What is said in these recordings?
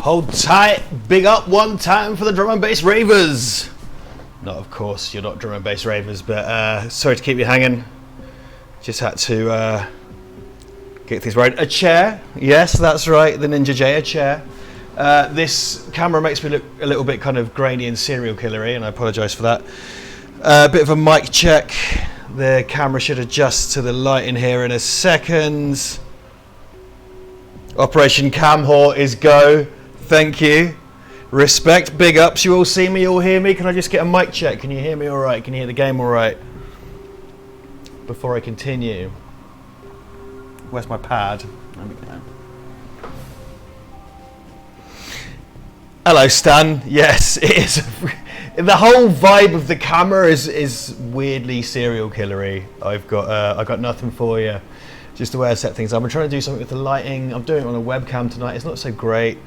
Hold tight, big up one time for the drum and bass ravers. Not, of course, you're not drum and bass ravers, but sorry to keep you hanging. Just had to get things right. A chair, yes, that's right, the Ninja J, a chair. This camera makes me look a little bit kind of grainy and serial killery, and I apologise for that. A bit of a mic check. The camera should adjust to the light in here in a second. Operation Cam Whore is go. Thank you. Respect, big ups. You all see me, you all hear me? Can I just get a mic check? Can you hear me all right? Can you hear the game all right? Before I continue. Where's my pad? There we go. Hello, Stan. Yes, it is. The whole vibe of the camera is weirdly serial killery. I've got nothing for you. Just the way I set things up. I'm trying to do something with the lighting. I'm doing it on a webcam tonight. It's not so great.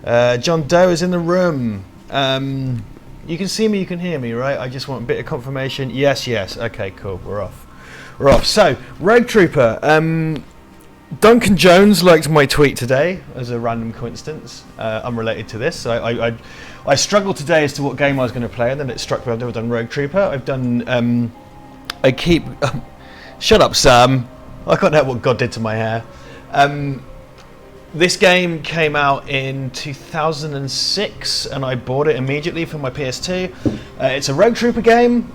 John Doe is in the room. You can see me, you can hear me, right? I just want a bit of confirmation. Yes, yes. Okay, cool. We're off. We're off. So, Rogue Trooper. Duncan Jones liked my tweet today as a random coincidence, unrelated to this. I struggled today as to what game I was going to play, and then it struck me I've never done Rogue Trooper. I've done. I keep. Shut up, Sam. I can't help what God did to my hair. This game came out in 2006, and I bought it immediately for my PS2. It's a Rogue Trooper game.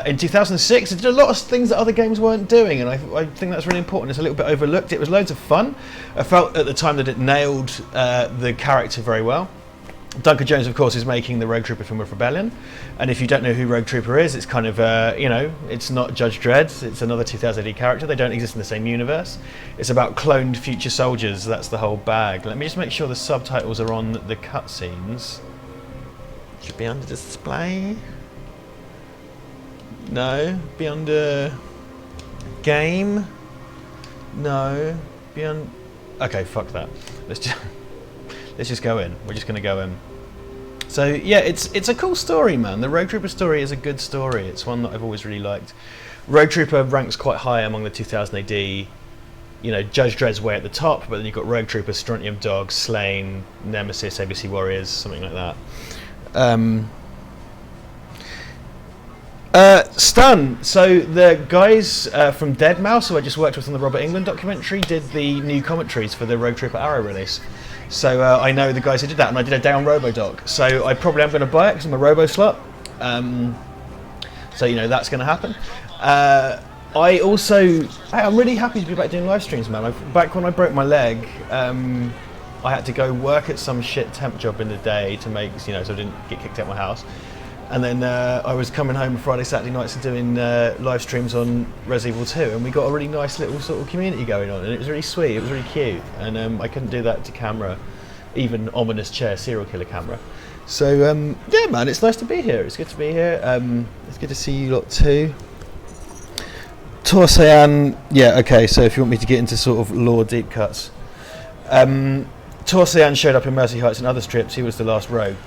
In 2006, it did a lot of things that other games weren't doing, and I think that's really important. It's a little bit overlooked. It was loads of fun. I felt at the time that it nailed the character very well. Duncan Jones, of course, is making the Rogue Trooper film with Rebellion, and if you don't know who Rogue Trooper is, it's kind of it's not Judge Dredd. It's another 2000 AD character. They don't exist in the same universe. It's about cloned future soldiers. That's the whole bag. Let me just make sure the subtitles are on the cutscenes. Should be under display. No, be under game. No, be on. Okay, fuck that. Let's just go in. We're just going to go in. So yeah, it's a cool story, man. The Rogue Trooper story is a good story. It's one that I've always really liked. Rogue Trooper ranks quite high among the 2000 AD. You know, Judge Dredd's way at the top, but then you've got Rogue Trooper, Strontium Dogs, Slain, Nemesis, ABC Warriors, something like that. Stun. So the guys from Deadmau5, who I just worked with on the Robert Englund documentary, did the new commentaries for the Rogue Trooper Arrow release. So I know the guys who did that, and I did a day on RoboDoc. So I probably am going to buy it because I'm a Robo slut. So that's going to happen. I'm really happy to be back doing live streams, man. Back when I broke my leg, I had to go work at some shit temp job in the day to make, so I didn't get kicked out of my house. And then I was coming home Friday, Saturday nights and doing live streams on Resident Evil 2, and we got a really nice little sort of community going on, and it was really sweet, it was really cute, and I couldn't do that to camera, even ominous chair serial killer camera. So yeah, man, it's nice to be here. It's good to be here. It's good to see you lot too. Torsayan, yeah, okay. So if you want me to get into sort of lore deep cuts, Torsayan showed up in Mercy Heights and other strips. He was the last Rogue,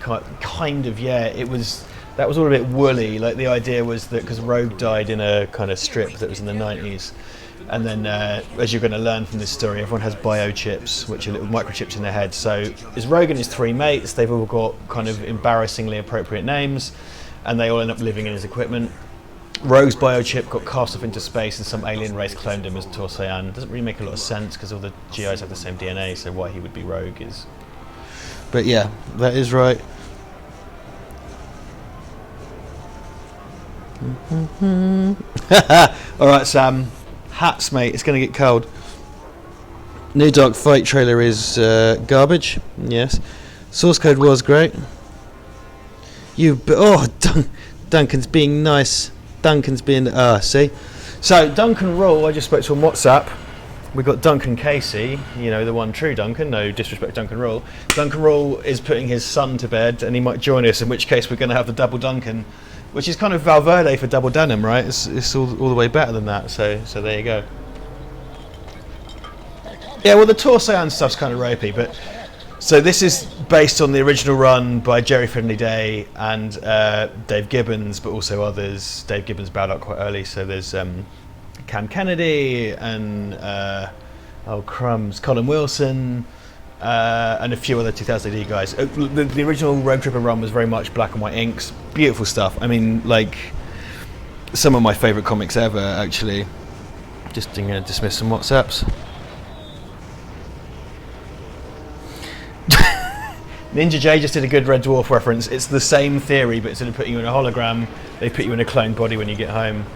kind of. Yeah, it was. That was all a bit woolly. Like the idea was that because Rogue died in a kind of strip that was in the 90s, and then as you're going to learn from this story, everyone has biochips, which are little microchips in their head. So it's Rogue and his three mates. They've all got kind of embarrassingly appropriate names, and they all end up living in his equipment. Rogue's biochip got cast off into space, and some alien race cloned him as Torsayan. Doesn't really make a lot of sense because all the GIs have the same DNA, so why he would be Rogue is. But yeah, that is right. Alright, Sam. Hats, mate. It's going to get cold. New Dark Fight trailer is garbage. Yes. Source code was great. Duncan's being nice. Duncan's being see. So Duncan Rule, I just spoke to on WhatsApp. We got Duncan Casey, the one true Duncan. No disrespect, Duncan Rule. Duncan Rule is putting his son to bed, and he might join us. In which case, we're going to have the double Duncan. Which is kind of Val Verde for double denim, right? It's all the way better than that. So there you go. Yeah, well, the Torsayan stuff's kind of ropey, but so this is based on the original run by Jerry Finley Day and Dave Gibbons, but also others. Dave Gibbons bowed out quite early, so there's Cam Kennedy and Colin Wilson. And a few other 2000 AD guys. The original Rogue Trooper run was very much black and white inks. Beautiful stuff. I mean, like, some of my favourite comics ever, actually. Just going to dismiss some WhatsApps. Ninja J just did a good Red Dwarf reference. It's the same theory, but instead of putting you in a hologram, they put you in a cloned body when you get home.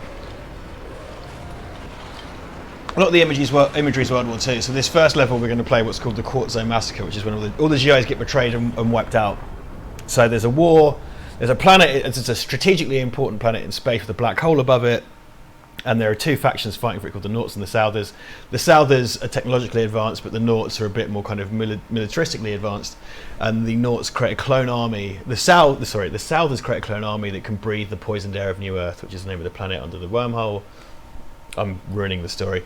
A lot of the imagery is World War II. So this first level, we're going to play what's called the Cortisone Massacre, which is when all the GIs get betrayed and wiped out. So there's a war, there's a planet, it's a strategically important planet in space with a black hole above it, and there are two factions fighting for it called the Noughts and the Southers. The Southers are technologically advanced, but the Noughts are a bit more kind of militaristically advanced, and the Noughts create a clone army. The Southers create a clone army that can breathe the poisoned air of New Earth, which is the name of the planet under the wormhole. I'm ruining the story.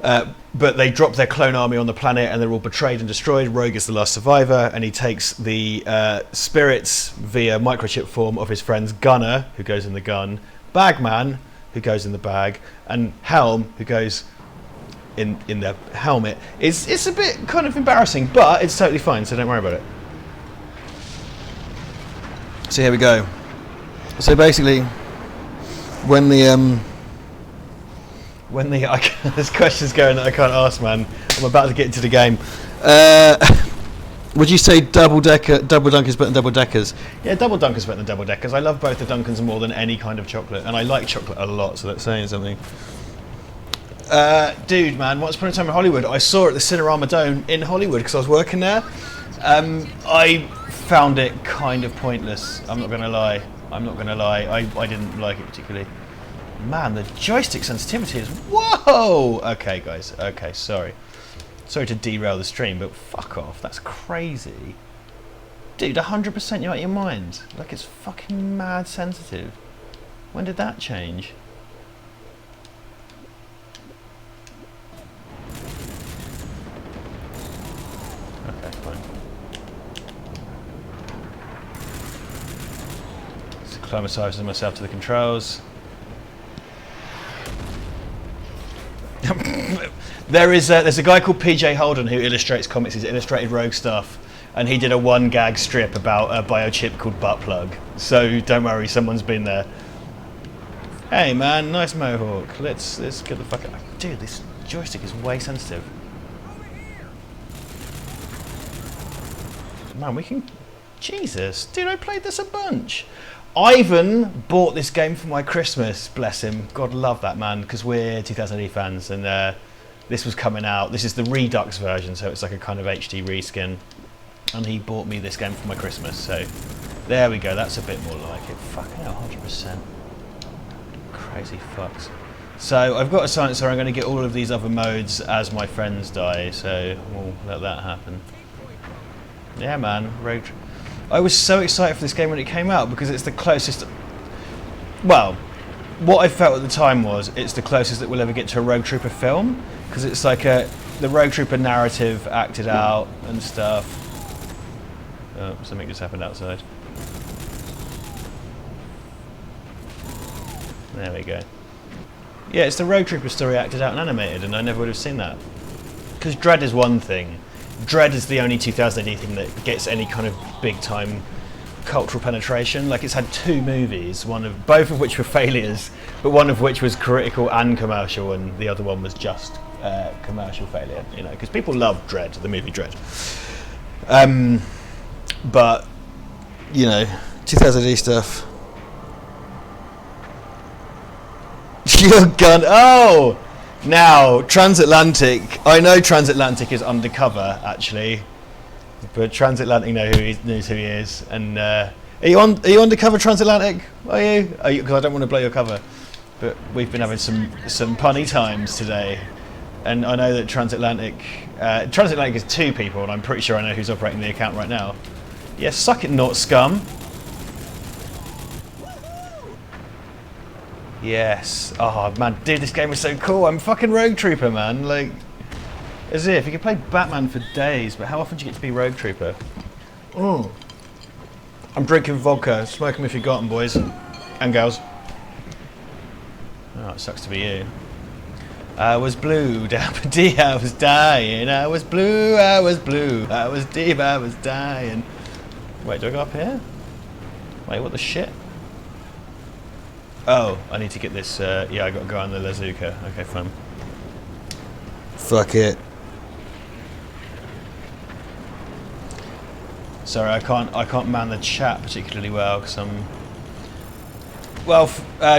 But they drop their clone army on the planet and they're all betrayed and destroyed. Rogue is the last survivor, and he takes the spirits via microchip form of his friends Gunner, who goes in the gun, Bagman, who goes in the bag, and Helm, who goes in their helmet. It's a bit kind of embarrassing, but it's totally fine, so don't worry about it. So here we go. So basically, when the there's questions going that I can't ask, man. I'm about to get into the game. Would you say double dunkers better than double deckers? Yeah, double dunkers better than double deckers. I love both the Dunkins more than any kind of chocolate, and I like chocolate a lot, so that's saying something. Dude, man, Once Upon a Time in Hollywood, I saw it at the Cinerama Dome in Hollywood because I was working there. I found it kind of pointless. I'm not gonna lie. I didn't like it particularly. Man, the joystick sensitivity is whoa. Okay, guys. Okay, sorry to derail the stream, but fuck off. That's crazy, dude. 100% you're out of your mind. Like, it's fucking mad sensitive. When did that change? Okay, fine. Just acclimatising myself to the controls. There's a guy called PJ Holden who illustrates comics. He's illustrated Rogue stuff, and he did a one gag strip about a biochip called Butt Plug. So don't worry, someone's been there. Hey man, nice mohawk. Let's get the fuck out. Dude, this joystick is way sensitive. Man, we can. Jesus, dude, I played this a bunch. Ivan bought this game for my Christmas, bless him. God love that man, because we're 2000 AD fans, and this was coming out. This is the Redux version, so it's like a kind of HD reskin. And he bought me this game for my Christmas, so there we go. That's a bit more like it. Fucking hell, 100%. Crazy fucks. So I've got a silencer. I'm going to get all of these other modes as my friends die, so we'll let that happen. Yeah, man. Road. I was so excited for this game when it came out because it's the closest. Well, what I felt at the time was it's the closest that we'll ever get to a Rogue Trooper film, because it's like the Rogue Trooper narrative acted out and stuff. Oh, something just happened outside. There we go. Yeah, it's the Rogue Trooper story acted out and animated, and I never would have seen that. Because Dread is one thing. Dread is the only 2000 AD thing that gets any kind of big time cultural penetration. Like, it's had 2 movies, both of which were failures, but one of which was critical and commercial, and the other one was just commercial failure. You know, because people love Dread, the movie Dread. But you know, 2000 AD stuff. Your gun. Oh. Now, Transatlantic. I know Transatlantic is undercover, actually, but Transatlantic knows who he is. And are you undercover, Transatlantic? Are you? Because I don't want to blow your cover. But we've been having some punny times today, and I know that Transatlantic is 2 people, and I'm pretty sure I know who's operating the account right now. Yeah, suck it, not scum. Yes. Oh man, dude, this game is so cool. I'm fucking Rogue Trooper, man. Like, as if you could play Batman for days, but how often do you get to be Rogue Trooper? Oh. I'm drinking vodka. Smoke 'em if you got 'em, boys and girls. Oh, it sucks to be you. I was blue, D, I was dying. I was blue, I was blue. I was deep, I was dying. Wait, do I go up here? Wait, what the shit? Oh, I need to get this, yeah, I gotta go on the Lazuka. Okay, fine. Fuck it. Sorry, I can't man the chat particularly well, because I'm... Well,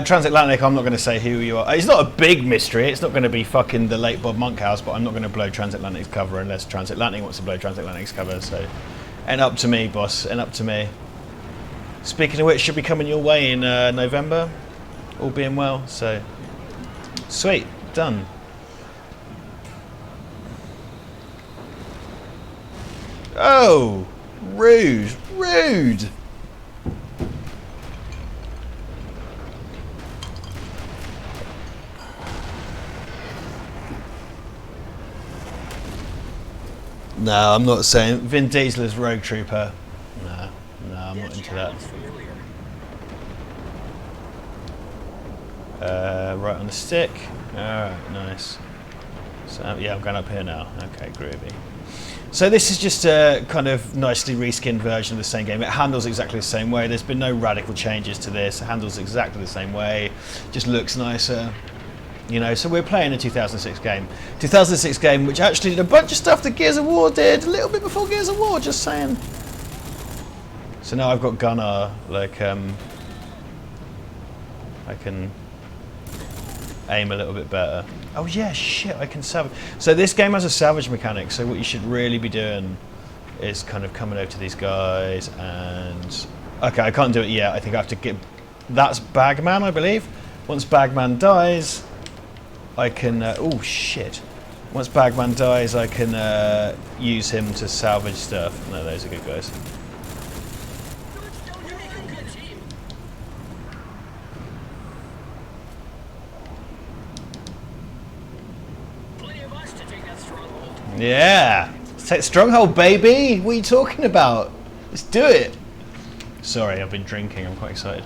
Transatlantic, I'm not going to say who you are. It's not a big mystery. It's not going to be fucking the late Bob Monkhouse, but I'm not going to blow Transatlantic's cover unless Transatlantic wants to blow Transatlantic's cover, so... And up to me, boss, and up to me. Speaking of which, should be coming your way in November, all being well, so... Sweet, done. Oh! Rude! Rude! No, I'm not saying Vin Diesel is Rogue Trooper. No, I'm not into that. Right on the stick. Alright, nice. So yeah, I'm going up here now. Okay, groovy. So this is just a kind of nicely reskinned version of the same game. It handles exactly the same way. There's been no radical changes to this. It handles exactly the same way. Just looks nicer. You know, so we're playing a 2006 game. 2006 game which actually did a bunch of stuff that Gears of War did a little bit before Gears of War, just saying. So now I've got Gunnar, like, I can aim a little bit better. Oh yeah, shit, I can salvage. So this game has a salvage mechanic, so what you should really be doing is kind of coming over to these guys and... Okay, I can't do it yet. I think I have to get... That's Bagman, I believe. Once Bagman dies, I can... oh, shit. Once Bagman dies, I can use him to salvage stuff. No, those are good guys. Yeah, let's take Stronghold, baby. What are you talking about? Let's do it. Sorry, I've been drinking. I'm quite excited.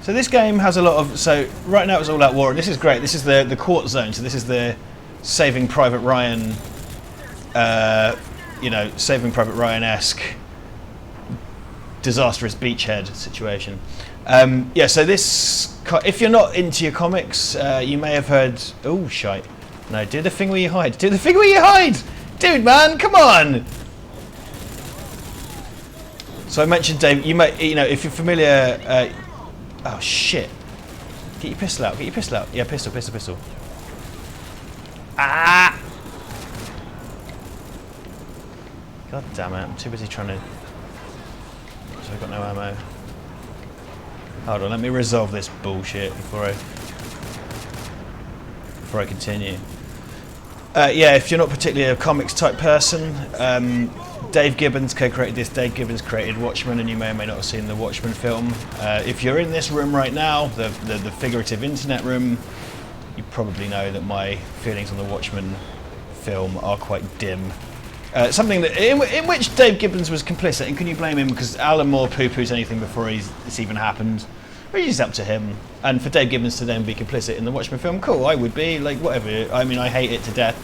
So this game has a lot of... So right now it's all out war, and this is great. This is the court zone. So this is the Saving Private Ryan, you know, Saving Private Ryan-esque disastrous beachhead situation. Yeah. So this, if you're not into your comics, you may have heard. Oh shite. No, do the thing where you hide. Do the thing where you hide! Dude, man, come on! So I mentioned Dave, you know, if you're familiar... oh, shit. Get your pistol out, get your pistol out. Yeah, pistol. Ah! God damn it, I'm too busy trying to... So I've got no ammo. Hold on, let me resolve this bullshit before I continue. Yeah, if you're not particularly a comics type person, Dave Gibbons co-created this. Dave Gibbons created Watchmen, and you may or may not have seen the Watchmen film. If you're in this room right now, the figurative internet room, you probably know that my feelings on the Watchmen film are quite dim. Something that in which Dave Gibbons was complicit, and can you blame him? Because Alan Moore poo-poos anything before it's even happened. It's just up to him. And for Dave Gibbons to then be complicit in the Watchmen film, cool, I would be, like, whatever. I mean, I hate it to death.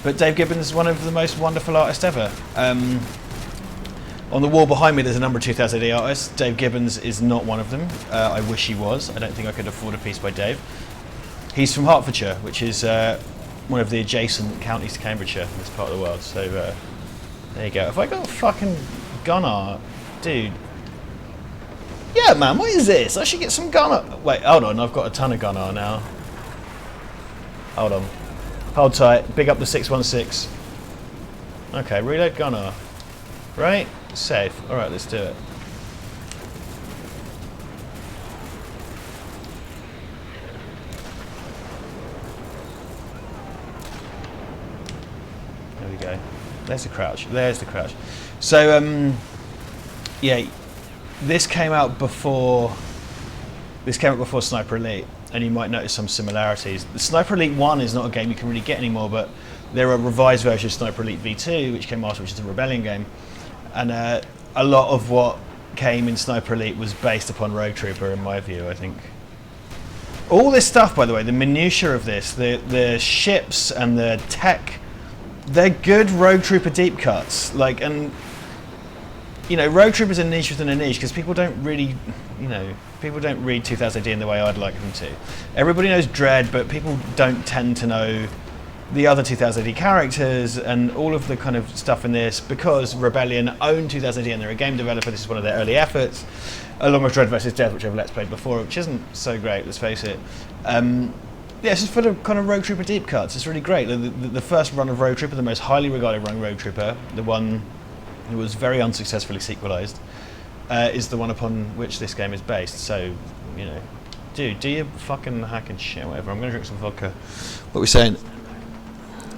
But Dave Gibbons is one of the most wonderful artists ever. On the wall behind me, there's a number of 2000 AD artists. Dave Gibbons is not one of them. I wish he was. I don't think I could afford a piece by Dave. He's from Hertfordshire, which is one of the adjacent counties to Cambridgeshire in this part of the world. So there you go. Have I got a fucking Gunnar? Dude. Yeah, man, what is this? I should get some Gunnar. Wait, hold on. I've got a ton of Gunnar now. Hold on. Hold tight. Big up the 616. Okay, reload Gunnar. Right? Safe. Alright, let's do it. There we go. There's the crouch. There's the crouch. So, yeah, this came out before Sniper Elite, and you might notice some similarities. The Sniper Elite 1 is not a game you can really get anymore, but there are revised versions of Sniper Elite V2, which came after, which is a Rebellion game. And a lot of what came in Sniper Elite was based upon Rogue Trooper, in my view, I think. All this stuff, by the way, the minutiae of this, the ships and the tech, they're good Rogue Trooper deep cuts. Like, and you know, Rogue Trooper's a niche within a niche because people don't really, you know, people don't read 2000 AD in the way I'd like them to. Everybody knows Dredd, but people don't tend to know the other 2000 AD characters and all of the kind of stuff in this, because Rebellion own 2000 AD and they're a game developer. This is one of their early efforts, along with Dread vs. Death, which I've let's played before, which isn't so great, let's face it. Yeah, it's just full of kind of Rogue Trooper deep cuts. It's really great. The first run of Rogue Trooper, the most highly regarded run Rogue Trooper, the one who was very unsuccessfully sequelized, is the one upon which this game is based. So, you know, dude, do your fucking hacking shit, whatever. I'm going to drink some vodka. What are we saying?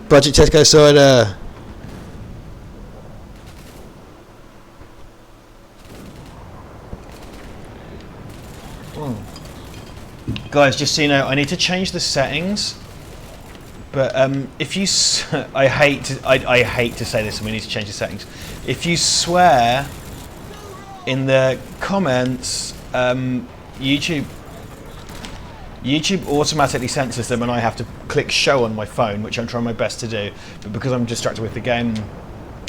Budget Tesco cider. Guys, just so you know, I need to change the settings. But if you, I hate to say this, and we need to change the settings. If you swear in the comments, YouTube YouTube automatically censors them and I have to click show on my phone, which I'm trying my best to do, but because I'm distracted with the game,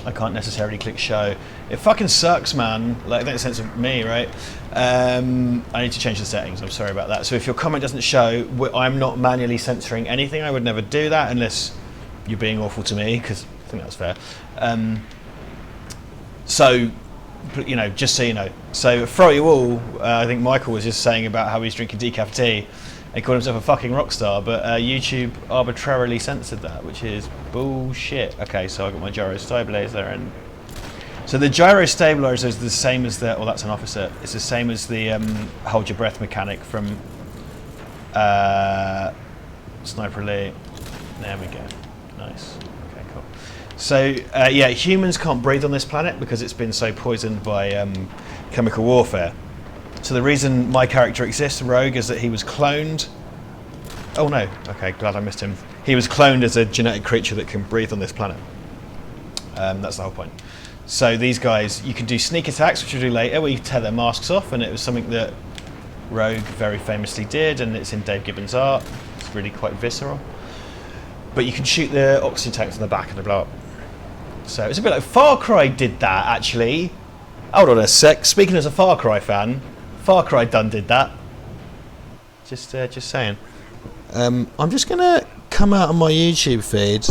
I can't necessarily click show. It fucking sucks, man. Like, that sense of me, right? I need to change the settings, I'm sorry about that. So if your comment doesn't show, I'm not manually censoring anything. I would never do that unless you're being awful to me, because I think that's fair. So, you know, just so you know. So, throw you all, I think Michael was just saying about how he's drinking decaf tea. He called himself a fucking rock star, but YouTube arbitrarily censored that, which is bullshit. Okay, so I got my gyro stabilizer, and so the gyro stabilizer is the same as the. Oh, that's an officer. It's the same as the hold your breath mechanic from Sniper Elite. There we go. Nice. Okay, cool. So yeah, humans can't breathe on this planet because it's been so poisoned by chemical warfare. So the reason my character exists, Rogue, is that he was cloned. Oh no, okay, glad I missed him. He was cloned as a genetic creature that can breathe on this planet. That's the whole point. So these guys, you can do sneak attacks, which we'll do later, where you tear their masks off, and it was something that Rogue very famously did, and it's in Dave Gibbons' art. It's really quite visceral. But you can shoot the oxygen tanks in the back and they blow up. So it's a bit like Far Cry did that, actually. Hold on a sec, speaking as a Far Cry fan, Far Cry done did that. Just saying. I'm just gonna come out on my YouTube feed.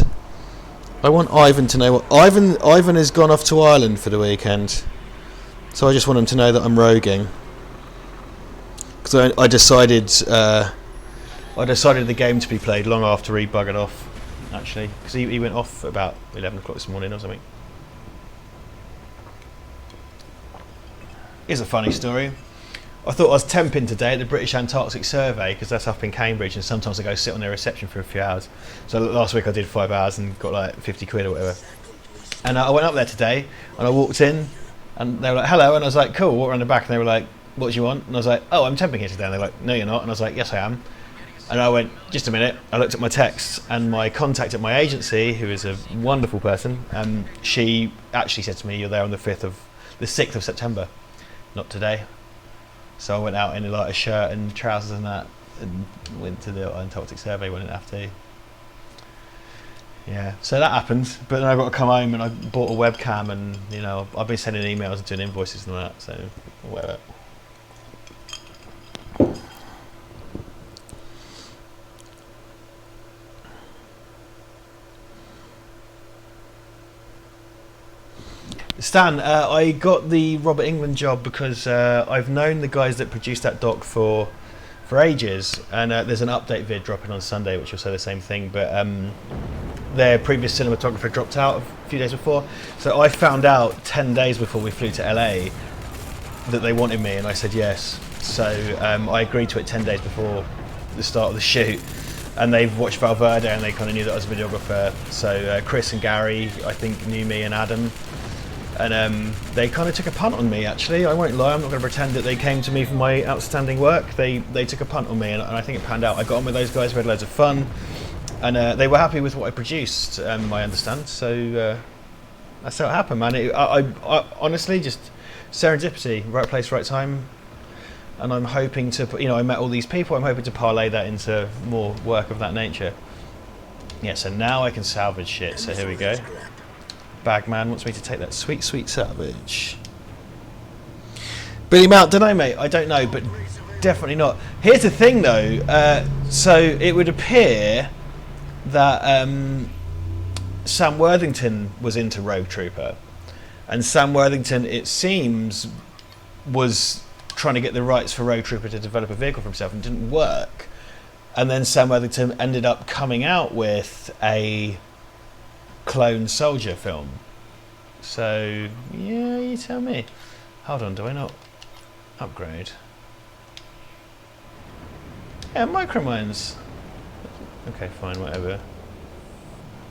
I want Ivan to know what Ivan has gone off to Ireland for the weekend, so I just want him to know that I'm roguing. Because I decided the game to be played long after he buggered off. Actually, because he went off about 11 o'clock this morning or something. Here's a funny story. I thought I was temping today at the British Antarctic Survey because that's up in Cambridge, and sometimes I go sit on their reception for a few hours. So last week I did 5 hours and got like 50 quid or whatever. And I went up there today and I walked in and they were like, hello, and I was like, cool, walk around the back, and they were like, what do you want? And I was like, oh, I'm temping here today. And they're like, no, you're not. And I was like, yes, I am. And I went, just a minute. I looked at my texts, and my contact at my agency, who is a wonderful person, she actually said to me, you're there on the 6th of September, not today. So I went out in like a shirt and trousers and that, and went to the Antarctic Survey when I didn't have to. Yeah, so that happened. But then I got to come home and I bought a webcam, and you know, I've been sending emails and doing invoices and all that. So whatever. Stan, I got the Robert England job because I've known the guys that produced that doc for ages, and there's an update vid dropping on Sunday which will say the same thing, but their previous cinematographer dropped out a few days before, so I found out 10 days before we flew to LA that they wanted me, and I said yes. So I agreed to it 10 days before the start of the shoot, and they've watched Val Verde and they kind of knew that I was a videographer. So Chris and Gary, I think, knew me, and Adam. And they kind of took a punt on me, actually. I won't lie, I'm not going to pretend that they came to me for my outstanding work. They took a punt on me, and I think it panned out. I got on with those guys, we had loads of fun, and they were happy with what I produced, I understand. So that's how it happened, man. I honestly, just serendipity, right place, right time. And I'm hoping to, you know, I met all these people, I'm hoping to parlay that into more work of that nature. Yeah, so now I can salvage shit, so here we go. Bagman wants me to take that sweet, sweet salvage. Billy Mount, don't know, mate. I don't know, but definitely not. Here's the thing, though. So it would appear that Sam Worthington was into Rogue Trooper, and Sam Worthington, it seems, was trying to get the rights for Rogue Trooper to develop a vehicle for himself, and it didn't work. And then Sam Worthington ended up coming out with a clone soldier film. So yeah, you tell me. Hold on, do I not upgrade? Yeah, micromines. Okay, fine, whatever.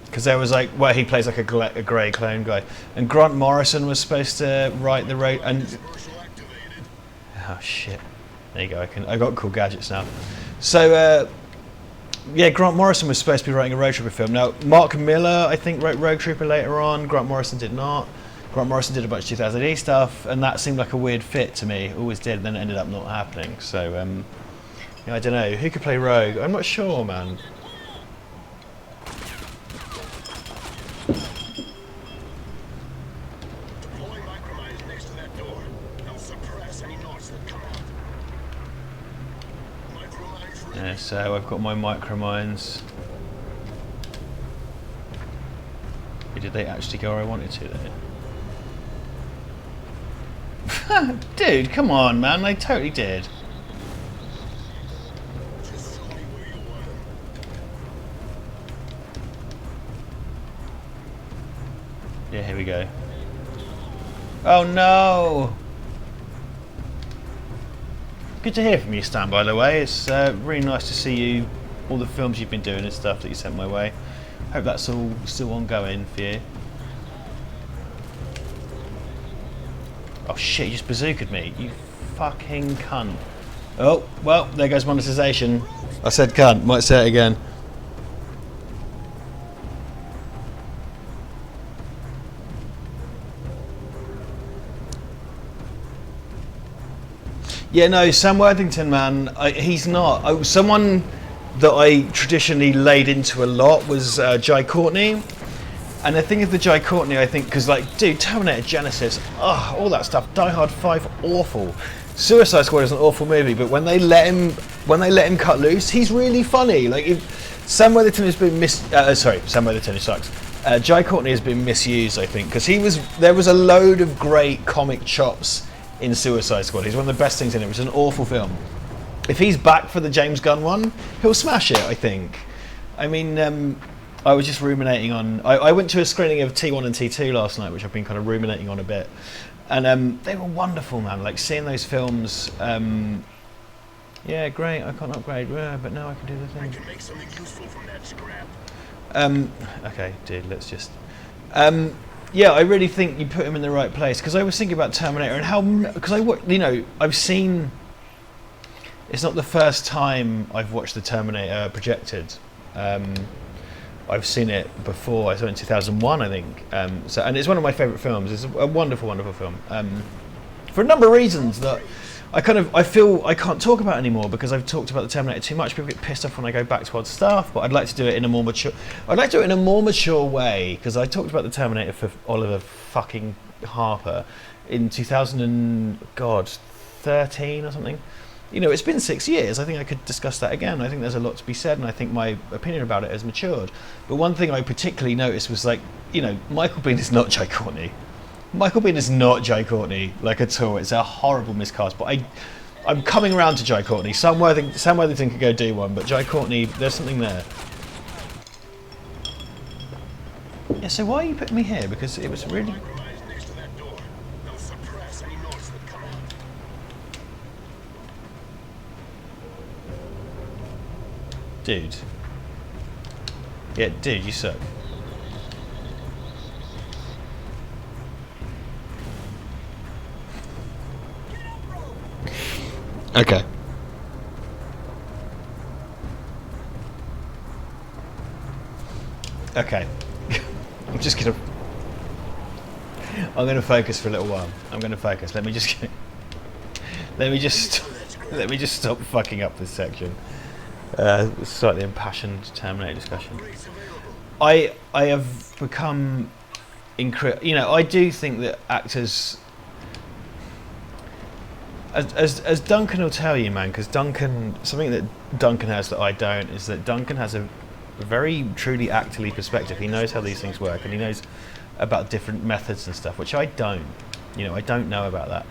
Because there was like, well, he plays like a grey clone guy, and Grant Morrison was supposed to write the road. And oh shit, there you go. I got cool gadgets now. So. Yeah, Grant Morrison was supposed to be writing a Rogue Trooper film. Now, Mark Miller, I think, wrote Rogue Trooper later on. Grant Morrison did not. Grant Morrison did a bunch of 2000 AD stuff, and that seemed like a weird fit to me. Always did, and then it ended up not happening. So, Yeah, I don't know. Who could play Rogue? I'm not sure, man. Yeah, so I've got my micromines. Did they actually go where I wanted to though? Dude, come on, man. They totally did. Yeah, here we go. Oh no! Good to hear from you, Stan, by the way. It's really nice to see you, all the films you've been doing and stuff that you sent my way. Hope that's all still ongoing for you. Oh shit, you just bazookaed me. You fucking cunt. Oh, well, there goes monetization. I said cunt, might say it again. Yeah, no, Sam Worthington, man, he's not. Someone that I traditionally laid into a lot was Jai Courtney. And the thing is the Jai Courtney, I think, because like, dude, Terminator Genesis, all that stuff, Die Hard 5, awful. Suicide Squad is an awful movie, but when they let him cut loose, he's really funny. Like, Sam Worthington has been Sam Worthington, who sucks. Jai Courtney has been misused, I think, because there was a load of great comic chops in Suicide Squad. He's one of the best things in it. It's an awful film. If he's back for the James Gunn one, he'll smash it, I think. I mean, I was just ruminating on... I went to a screening of T1 and T2 last night, which I've been kind of ruminating on a bit. And they were wonderful, man. Like, seeing those films... yeah, great, I can't upgrade, but now I can do the thing. I can make something useful from that scrap. Okay, dude, let's just... yeah, I really think you put him in the right place, because I was thinking about Terminator and how... Because I've seen... It's not the first time I've watched the Terminator projected. I've seen it before. I saw it in 2001, I think. And it's one of my favourite films. It's a wonderful, wonderful film. For a number of reasons that I feel I can't talk about anymore because I've talked about the Terminator too much. People get pissed off when I go back to old stuff, but I'd like to do it in a more mature. I'd like to do it in a more mature way because I talked about the Terminator for Oliver fucking Harper in 2013 or something. You know, it's been 6 years. I think I could discuss that again. I think there's a lot to be said, and I think my opinion about it has matured. But one thing I particularly noticed was, like, you know, Michael Biehn is not Jai Courtney. Michael Biehn is not Jai Courtney, like, at all. It's a horrible miscast. But I'm coming around to Jai Courtney. Sam Worthington could go do one, but Jai Courtney, there's something there. Yeah, so why are you putting me here? Because it was really... Dude. Yeah, dude, you suck. Okay. Okay. I'm gonna focus for a little while. I'm gonna focus. Let me just stop fucking up this section. Slightly impassioned Terminator discussion. I have become I do think that actors, as Duncan will tell you, man, because something that Duncan has that I don't is that Duncan has a very truly actorly perspective. He knows how these things work and he knows about different methods and stuff, which I don't. I don't know about that.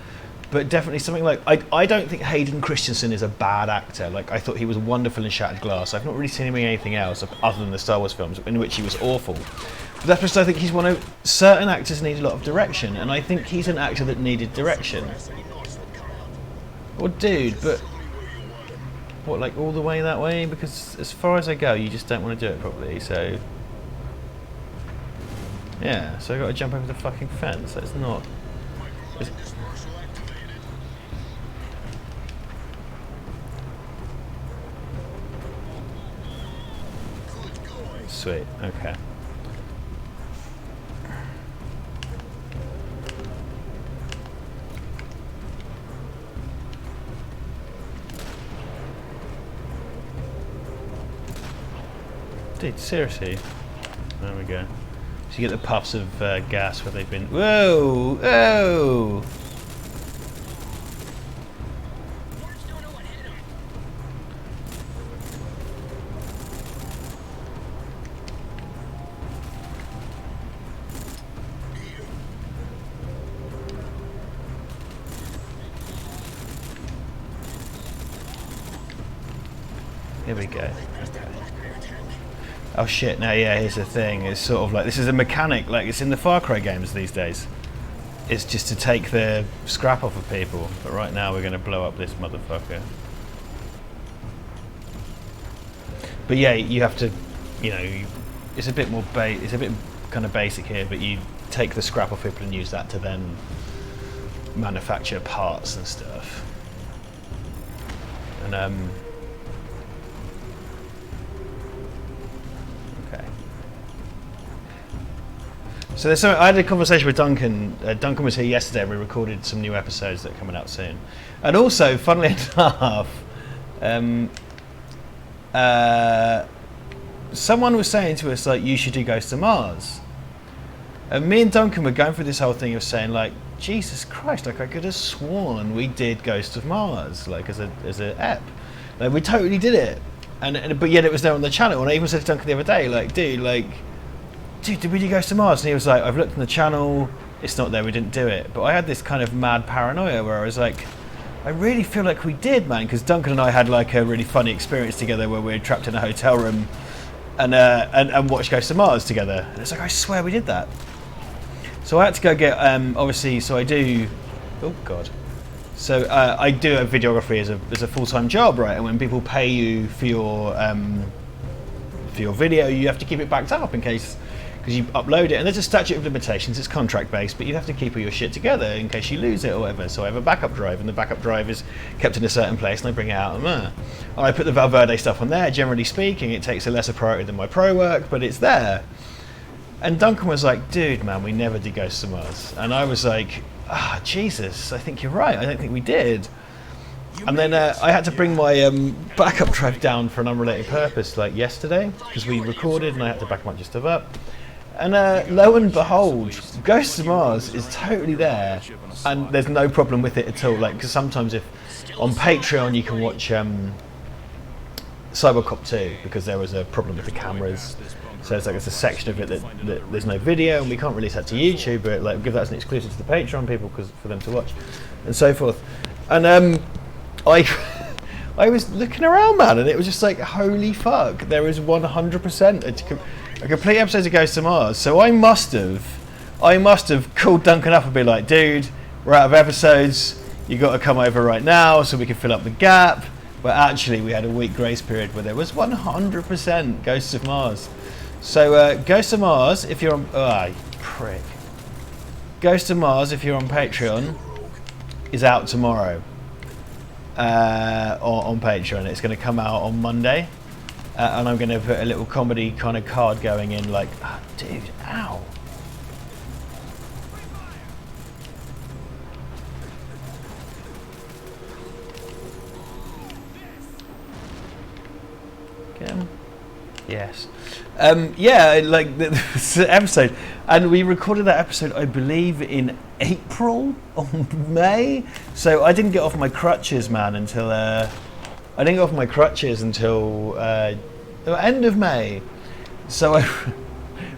But definitely something like, I don't think Hayden Christensen is a bad actor. Like, I thought he was wonderful in Shattered Glass. I've not really seen him in anything else other than the Star Wars films, in which he was awful. But that's because I think he's one of... Certain actors need a lot of direction, and I think he's an actor that needed direction. Well, dude, but... What, like, all the way that way? Because as far as I go, you just don't want to do it properly, so... Yeah, so I've got to jump over the fucking fence. That's not... Sweet, okay. Dude, seriously. There we go. So you get the puffs of gas where they've been. Whoa! Oh! Here we go. Okay. Oh shit, now yeah, here's the thing. It's sort of like, this is a mechanic, like it's in the Far Cry games these days. It's just to take the scrap off of people. But right now we're going to blow up this motherfucker. But yeah, you have to, you know, it's a bit more it's a bit kind of basic here, but you take the scrap off people and use that to then manufacture parts and stuff. And okay. So there's I had a conversation with Duncan. Duncan was here yesterday. We recorded some new episodes that are coming out soon. And also, funnily enough, someone was saying to us, like, you should do Ghost of Mars. And me and Duncan were going through this whole thing of saying, like, Jesus Christ, like, I could have sworn we did Ghost of Mars, like, as a ep. Like, we totally did it. But yet it was there on the channel. And I even said to Duncan the other day, like, dude, did we do Ghost of Mars? And he was like, I've looked on the channel, it's not there, we didn't do it. But I had this kind of mad paranoia where I was like, I really feel like we did, man, because Duncan and I had like a really funny experience together where we were trapped in a hotel room and watched Ghost of Mars together. And it's like, I swear we did that. So I had to go get, obviously, so I do, oh God. So I do a videography as a full-time job, right? And when people pay you for your video, you have to keep it backed up in case, because you upload it, and there's a statute of limitations, it's contract based, but you have to keep all your shit together in case you lose it or whatever. So I have a backup drive, and the backup drive is kept in a certain place, and I bring it out and I put the Val Verde stuff on there. Generally speaking, it takes a lesser priority than my pro work, but it's there. And Duncan was like, dude, man, we never did Ghost of Mars. And I was like, Jesus, I think you're right, I don't think we did. And then I had to bring my backup drive down for an unrelated purpose, like yesterday, because we recorded and I had to back a bunch of stuff up. And lo and behold, Ghost of Mars is totally there, and there's no problem with it at all. Like, because sometimes if on Patreon you can watch Cybercop 2, because there was a problem with the cameras. So it's like it's a section of it that there's no video, and we can't release that to YouTube, but like give that as an exclusive to the Patreon people for them to watch, and so forth. And I was looking around, man, and it was just like, holy fuck, there is 100% a complete episode of Ghost of Mars. So I must have called Duncan up and be like, dude, we're out of episodes, you got to come over right now so we can fill up the gap. But actually we had a week grace period where there was 100% Ghosts of Mars. So Ghost of Mars, if you're on prick. Ghost of Mars, if you're on Patreon, is out tomorrow. On Patreon. It's going to come out on Monday. And I'm going to put a little comedy kind of card going in, like, dude, ow. Get him? Yes. Yeah, like the episode, and we recorded that episode, I believe, in April or May. So I didn't get off my crutches, man, until the end of May. So I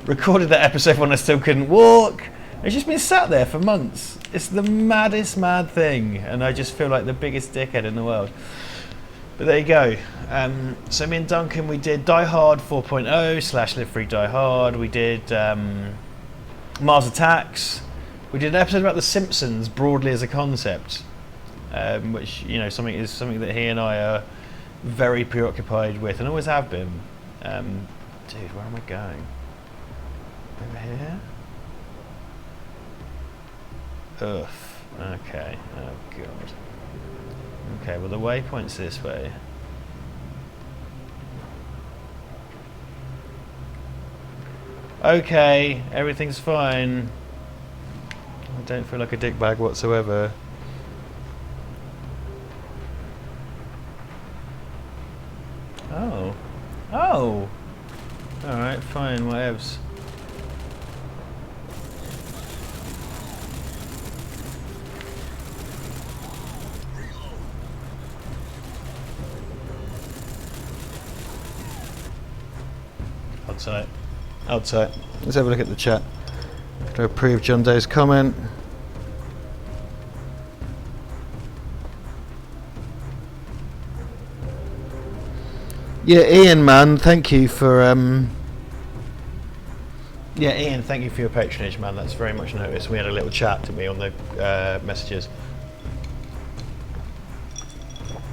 recorded that episode when I still couldn't walk. It's just been sat there for months. It's the maddest mad thing, and I just feel like the biggest dickhead in the world. But there you go. So me and Duncan, we did Die Hard 4.0 / Live Free Die Hard. We did Mars Attacks. We did an episode about The Simpsons broadly as a concept, which, you know, something that he and I are very preoccupied with and always have been. Dude, where am I going? Over here? Ugh. Okay. Oh god. Okay, well the waypoint's this way. Okay, everything's fine. I don't feel like a dickbag whatsoever. Oh. Oh! fine, whatevs. Hold tight. Let's have a look at the chat. To approve John Day's comment. Yeah, Ian, man, thank you for yeah, Ian, thank you for your patronage, man. That's very much noticed. We had a little chat, didn't we, on the messages.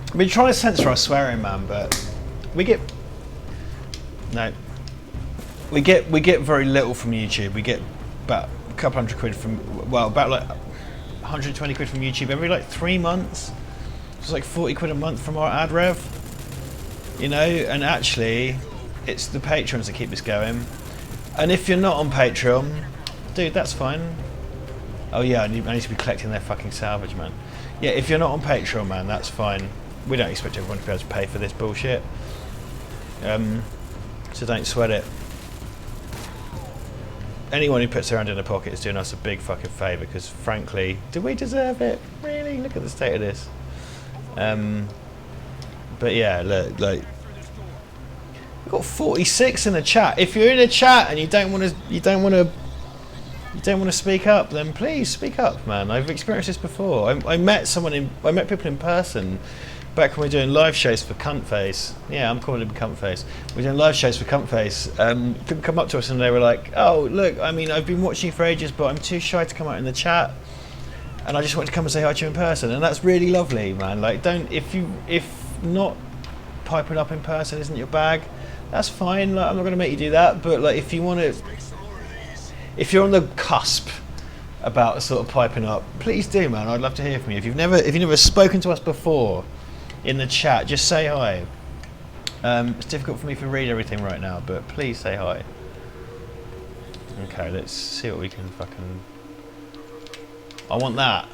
I've been trying to censor our swearing, man, but we get very little from YouTube. We get about a couple hundred quid from, well, about like 120 quid from YouTube every like 3 months. It's like 40 quid a month from our ad rev. You know, and actually, it's the patrons that keep this going. And if you're not on Patreon, dude, that's fine. Oh yeah, I need to be collecting their fucking salvage, man. Yeah, if you're not on Patreon, man, that's fine. We don't expect everyone to be able to pay for this bullshit. So don't sweat it. Anyone who puts their hand in their pocket is doing us a big fucking favour, because frankly, do we deserve it? Really? Look at the state of this. But yeah, look, like, we've got 46 in the chat. If you're in a chat and you don't want to speak up, then please speak up, man. I've experienced this before. I met people in person back when we were doing live shows for Cuntface. Yeah, I'm calling him Cuntface. We're doing live shows for Cuntface. People come up to us and they were like, "Oh, look, I mean, I've been watching you for ages, but I'm too shy to come out in the chat, and I just want to come and say hi to you in person." And that's really lovely, man. Like, if not piping up in person isn't your bag, that's fine. Like, I'm not going to make you do that, but like, if you want to, if you're on the cusp about sort of piping up, please do, man. I'd love to hear from you. If you've never spoken to us before in the chat, just say hi. It's difficult for me to read everything right now, but please say hi. Okay, let's see what we can fucking. I want that,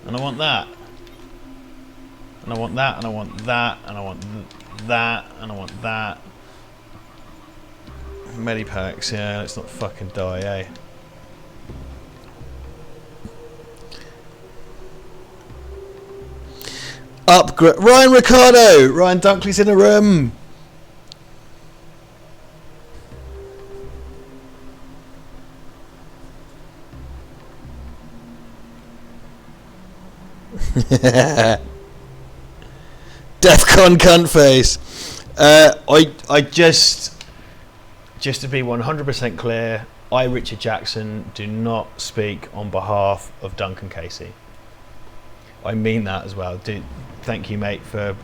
and I want that. And I want that, and I want that, and I want that, and I want that. Medipacks, yeah, let's not fucking die, eh? Upgrade. Ryan Ricardo! Ryan Dunkley's in the room! Defcon cunt face. I just to be 100% clear, I, Richard Jackson, do not speak on behalf of Duncan Casey. I mean that as well. Thank you, mate, for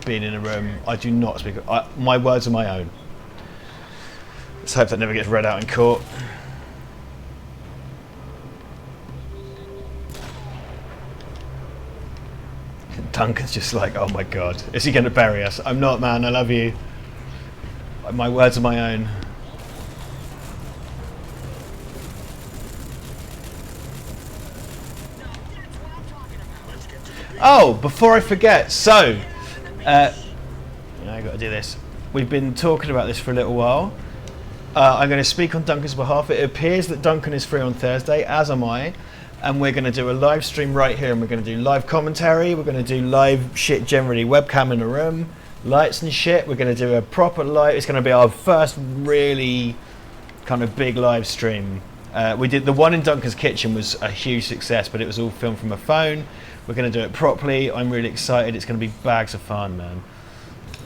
being in a room. I do not speak. My words are my own. Let's hope that never gets read out in court. Duncan's just like, oh my god, is he going to bury us? I'm not, man, I love you. My words are my own. Oh, before I forget, so, I got to do this. We've been talking about this for a little while. I'm going to speak on Duncan's behalf. It appears that Duncan is free on Thursday, as am I. And we're going to do a live stream right here, and we're going to do live commentary. We're going to do live shit generally, webcam in the room, lights and shit. We're going to do a proper live. It's going to be our first really kind of big live stream. We did the one in Duncan's kitchen, was a huge success, but it was all filmed from a phone. We're going to do it properly. I'm really excited. It's going to be bags of fun, man.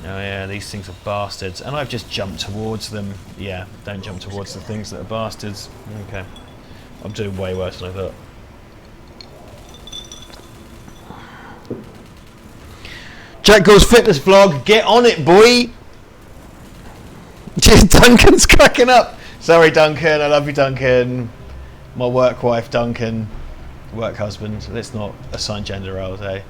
Oh yeah, these things are bastards. And I've just jumped towards them. Yeah, don't jump towards the things that are bastards. Okay. I'm doing way worse than I thought. Jack Goes Fitness Vlog, get on it, boy! Duncan's cracking up. Sorry, Duncan, I love you, Duncan. My work wife, Duncan. Work husband. Let's not assign gender roles, eh?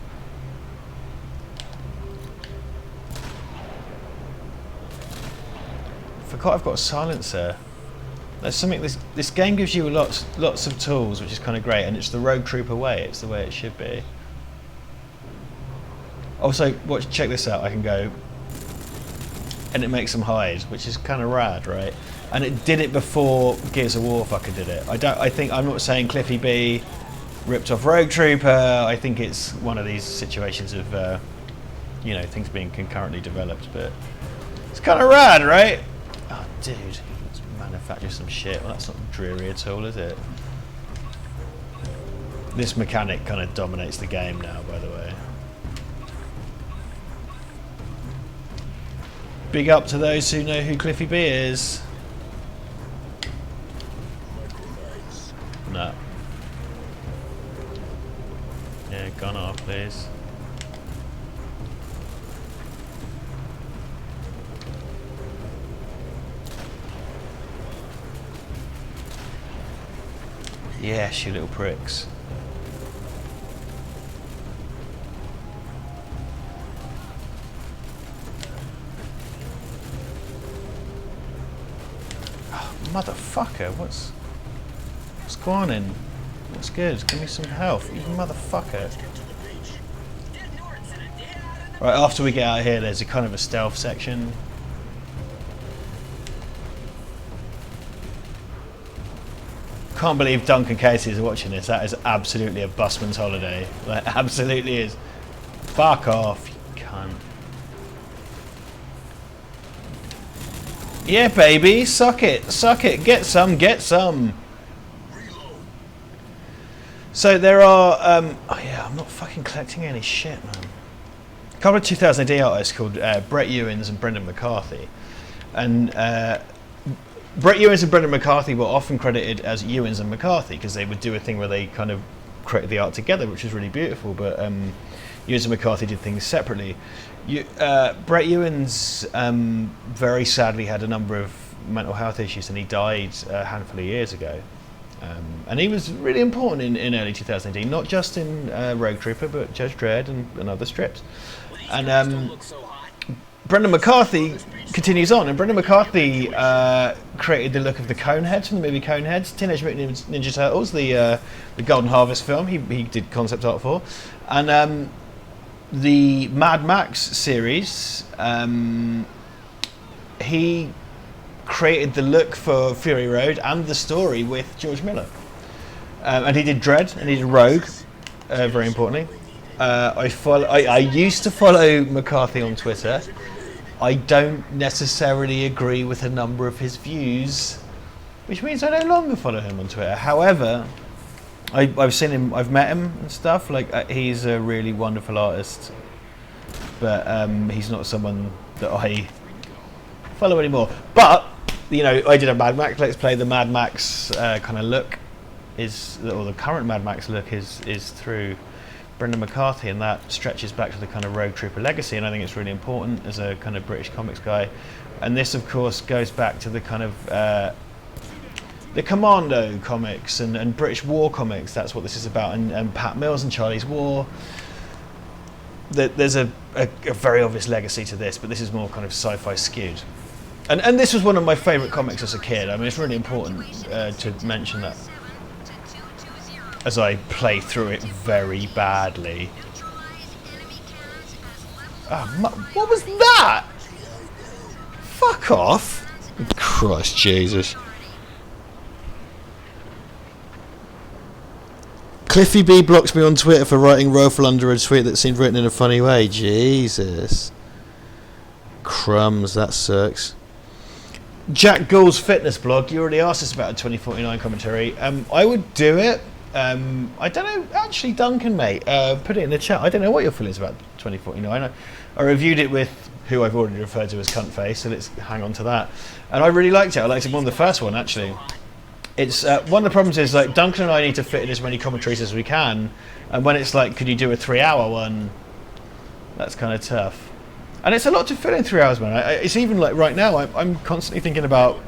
Forgot I've got a silencer. There's something. This game gives you lots of tools, which is kind of great, and it's the Rogue Trooper way. It's the way it should be. Also, check this out. I can go. and it makes them hide, which is kind of rad, right? And it did it before Gears of War fucking did it. I'm not saying Cliffy B ripped off Rogue Trooper. I think it's one of these situations of you know, things being concurrently developed, but it's kind of rad, right? Oh, dude, let's manufacture some shit. Well, that's not dreary at all, is it? This mechanic kind of dominates the game now, by the way. Big up to those who know who Cliffy B is. No. Yeah, gone off, please. Yes, you little pricks. Oh, motherfucker, what's going on? What's good? Give me some health, you motherfucker. Right, after we get out of here, there's a kind of a stealth section. Can't believe Duncan Casey is watching this. That is absolutely a busman's holiday. Like, absolutely is. Fuck off, you cunt. Yeah, baby, suck it, get some, get some. So there are, oh yeah, I'm not fucking collecting any shit, man. A couple of 2000 AD artists called Brett Ewins and Brendan McCarthy. And Brett Ewins and Brendan McCarthy were often credited as Ewins and McCarthy because they would do a thing where they kind of created the art together, which was really beautiful, but Ewins and McCarthy did things separately. Brett Ewins very sadly had a number of mental health issues, and he died a handful of years ago. And he was really important in early 2000 AD, not just in Rogue Trooper, but Judge Dredd and other strips. And Brendan McCarthy continues on, and Brendan McCarthy created the look of the Coneheads from the movie Coneheads, Teenage Mutant Ninja Turtles, the Golden Harvest film. He did concept art for, and the Mad Max series. He created the look for Fury Road and the story with George Miller, and he did Dredd and he did Rogue, very importantly. I used to follow McCarthy on Twitter. I don't necessarily agree with a number of his views, which means I no longer follow him on Twitter. However, I've seen him, I've met him and stuff. Like, he's a really wonderful artist, but he's not someone that I follow anymore. But you know, I did a Mad Max Let's Play. The Mad Max kind of look is, or the current Mad Max look is through Brendan McCarthy, and that stretches back to the kind of Rogue Trooper legacy, and I think it's really important as a kind of British comics guy. And this, of course, goes back to the kind of the Commando comics and British war comics. That's what this is about, and Pat Mills and Charlie's War. There's a very obvious legacy to this, but this is more kind of sci-fi skewed. And this was one of my favourite comics as a kid. I mean, it's really important to mention that, as I play through it very badly. Oh, what was that? Fuck off! Christ Jesus. Cliffy B blocks me on Twitter for writing Rofl under a tweet that seemed written in a funny way. Jesus. Crumbs, that sucks. Jack Gould's fitness blog, you already asked us about a 2049 commentary. I would do it. I don't know, actually, Duncan, mate, put it in the chat. I don't know what your feelings about 2049. I reviewed it with who I've already referred to as Cuntface, so let's hang on to that. And I really liked it. I liked it more than the first one, actually. It's one of the problems is, like, Duncan and I need to fit in as many commentaries as we can, and when it's like, could you do a 3-hour one, that's kind of tough. And it's a lot to fill in 3 hours, man. It's even like right now, I'm constantly thinking about,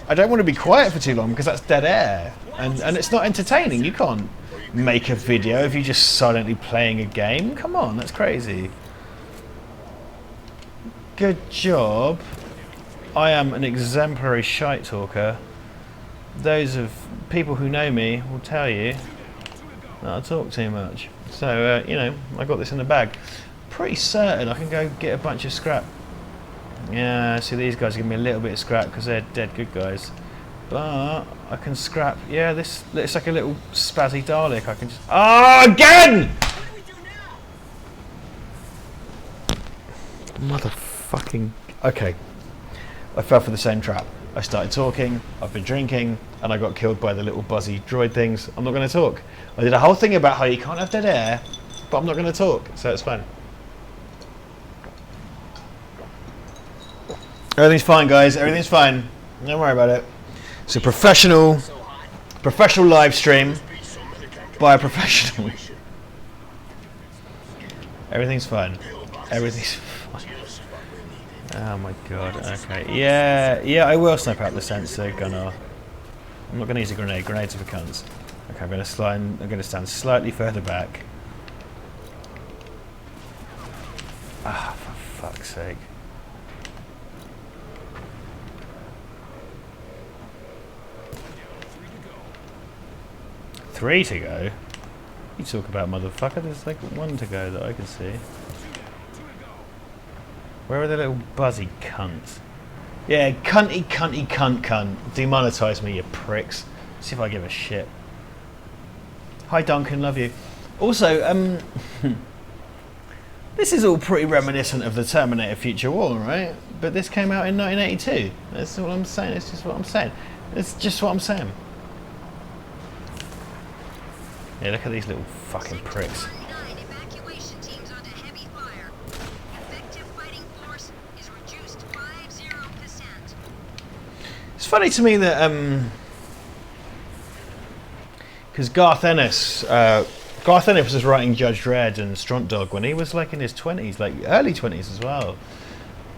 I don't want to be quiet for too long because that's dead air, and it's not entertaining. You can't make a video if you're just silently playing a game. Come on, that's crazy. Good job. I am an exemplary shite talker. Those of people who know me will tell you that I talk too much. So, you know, I got this in the bag. Pretty certain I can go get a bunch of scrap Yeah, see these guys give me a little bit of scrap because they're dead good guys. But I can scrap. Yeah, this looks like a little spazzy Dalek. I can just. Oh, again! Motherfucking. Okay. I fell for the same trap. I started talking, I've been drinking, and I got killed by the little buzzy droid things. I'm not going to talk. I did a whole thing about how you can't have dead air, but I'm not going to talk, so it's fine. Everything's fine, guys. Everything's fine. Don't worry about it. It's a professional live stream by a professional. Everything's fine. Everything's fine. Oh my god. Okay. Yeah. I will snipe out the sensor gunner. I'm not going to use a grenade. Grenades are for cunts. Okay. I'm going to stand slightly further back. Ah, for fuck's sake. Three to go? You talk about motherfucker, there's like one to go that I can see. Where are the little buzzy cunts? Yeah, cunt. Demonetize me, you pricks. See if I give a shit. Hi Duncan, love you. Also, this is all pretty reminiscent of the Terminator Future War, right? But this came out in 1982. That's what I'm saying, it's just what I'm saying. It's just what I'm saying. Yeah, look at these little fucking pricks. It's funny to me that because Garth Ennis was writing Judge Dredd and Strunt Dog when he was like in his 20s, like early 20s as well,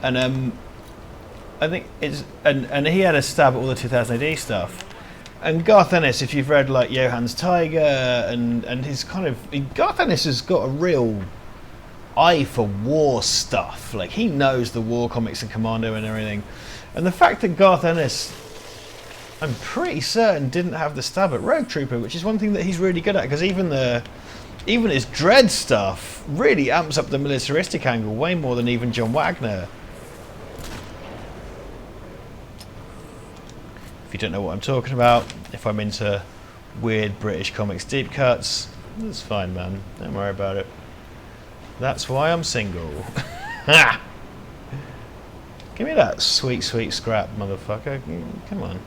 and I think it's and he had a stab at all the 2000 AD stuff. And Garth Ennis, if you've read like Johann's Tiger and his kind of Garth Ennis has got a real eye for war stuff. Like he knows the war comics and Commando and everything. And the fact that Garth Ennis, I'm pretty certain, didn't have the stab at Rogue Trooper, which is one thing that he's really good at, because even his Dread stuff really amps up the militaristic angle way more than even John Wagner. If you don't know what I'm talking about, if I'm into weird British comics deep cuts, that's fine, man. Don't worry about it. That's why I'm single. Ha! Give me that sweet scrap, motherfucker. Come on.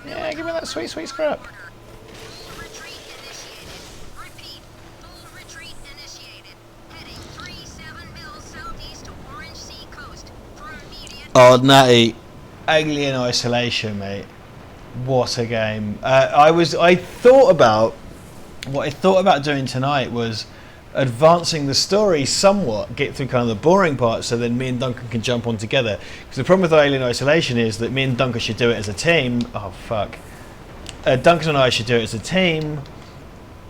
Yeah, give me that sweet scrap. Oh, Natty. Alien Isolation, mate. What a game. I thought about doing tonight was advancing the story somewhat, get through kind of the boring parts, so then me and Duncan can jump on together. Because the problem with Alien Isolation is that me and Duncan should do it as a team. Oh fuck. Duncan and I should do it as a team,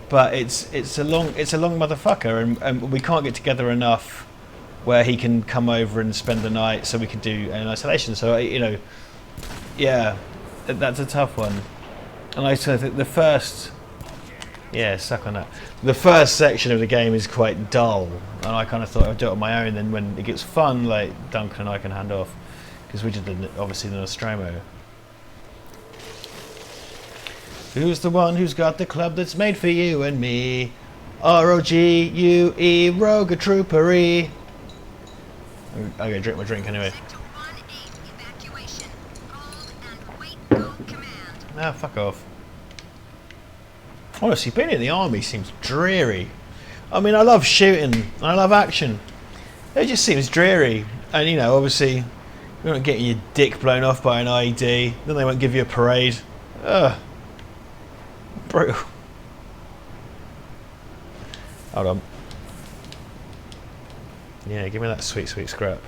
but it's a long motherfucker, and we can't get together enough where he can come over and spend the night so we can do Alien Isolation. So yeah, that's a tough one. And I said that the first. Yeah, suck on that. The first section of the game is quite dull, and I kind of thought I'd do it on my own. Then when it gets fun, like Duncan and I can hand off, because we did obviously the Nostromo. Who's the one who's got the club that's made for you and me? R-O-G-U-E, Rogue Troopery. I'm gonna drink my drink anyway. Ah, fuck off. Honestly, being in the army seems dreary. I mean, I love shooting and I love action. It just seems dreary. And obviously, you're not getting your dick blown off by an IED. Then they won't give you a parade. Ugh. Brutal. Hold on. Yeah, give me that sweet scrap.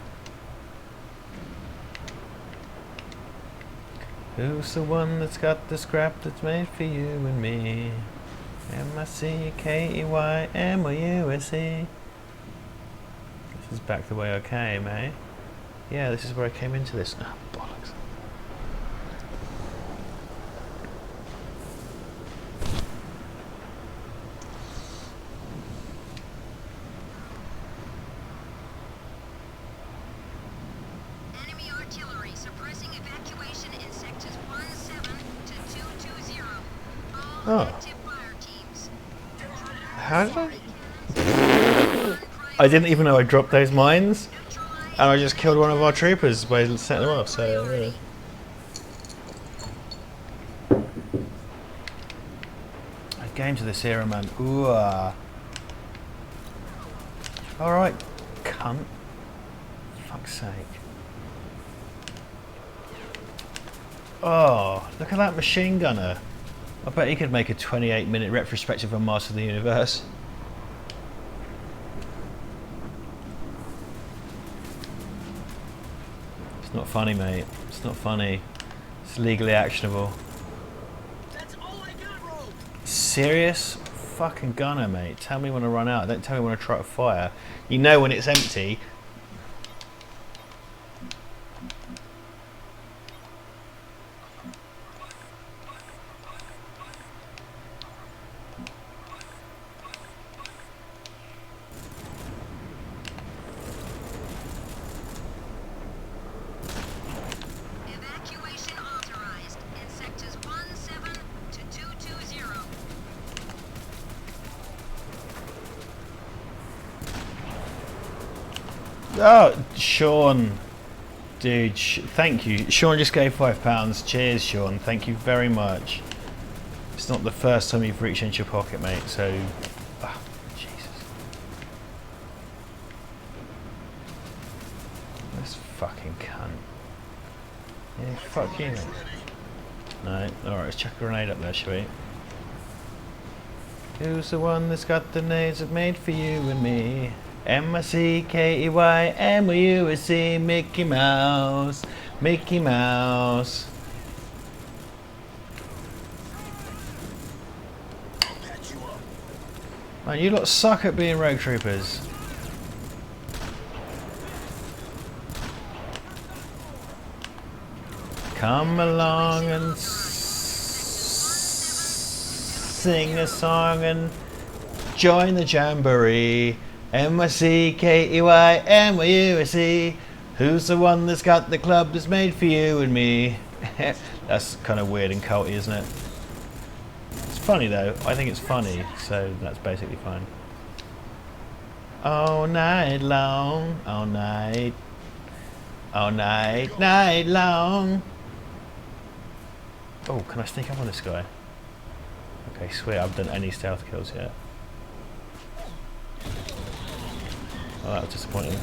Who's the one that's got the scrap that's made for you and me? M-I-C-K-E-Y-M-O-U-S-E. This is back the way I came, eh? Yeah, this is where I came into this. Ah, bollocks. Oh. How did I? I didn't even know I dropped those mines, and I just killed one of our troopers by setting them off. So. Game to this era, man. Ooh. Alright, cunt. Fuck's sake. Oh, look at that machine gunner. I bet he could make a 28-minute retrospective on Master of the Universe. It's not funny, mate. It's not funny. It's legally actionable. That's all I got, Rogue. Serious? Fucking gunner, mate. Tell me when to run out. Don't tell me when to try to fire. You know when it's empty. Oh, Sean. Dude, thank you. Sean just gave £5. Cheers, Sean. Thank you very much. It's not the first time you've reached into your pocket, mate, so... Oh, Jesus. This fucking cunt. Yeah, fuck you, mate. No, alright, let's chuck a grenade up there, shall we? Who's the one that's got the nades made for you and me? M-I-C-K-E-Y-M-U-S-E, Mickey Mouse, Mickey Mouse. Man, you lot suck at being rogue troopers. Come along and sing a song and join the jamboree. M-I-C-K-E-Y-M-U-S-E. Who's the one that's got the club that's made for you and me? That's kind of weird and culty, isn't it? It's funny though. I think it's funny, so that's basically fine. All night long, all night night long. Oh, can I sneak up on this guy? Okay, sweet. I haven't done any stealth kills yet. Oh, that was disappointing.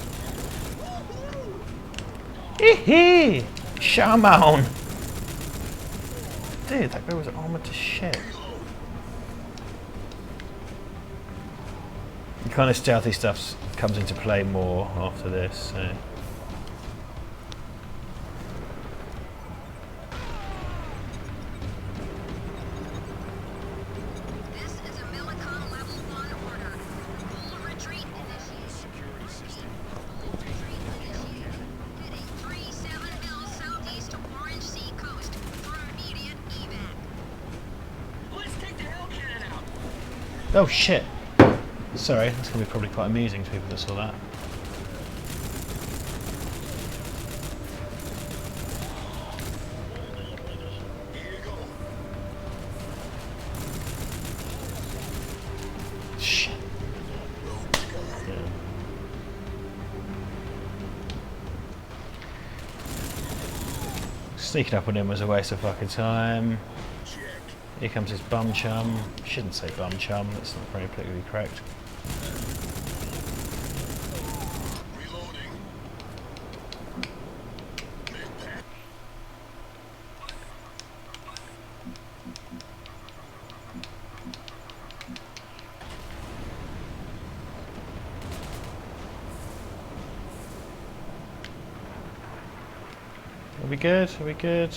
Hee Shaman! Dude, that guy was armoured to shit. The kind of stealthy stuff comes into play more after this, so. Oh shit! Sorry, that's going to be probably quite amusing to people that saw that. Shit. Yeah. Sneaking up on him was a waste of fucking time. Here comes his bum chum. Shouldn't say bum chum, that's not very politically correct. Are we good? Are we good?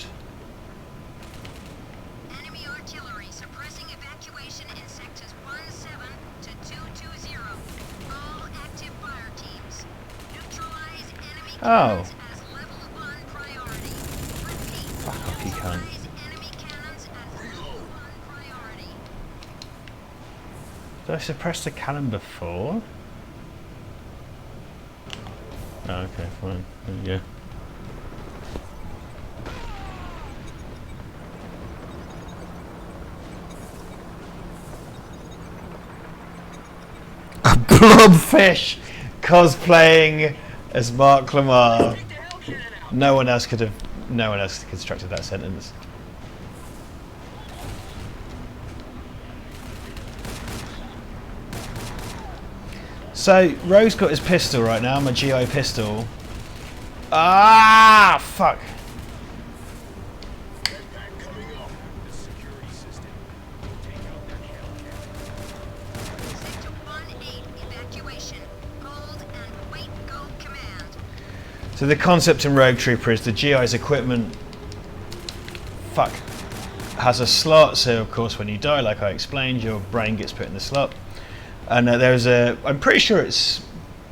Oh. Fuck off, you cunt. Did I suppress the cannon before? Oh, okay, fine. There you go. blobfish cosplaying as Mark Lamar. No one else could have constructed that sentence. So Rogue's got his pistol right now, my GI pistol. Ah, fuck. So the concept in Rogue Trooper is the GI's equipment has a slot, so of course when you die, like I explained, your brain gets put in the slot. And there's I'm pretty sure it's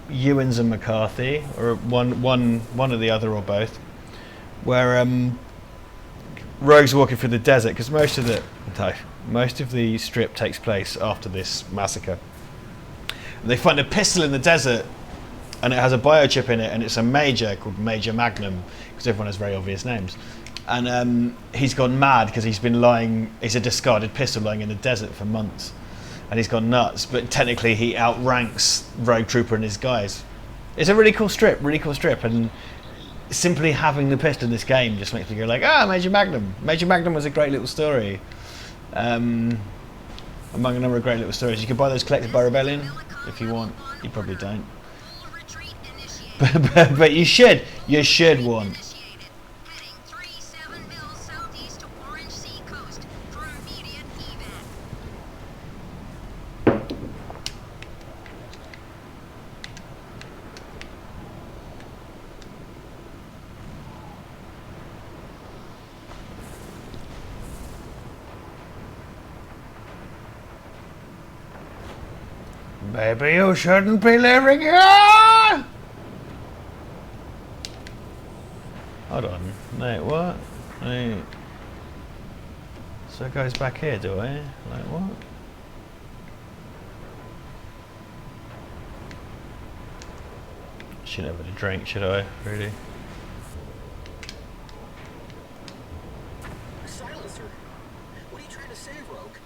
Ewens and McCarthy, or one or the other, or both, where Rogue's walking through the desert, because most of the strip takes place after this massacre. And they find a pistol in the desert, and it has a biochip in it, and it's a Major called Major Magnum, because everyone has very obvious names. And he's gone mad because he's a discarded pistol lying in the desert for months, and he's gone nuts. But technically he outranks Rogue Trooper and his guys. It's a really cool strip, and simply having the pistol in this game just makes me go like, Major Magnum. Major Magnum was a great little story. Among a number of great little stories. You can buy those collected by Rebellion if you want. You probably don't. But you should want. Maybe you shouldn't be living here! Hold on. No, what? No. So it goes back here, do I? Like what? Shouldn't have had a drink, should I? Really? Silencer. What are you trying to say, Rogue?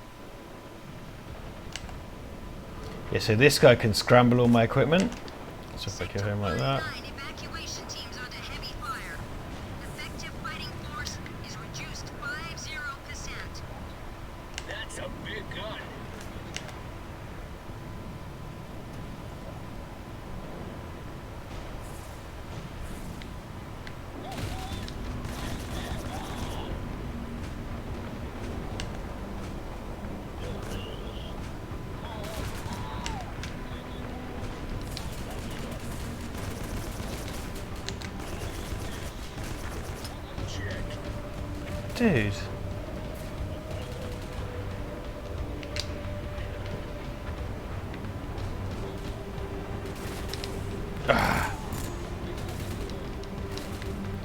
Yeah, so this guy can scramble all my equipment. So if I kill him like that. That's a big gun. Dude.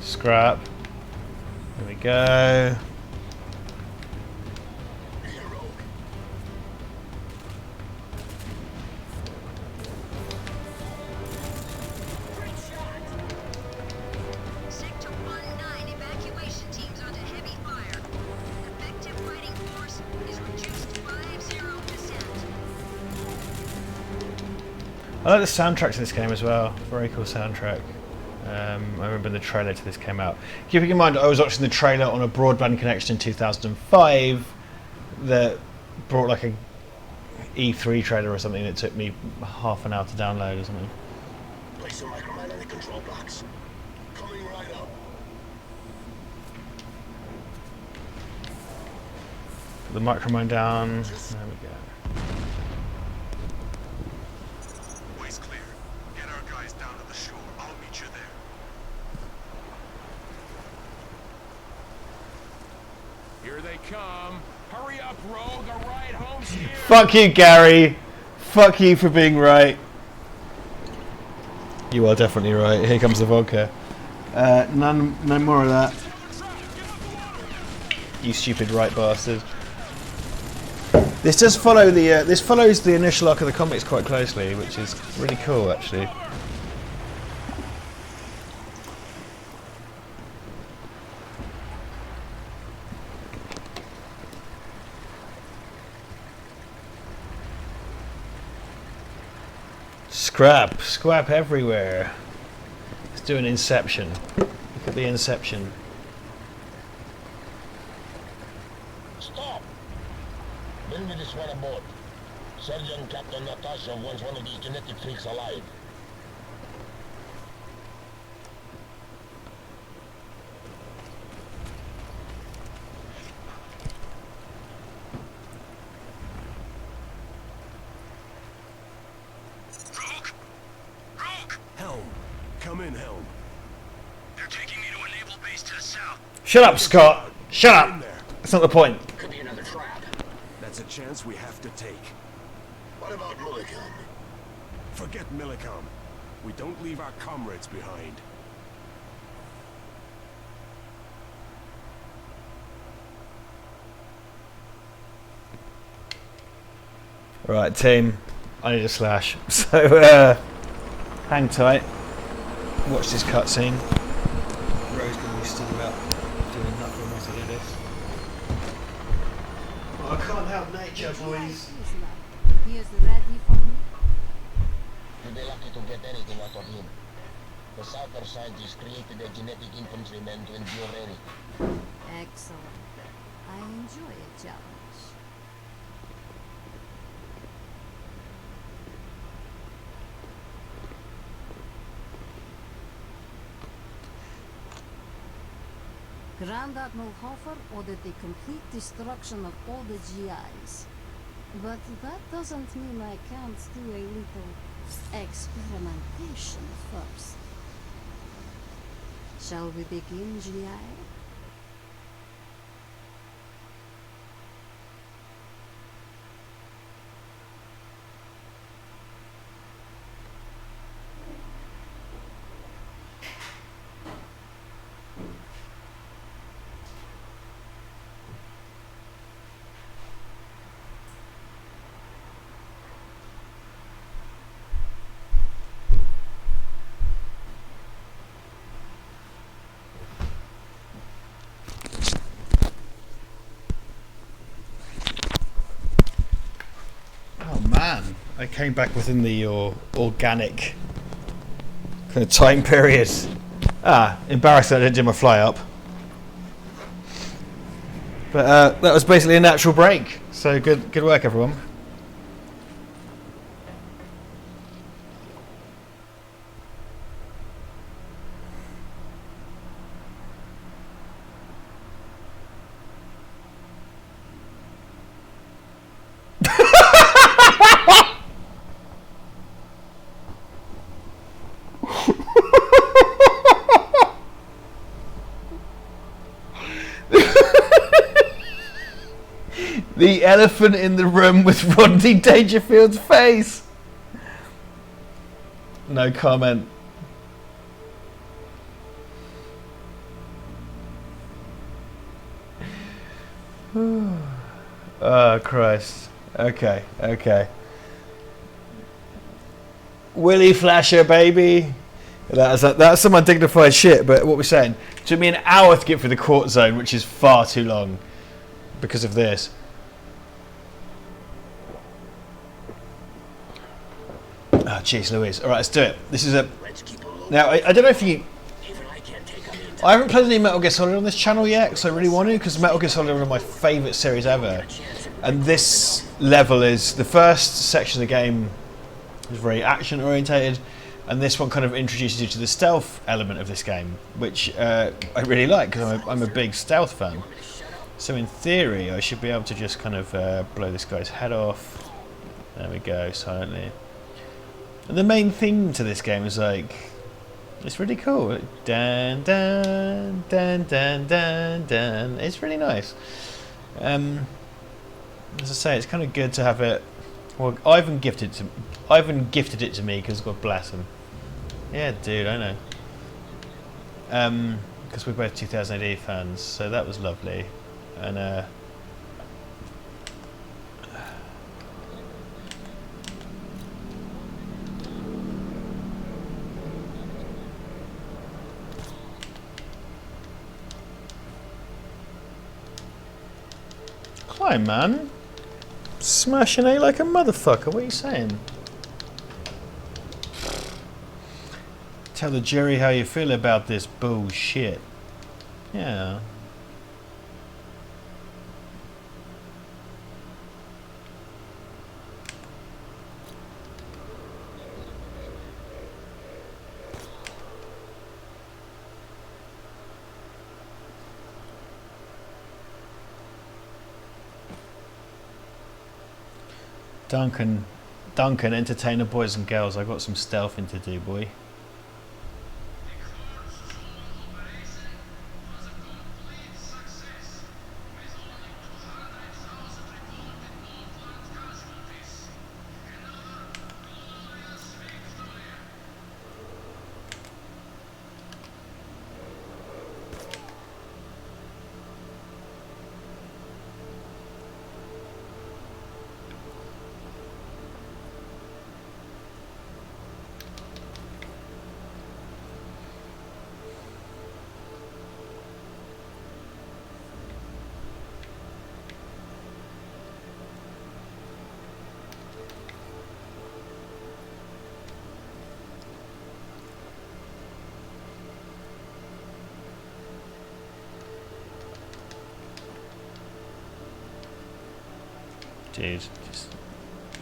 Scrap. There we go. I like the soundtrack to this game as well. Very cool soundtrack. I remember the trailer to this came out. Keeping in mind, I was watching the trailer on a broadband connection in 2005 that brought like a E3 trailer or something that took me half an hour to download or something. Place some micromine in the control box. Coming right up. Put the micromine down. There we go. Here they come. Hurry up, Rogue. A ride home's here. Fuck you, Gary. Fuck you for being right. You are definitely right. Here comes the vodka. No more of that. You stupid right bastard. This does follow the. This follows the initial arc of the comics quite closely, which is really cool, actually. Scrap. Scrap everywhere. Let's do an inception. Look at the inception. Stop! Bring me this one aboard. Sergeant Captain Natasha wants one of these genetic freaks alive. Helm. Come in, Helm. They're taking me to a naval base to the south. Shut up, Scott. Shut In up. there. That's not the point. Could be another trap. That's a chance we have to take. What about Mulligan? Forget Millicom. We don't leave our comrades behind. Right, team. I need a slash. So, hang tight. Watch this cutscene. Ro's gonna be stood about doing nothing once I do this. Oh, I can't help nature, boys. He is ready for me. You'll be lucky to get anything out of him. The Southern scientists created a genetic infantryman to endure anything. Excellent. I enjoy a challenge. Grand Admiral Hoffer ordered the complete destruction of all the GIs. But that doesn't mean I can't do a little experimentation first. Shall we begin, GI? Man, I came back within the organic kind of time period. Embarrassed that I didn't do my fly up. But that was basically a natural break. So good work, everyone. The elephant in the room with Rodney Dangerfield's face. No comment. Oh, Christ. Okay. Willy Flasher, baby. That's some undignified shit, but what we're saying, it took me an hour to get through the court zone, which is far too long because of this. Oh, jeez Louise. Alright, let's do it. This is a... Now, I don't know if you... I haven't played any Metal Gear Solid on this channel yet, because I really want to, because Metal Gear Solid is one of my favourite series ever. And this level is... The first section of the game is very action-orientated, and this one kind of introduces you to the stealth element of this game, which I really like, because I'm a big stealth fan. So in theory, I should be able to just kind of blow this guy's head off. There we go, silently. And the main theme to this game is like, it's really cool. Dun dun dun dun dun dun. It's really nice. As I say, it's kind of good to have it. Well, Ivan gifted it to me because God bless him. Yeah, dude, I know. Because we're both 2000 AD fans, so that was lovely. And climb, man. Smashing A like a motherfucker. What are you saying? Tell the jury how you feel about this bullshit. Yeah. Duncan, entertain the boys and girls. I got some stealthing to do, boy.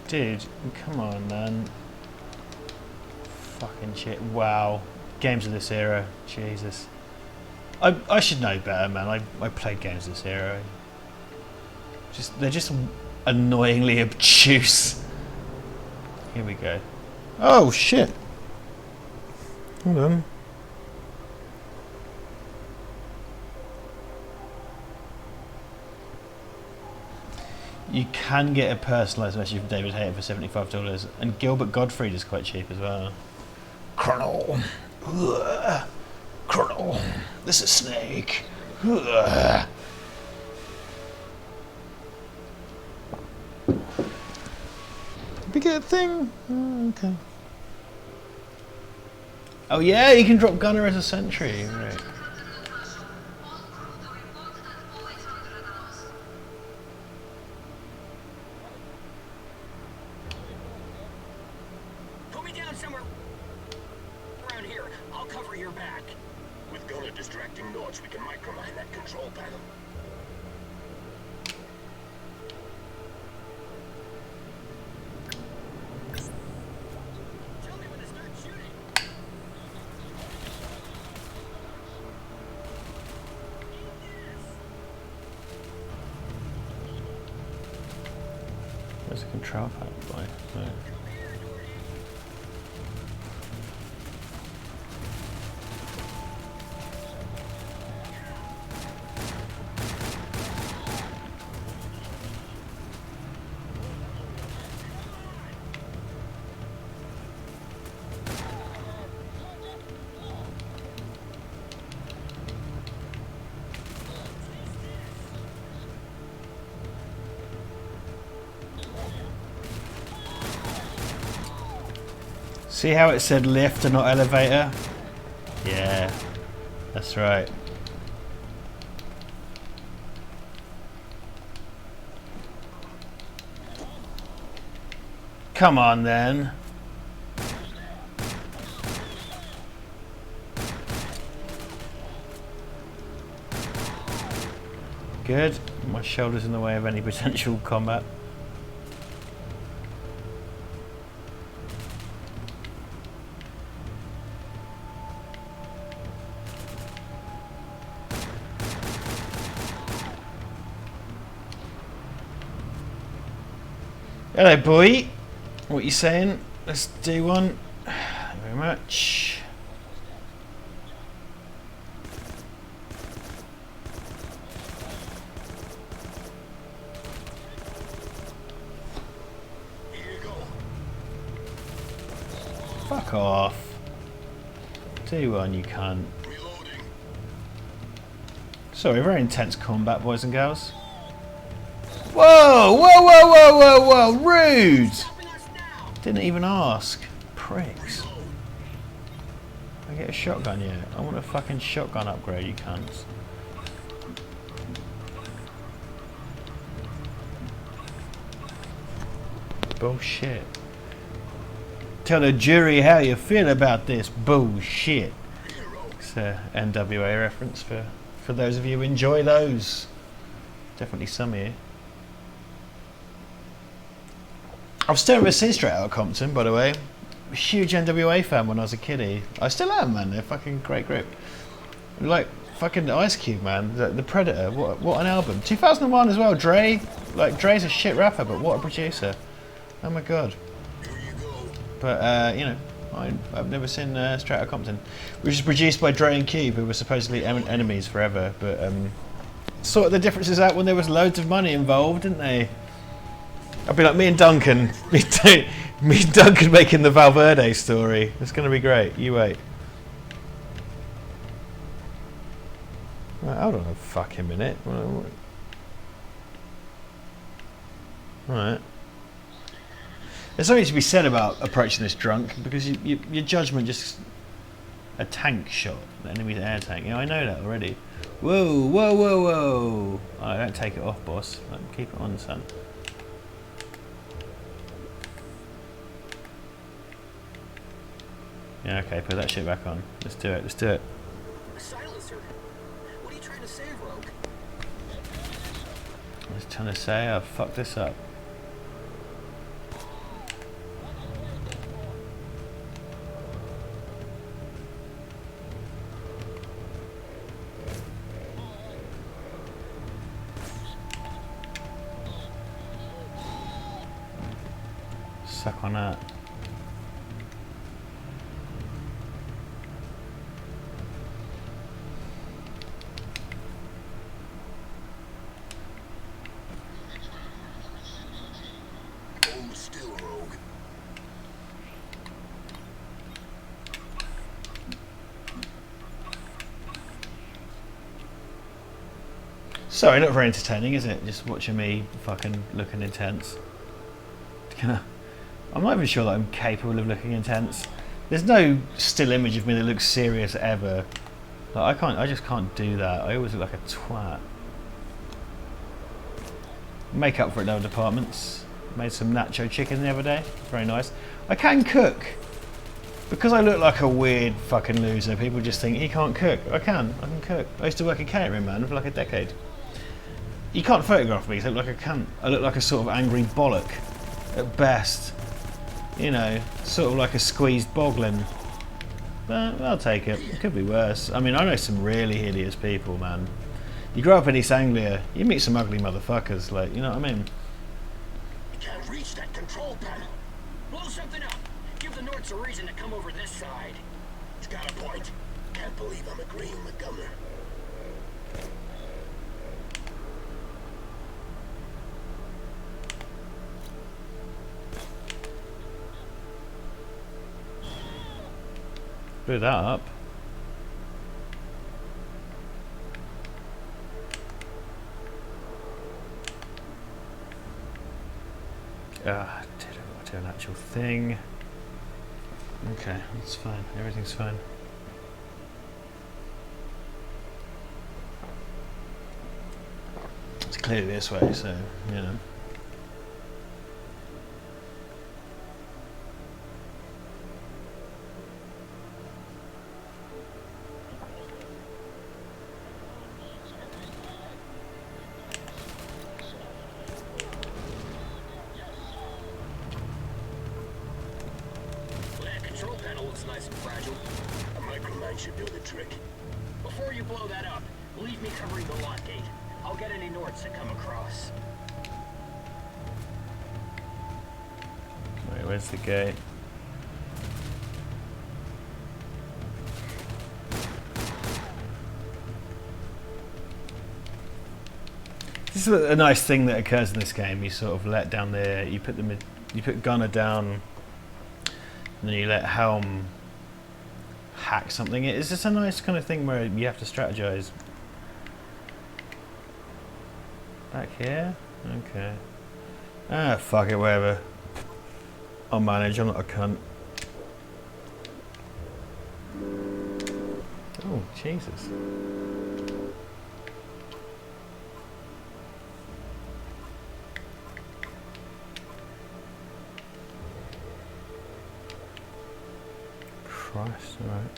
Dude, come on, man. Fucking shit. Wow. Games of this era. Jesus. I should know better, man. I played games of this era. They're just annoyingly obtuse. Here we go. Oh, shit. Hold on. You can get a personalised message from David Hayter for $75, and Gilbert Gottfried is quite cheap as well. Colonel, Colonel, this is Snake. We get a thing. Oh, okay. Oh yeah, you can drop Gunner as a sentry. Right. Distracting nodes, we can micromine that control panel. Tell me when to start shooting. There's a control panel, boy. No. See how it said lift and not elevator? Yeah, that's right. Come on then. Good. My shoulder's in the way of any potential combat. Hello, boy. What you saying? Let's do one. Thank you very much. Here you go. Fuck off. Do one, you can't. Reloading. Sorry, very intense combat, boys and girls. Whoa! Whoa! Whoa! Whoa! Whoa! Whoa! Rude! Didn't even ask. Pricks. I get a shotgun yet? I want a fucking shotgun upgrade, you cunts. Bullshit. Tell the jury how you feel about this bullshit. It's a NWA reference for those of you who enjoy those. Definitely some of you. I've still never seen Straight Outta Compton, by the way. Huge NWA fan when I was a kiddie. I still am, man. They're fucking great group. Like fucking Ice Cube, man. The Predator. What an album. 2001 as well. Dre. Like Dre's a shit rapper, but what a producer. Oh my god. But you know, I've never seen Straight Outta Compton, which is produced by Dre and Cube, who were supposedly enemies forever. But sorted the differences out when there was loads of money involved, didn't they? I'd be like me and Duncan. Me and Duncan making the Val Verde story. It's going to be great. You wait. Right, hold on a fucking minute. Right. There's something to be said about approaching this drunk, because your judgment just... A tank shot. The enemy's air tank. Yeah, I know that already. Whoa, whoa, whoa, whoa. Alright, don't take it off, boss. Keep it on, son. Yeah, okay, put that shit back on. Let's do it, let's do it. A silencer. What are you trying to say, Rogue? I was trying to say I fucked this up. Suck on that. Sorry, not very entertaining, is it? Just watching me fucking looking intense. I'm not even sure that I'm capable of looking intense. There's no still image of me that looks serious ever. Like, I just can't do that. I always look like a twat. Make up for it in other departments. Made some nacho chicken the other day. Very nice. I can cook. Because I look like a weird fucking loser, people just think he can't cook. I can cook. I used to work in catering, man, for like a decade. You can't photograph me, I look like a cunt. I look like a sort of angry bollock, at best. You know, sort of like a squeezed boglin. But I'll take it. It could be worse. I mean, I know some really hideous people, man. You grow up in East Anglia, you meet some ugly motherfuckers, like, you know what I mean? You can't reach that control panel. Blow something up. Give the Nords a reason to come over this side. He's got a point. Can't believe I'm agreeing with Governor. Blew that up. Ah, did an actual thing. Okay, that's fine. Everything's fine. It's clearly this way, so you know. Nice and fragile. A micromine should do the trick. Before you blow that up, leave me covering the lock gate. I'll get any Nords that come across. Wait, where's the gate? This is a nice thing that occurs in this game. You sort of let down the, you put Gunner down, and then you let Helm hack something. It's just a nice kind of thing where you have to strategize. Back here? Okay. Ah, fuck it, whatever. I'll manage, I'm not a cunt. Oh, Jesus. Christ, alright.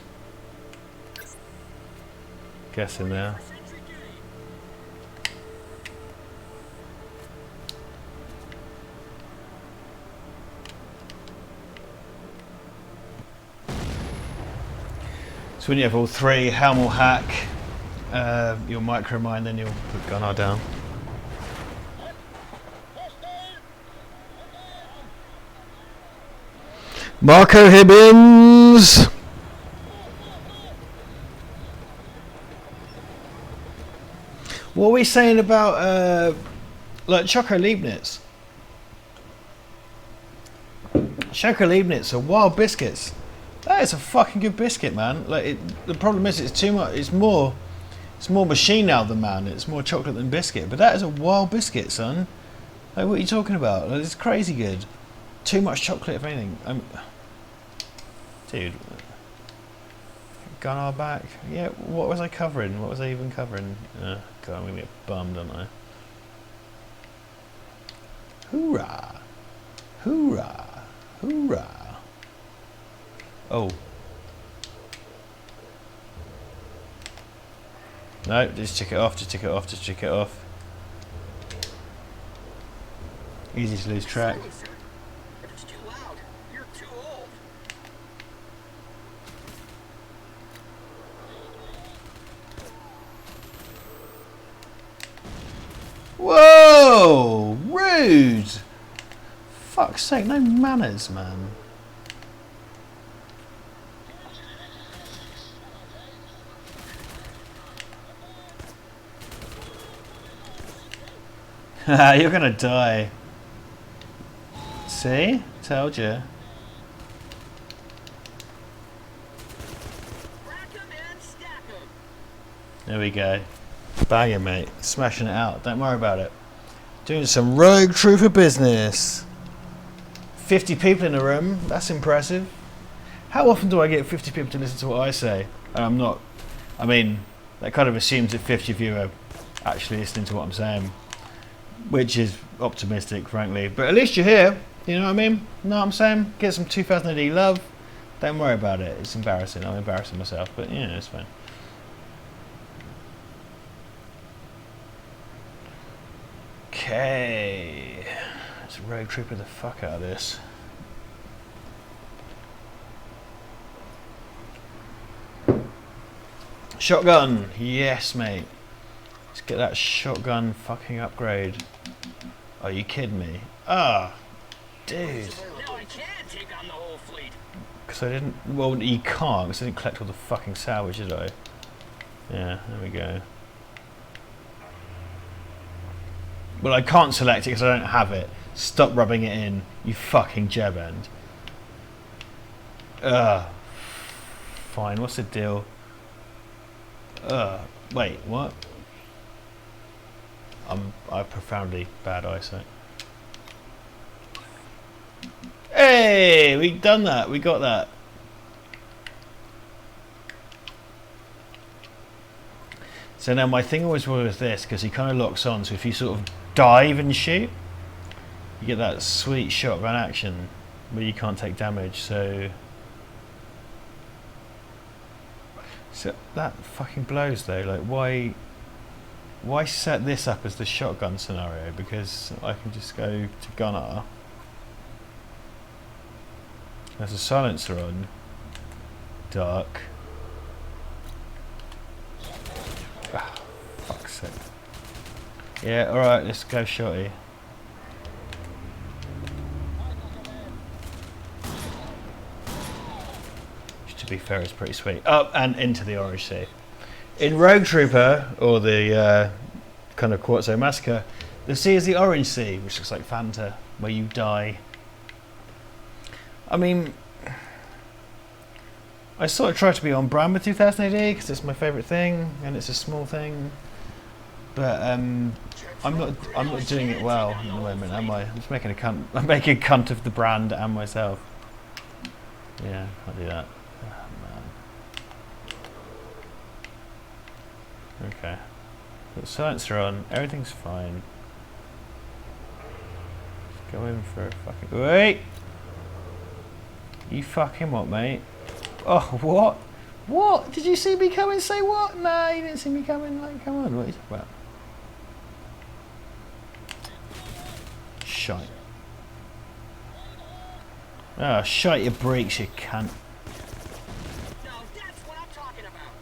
Guessing now. So when you have all three, Helm will hack, you'll micromine, then you'll put Gunnar down. Marco Hibbins! What are we saying about like Choco Leibniz? Choco Leibniz are wild biscuits. That is a fucking good biscuit, man. Like the problem is it's too much. It's more machine now than man. It's more chocolate than biscuit. But that is a wild biscuit, son. Like what are you talking about? Like, it's crazy good. Too much chocolate, if anything. Dude. Gunnar back. Yeah. What was I covering? What was I even covering? God, I'm gonna get bummed, aren't I? Hoorah! Hoorah! Hoorah! Oh. No, just tick it off, just tick it off, just tick it off. Easy to lose track. If it's too loud, you're too old. Whoa! Rude! Fuck's sake, no manners, man. You're gonna die. See? Told you. There we go. Banging, mate. Smashing it out. Don't worry about it. Doing some rogue trooper business. 50 people in the room. That's impressive. How often do I get 50 people to listen to what I say? And I'm not. I mean, that kind of assumes that 50 of you are actually listening to what I'm saying. Which is optimistic, frankly. But at least you're here. You know what I mean? Know what I'm saying? Get some 2000 AD love. Don't worry about it. It's embarrassing. I'm embarrassing myself. But, you know, it's fine. Okay. Let's rogue trooper the fuck out of this. Shotgun. Yes, mate. Let's get that shotgun fucking upgrade. Are you kidding me? Ah, dude. Now I can take on the whole fleet. Because I didn't. Well, you can't. Because I didn't collect all the fucking salvage, did I? Yeah, there we go. Well, I can't select it because I don't have it. Stop rubbing it in, you fucking jebend. Fine. What's the deal? Wait, what? I have profoundly bad eyesight. Hey, we done that. We got that. So now my thing always was this, because he kind of locks on. So if you sort of dive and shoot, you get that sweet shotgun action, but you can't take damage. So that fucking blows though. Like why set this up as the shotgun scenario? Because I can just go to Gunnar. There's a silencer on. Dark. Ah, fuck's sake. Yeah, alright, let's go shotty. Which, to be fair, is pretty sweet. Up and into the Orange Sea. In Rogue Trooper, or the kind of Quartzo Massacre, the sea is the Orange Sea, which looks like Fanta, where you die. I mean, I sort of try to be on brand with 2000 AD because it's my favourite thing and it's a small thing, but I'm not doing it well at the moment, am I? I'm just making a cunt. I'm making a cunt of the brand and myself. Yeah, I'll do that. Oh, man. Okay. Got the silencer on. Everything's fine. Let's go in for a fucking. Wait. You fucking what, mate? Oh, what? What? Did you see me come and say what? No, you didn't see me coming. Like, come on, what are you talking about? Shite. Oh, shite your brakes, you cunt. No, that's what I'm talking about.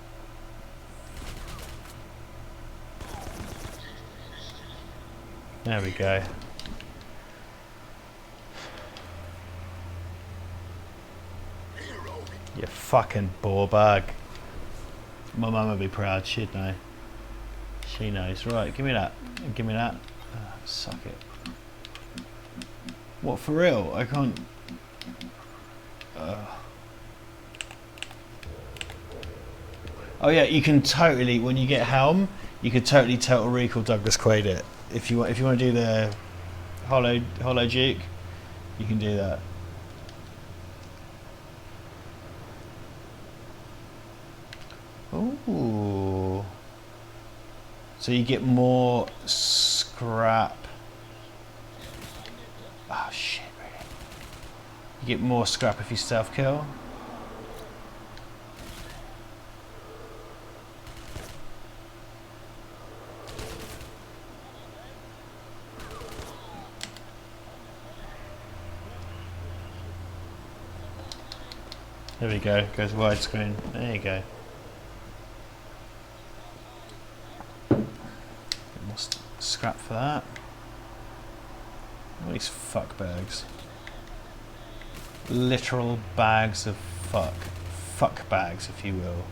There we go. You fucking ball bag. My mum would be proud, she'd know. She knows. Right, give me that. Give me that. Oh, suck it. What, for real? I can't... Oh yeah, you can totally, when you get Helm, you can totally Total Recall Douglas Quaid it. If you want to do the Hollow Duke, you can do that. Ooh. So you get more scrap. Oh shit, really? You get more scrap if you stealth kill. There we go, goes widescreen. There you go. Scrap for that. All these fuck bags. Literal bags of fuck. Fuck bags, if you will.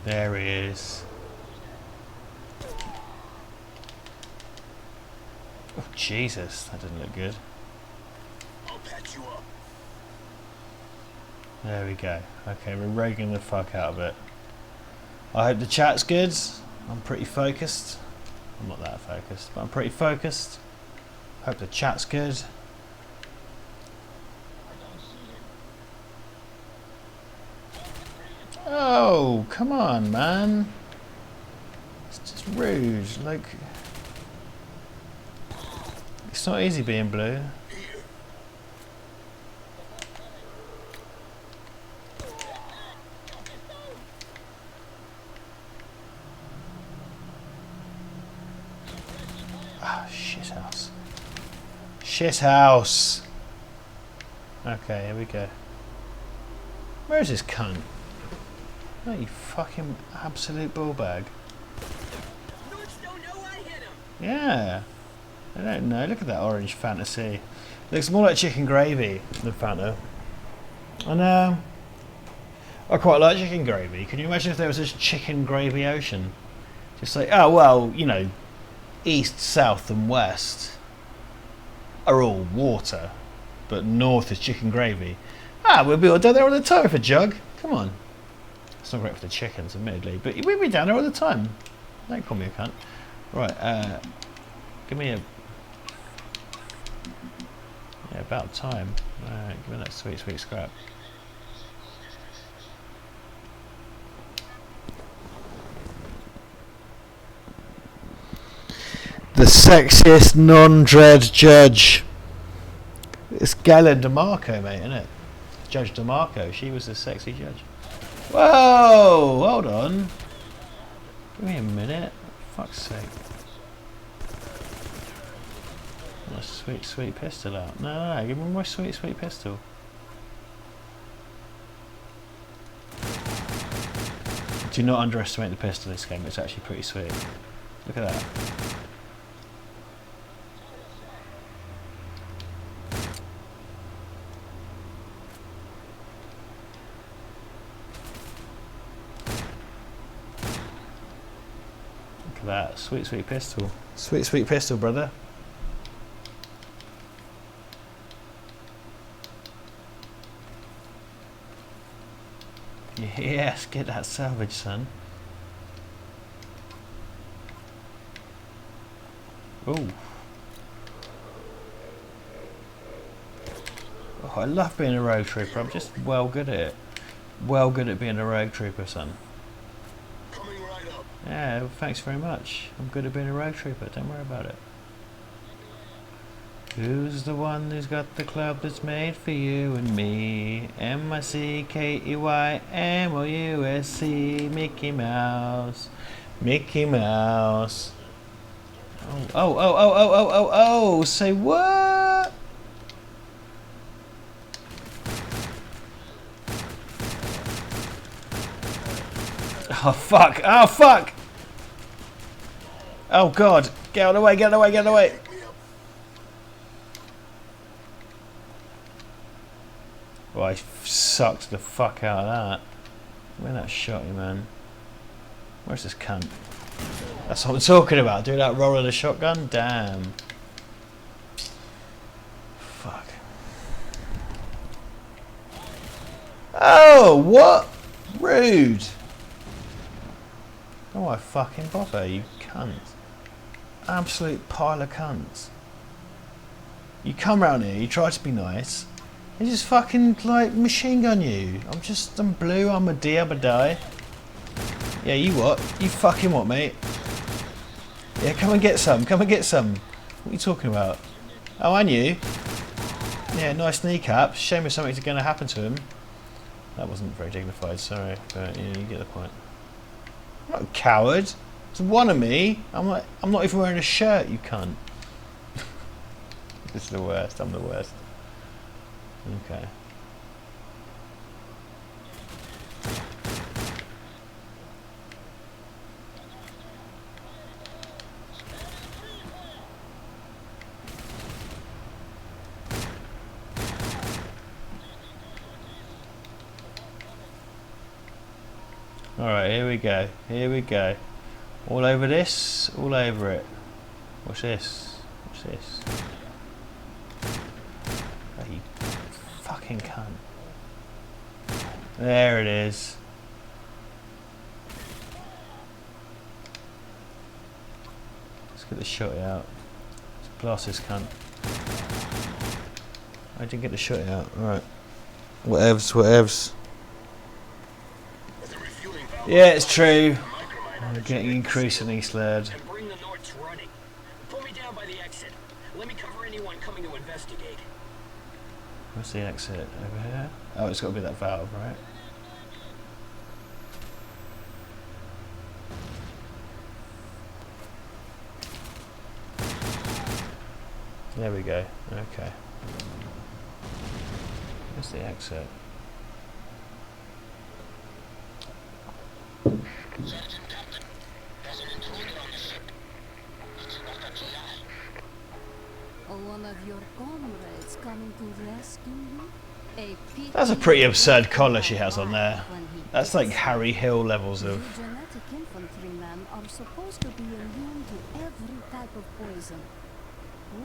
There he is. Oh Jesus, that didn't look good. I'll patch you up. There we go. Okay, we're roguing the fuck out of it. I hope the chat's good. I'm pretty focused. I'm not that focused, but I'm pretty focused. Hope the chat's good. Oh, come on, man. It's just rude. Like, it's not easy being blue. Ah, shit house. Shit house. Okay, here we go. Where is this cunt? Oh, you fucking absolute bull bag. Nords don't know I hit him. Yeah. I don't know. Look at that orange fantasy. Looks more like chicken gravy than Fanta. And I quite like chicken gravy. Can you imagine if there was this chicken gravy ocean? Just like, oh well, you know, east, south and west are all water, but north is chicken gravy. Ah, we'll be all down there all the time for jug. Come on. It's not great for the chickens, admittedly, but we'll be down there all the time. Don't call me a cunt. Right, give me a... Yeah, about time. Alright, give me that sweet, sweet scrap. The sexiest non-dread judge. It's Galen DeMarco, mate, isn't it? Judge DeMarco, she was the sexy judge. Whoa! Hold on. Give me a minute. Fuck's sake. A sweet, sweet pistol out. No, give me my sweet, sweet pistol. Do not underestimate the pistol in this game. It's actually pretty sweet. Look at that. That sweet, sweet pistol. Sweet, sweet pistol, brother. Yes, get that salvage, son. Ooh. Oh, I love being a rogue trooper. I'm just well good at it. Well good at being a rogue trooper, son. Coming right up. Yeah, well, thanks very much. I'm good at being a rogue trooper. Don't worry about it. Who's the one who's got the club that's made for you and me? MICKEYMOUSC, Mickey Mouse. Mickey Mouse. Oh, say what? Oh fuck, oh fuck! Oh god, get out of the way, get out of the way, get out of the way! Well, I sucked the fuck out of that. Where that shot you, man? Where's this cunt? That's what I'm talking about. Do that roll of the shotgun? Damn. Fuck. Oh, what? Rude. Oh, I fucking bother, you cunt. Absolute pile of cunts. You come round here, you try to be nice. They just fucking like machine gun you. I'm blue, I'm a D, I'm a die. Yeah, you what? You fucking what, mate? Yeah, come and get some, come and get some. What are you talking about? Oh, and you? Yeah, nice kneecap. Shame if something's going to happen to him. That wasn't very dignified, sorry. But yeah, you get the point. I'm not a coward. It's one of me. I'm not even wearing a shirt, you cunt. This is the worst, I'm the worst. Okay. Alright, here we go. Here we go. All over this, all over it. What's this? What's this? Oh, you fucking cunt. There it is. Let's get the shot out. Let's blast this cunt. I didn't get the shot out. Alright. Whatevs, whatevs. Yeah, it's true. We're getting increasingly slurred. And bring the Norts running. Pull me down by the exit. Let me cover anyone coming to investigate. Where's the exit? Over here? Oh, it's got to be that valve, right? There we go. Okay. Where's the exit? Sergeant Captain, there's an intruder on the ship. It's not a GI. One of your comrades coming to rescue you? That's a pretty absurd collar she has on there. That's like Harry Hill levels of... You genetic infantrymen are supposed to be immune to every type of poison.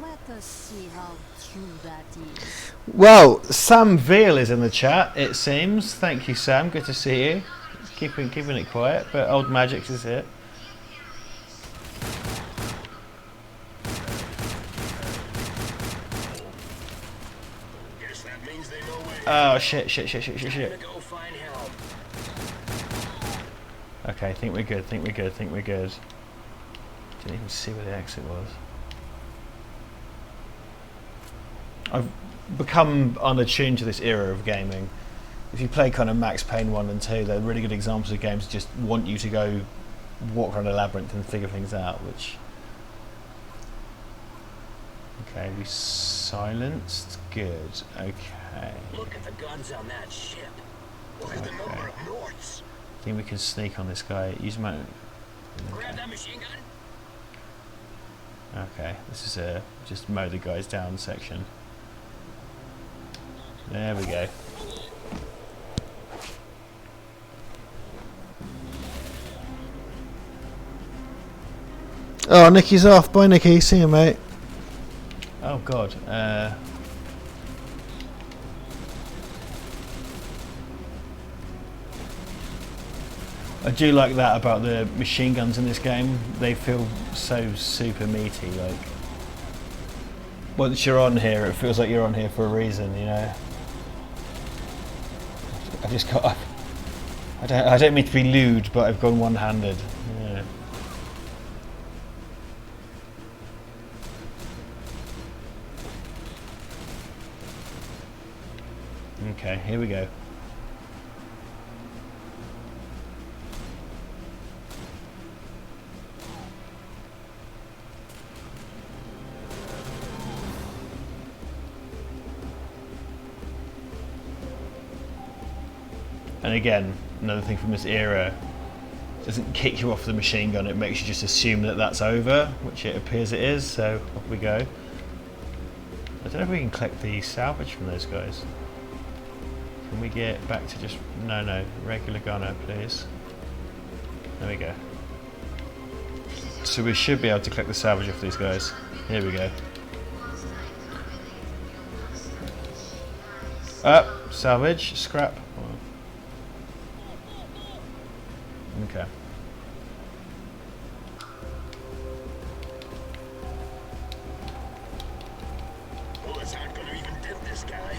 Let us see how true that is. Well, Sam Veal is in the chat, it seems. Thank you, Sam. Good to see you. Keeping it quiet, but Old Magix is here. Guess that means they know where. Oh shit. Time to go find help. Okay, think we're good. Didn't even see where the exit was. I've become unattuned to this era of gaming. If you play kind of Max Payne 1 and 2, they're really good examples of games that just want you to go walk around a labyrinth and figure things out, which... Okay, we silenced. Good. Okay. Look at the guns on that ship. Look at the number of Norts. I think we can sneak on this guy. Use my... Grab that machine gun. Okay, this is a just mow the guys down section. There we go. Oh, Nicky's off. Bye, Nicky. See you, mate. Oh God. I do like that about the machine guns in this game. They feel so super meaty. Like once you're on here, it feels like you're on here for a reason, you know. I just got. I don't mean to be lewd, but I've gone one-handed. Yeah. Okay, here we go. And again, another thing from this era, it doesn't kick you off the machine gun, it makes you just assume that that's over, which it appears it is, so off we go. I don't know if we can collect the salvage from those guys. Can we get back to just, no, regular gunner, please. There we go. So we should be able to collect the salvage off these guys. Here we go. Salvage, scrap. Okay. Bullets aren't gonna even dent this guy.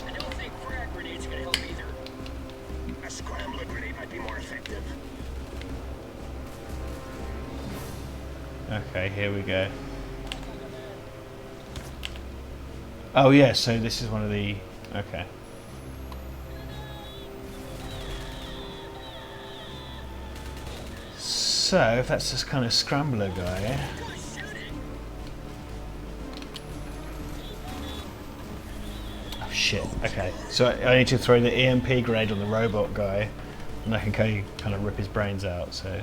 I don't think frag grenades gonna help either. A scrambler grenade might be more effective. Okay, here we go. Oh yeah, so this is one of the... Okay. So, if that's this kind of scrambler guy... Oh shit, okay. So I need to throw the EMP grenade on the robot guy, and I can kind of rip his brains out, so...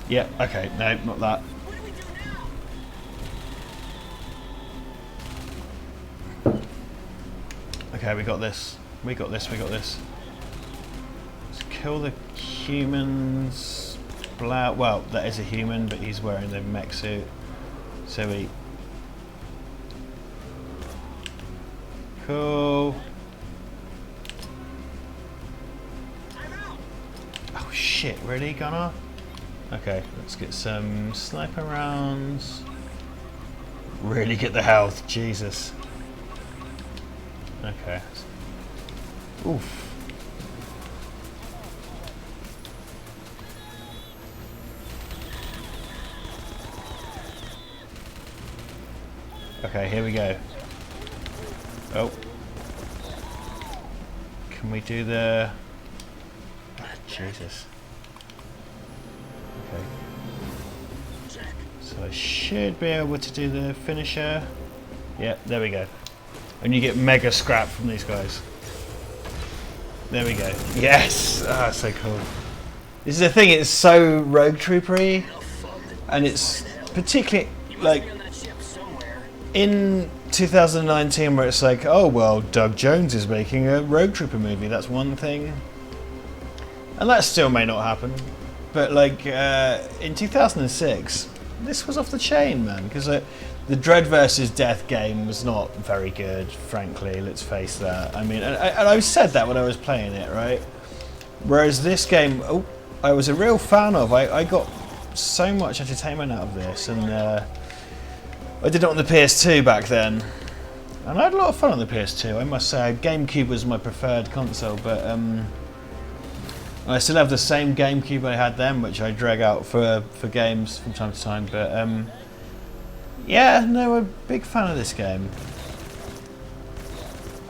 Yeah, okay, no, not that. What do we do now? Okay, we got this. We got this. Let's kill the humans. Well, that is a human, but he's wearing the mech suit. So we... Cool. Oh shit, really, Gunnar? Okay, let's get some sniper rounds. Really get the health, Jesus. Okay. Oof. Okay, here we go. Oh. Can we do the... Jesus. Okay. So I should be able to do the finisher. Yeah, there we go. And you get mega scrap from these guys. There we go. Yes! Ah, so cool. This is the thing, it's so rogue troopery, and it's particularly like in 2019 where it's like, oh well, Doug Jones is making a rogue trooper movie, that's one thing. And that still may not happen. But like in 2006, this was off the chain, man, because the Dread versus Death game was not very good, frankly, let's face that. I mean, and I said that when I was playing it, right? Whereas this game, I was a real fan of. I got so much entertainment out of this, and I did it on the PS2 back then. And I had a lot of fun on the PS2, I must say. GameCube was my preferred console, but I still have the same GameCube I had then, which I drag out for games from time to time, but yeah, no, I'm a big fan of this game.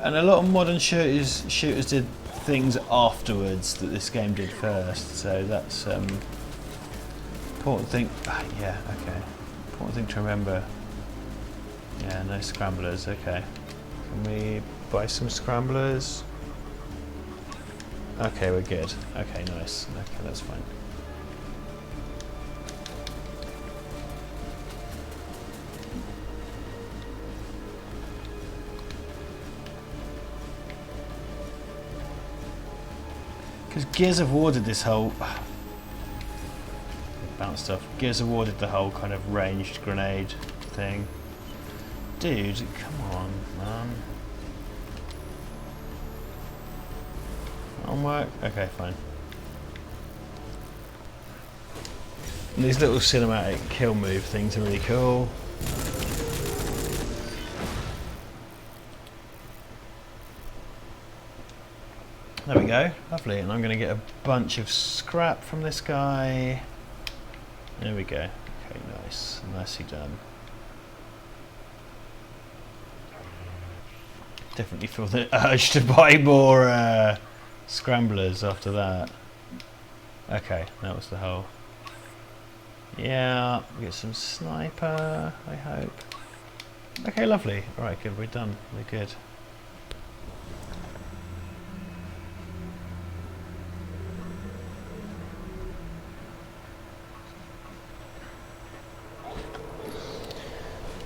And a lot of modern shooters did things afterwards that this game did first, so that's important thing. Yeah, okay. Important thing to remember. Yeah, no scramblers, okay. Can we buy some scramblers? Okay, we're good. Okay, nice. Okay, that's fine. Because Gears of War did this whole... bounced off. Gears of War did the whole kind of ranged grenade thing. Dude, come on, man. On work? Okay, fine. And these little cinematic kill move things are really cool. There we go, lovely. And I'm going to get a bunch of scrap from this guy. There we go. Okay, nice. Nicely done. Definitely feel the urge to buy more scramblers after that. Okay, that was the whole. Yeah, we get some sniper, I hope. Okay, lovely. Alright, good, we're done. We're good.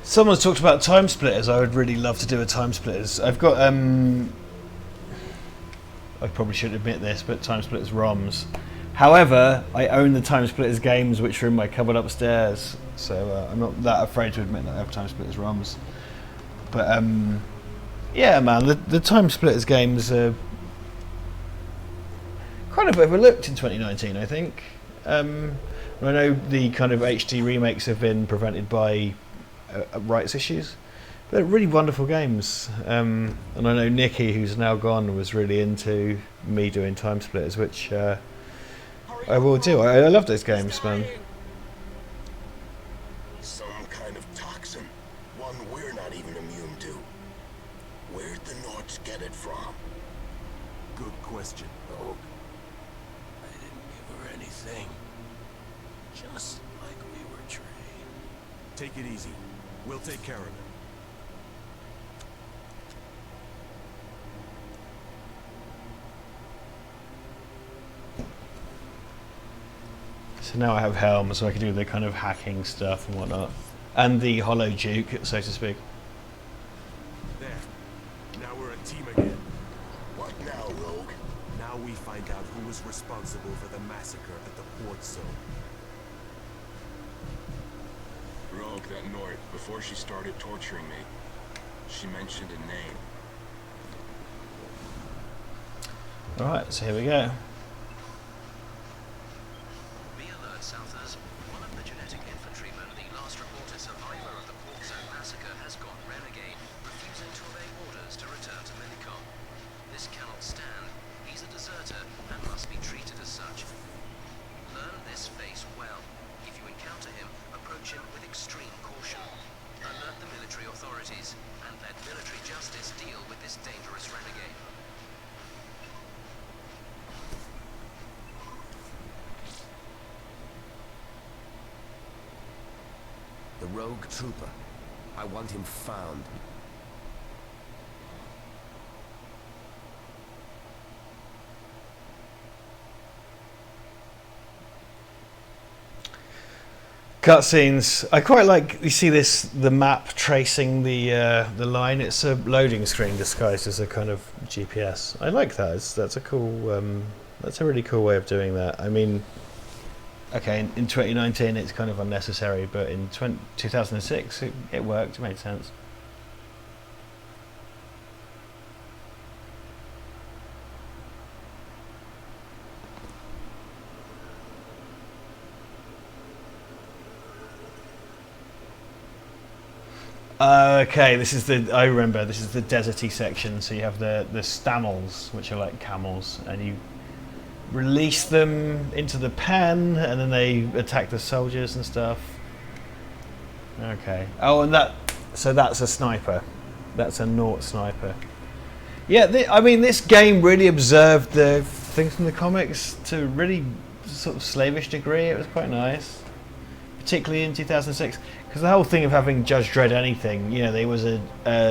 Someone's talked about time splitters. I would really love to do a time splitters. I've got I probably shouldn't admit this, but time splitters ROMs. However, I own the time splitters games which are in my cupboard upstairs, so I'm not that afraid to admit that I have time splitters ROMs. But yeah, man, the time splitters games are kind of overlooked in 2019, I think. I know the kind of HD remakes have been prevented by rights issues. They're really wonderful games, and I know Nikki, who's now gone, was really into me doing time splitters, which I will do. I love those games, man. Some kind of toxin. One we're not even immune to. Where'd the Nords get it from? Good question. Rogue. I didn't give her anything. Just like we were trained. Take it easy. We'll take care of it. So now I have Helm, so I can do the kind of hacking stuff and whatnot. And the Hollow Duke, so to speak. There. Now we're a team again. What now, Rogue? Now we find out who was responsible for the massacre at the port zone. Rogue, that Nord, before she started torturing me, she mentioned a name. Alright, so here we go. Be alert, Southers. One of the genetic infantrymen, the last reported survivor of the Port Zone massacre, has gone renegade, refusing to obey orders to return to Minicom. This cannot stand. He's a deserter and must be treated as such. Learn this face well. If you encounter him, approach him with extreme caution. Alert the military authorities and let military justice deal with this dangerous renegade. The rogue trooper. I want him found. Cutscenes. I quite like, you see this, the map tracing the line. It's a loading screen disguised as a kind of GPS. I like that. That's a cool. That's a really cool way of doing that. I mean, okay, in 2019 it's kind of unnecessary, but in 2006 it worked. It made sense. Okay, this is the. I remember this is the deserty section. So you have the stamels, which are like camels, and you release them into the pen, and then they attack the soldiers and stuff. Okay. Oh, and so that's a sniper. That's a Nort sniper. Yeah, I mean, this game really observed the things from the comics to a really sort of slavish degree. It was quite nice, particularly in 2006. Because the whole thing of having Judge Dredd anything, you know, there was a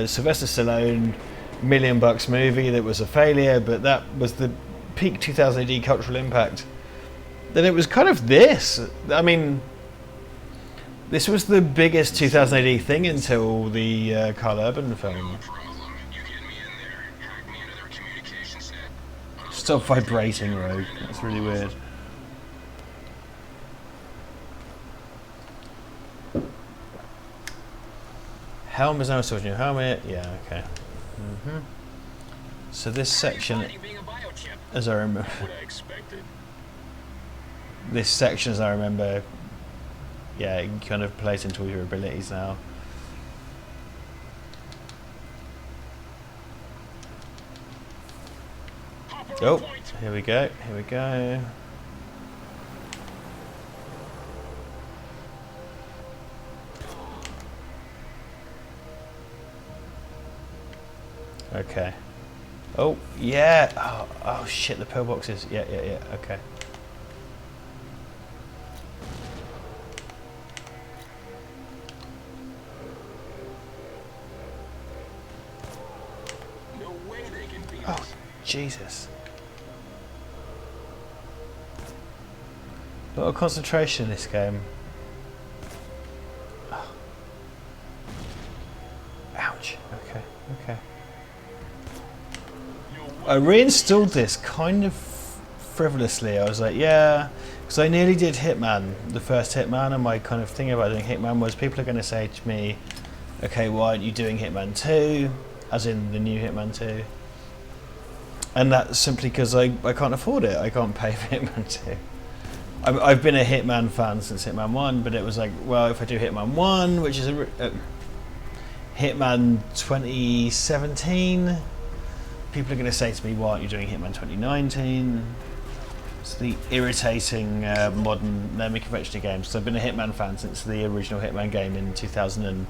Sylvester Stallone $1 million movie that was a failure, but that was the peak 2000 AD cultural impact. Then it was kind of this. I mean, this was the biggest 2000 AD thing until the Carl Urban film. Stop vibrating, Rogue. That's really weird. Helm is now a sword new helmet. Yeah, okay. So this How are you section, finding being a biochip? as I remember, What I expected. this section, as I remember, yeah, it kind of plays into all your abilities now. Hopper on Oh, point. here we go. Here we go. Okay. Oh, yeah. Oh, shit, the pillboxes. Yeah, yeah, yeah. Okay. No way they can beat Oh, us. Jesus. A lot of concentration in this game. Oh. Ouch. Okay, okay. I reinstalled this kind of frivolously. I was like, yeah, because I nearly did Hitman, the first Hitman, and my kind of thing about doing Hitman was people are going to say to me, okay, why aren't you doing Hitman 2, as in the new Hitman 2? And that's simply because I can't afford it. I can't pay for Hitman 2. I've been a Hitman fan since Hitman 1, but it was like, well, if I do Hitman 1, which is a Hitman 2017, people are going to say to me, why aren't you doing Hitman 2019? It's the irritating modern naming convention of games. So I've been a Hitman fan since the original Hitman game in 2000 and...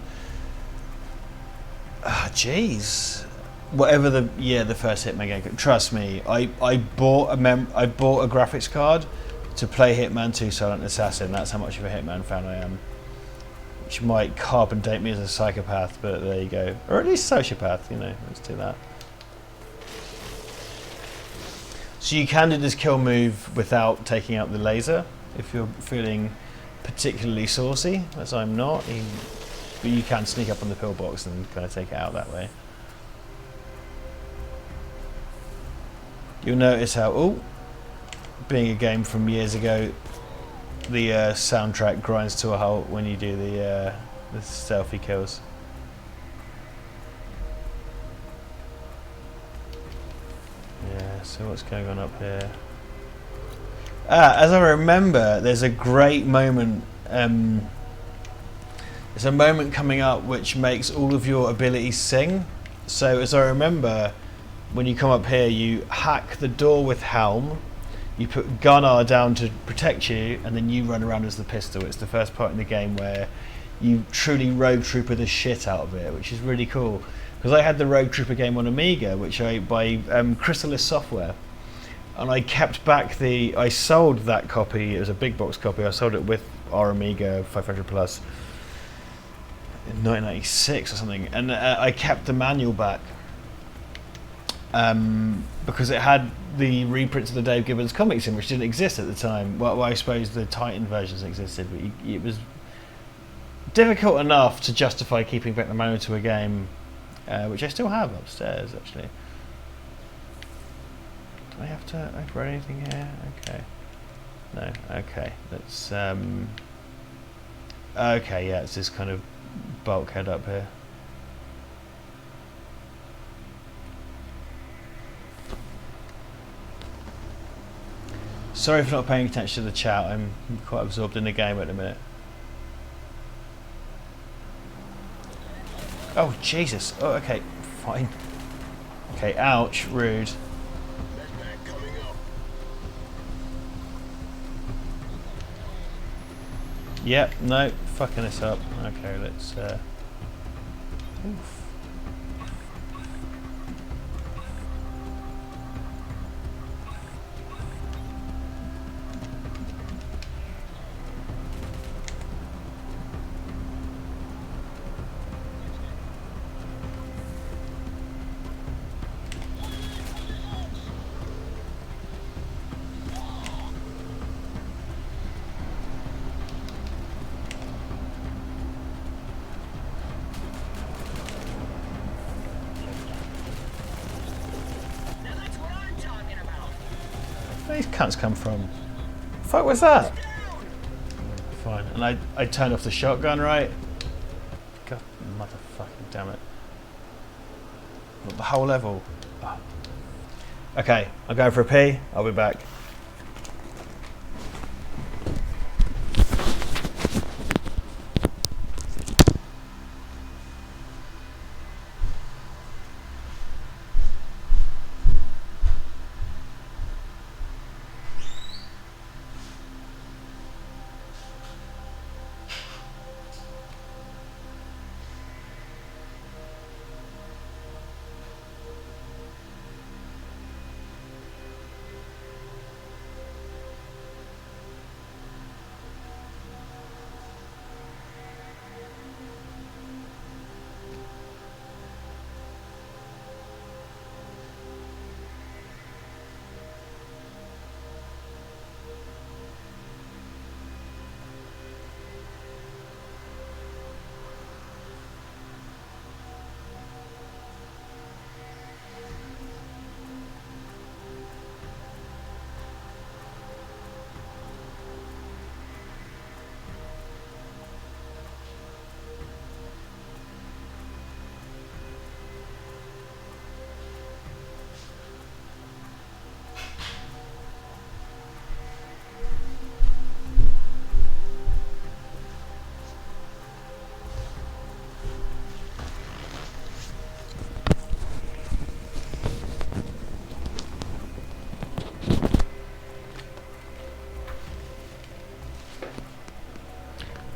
jeez. Whatever the year the first Hitman game came. Trust me, I bought a graphics card to play Hitman 2 Silent Assassin. That's how much of a Hitman fan I am. Which might carbon date me as a psychopath, but there you go. Or at least sociopath, you know, let's do that. So you can do this kill move without taking out the laser, if you're feeling particularly saucy, as I'm not. But you can sneak up on the pillbox and kind of take it out that way. You'll notice how, oh, being a game from years ago, the soundtrack grinds to a halt when you do the stealthy kills. Yeah, so what's going on up here? As I remember, there's a great moment. There's a moment coming up which makes all of your abilities sing. So as I remember, when you come up here, you hack the door with Helm, you put Gunnar down to protect you, and then you run around as the pistol. It's the first part in the game where you truly rogue trooper the shit out of it, which is really cool. Because I had the rogue trooper game on Amiga, which by Chrysalis Software, and I kept back I sold that copy. It was a big box copy. I sold it with our Amiga 500 Plus in 1996 or something, and I kept the manual back because it had the reprints of the Dave Gibbons comics in, which didn't exist at the time. Well, I suppose the Titan versions existed, but it was difficult enough to justify keeping back the manual to a game, which I still have upstairs, actually. Do I have to write anything here? Okay. No, okay. Let's, okay, yeah, it's this kind of bulkhead up here. Sorry for not paying attention to the chat, I'm quite absorbed in the game at the minute. Oh, Jesus. Oh, okay, fine. Okay, ouch, rude. Backpack coming up. Yep, no, fucking this up. Okay, let's, oof. Now that's what I'm talking about. Where these cunts come from? Fuck was that? Fine, and I turned off the shotgun, right? God, motherfucking damn it. Not the whole level. Oh, Okay, I'm going for a pee. I'll be back.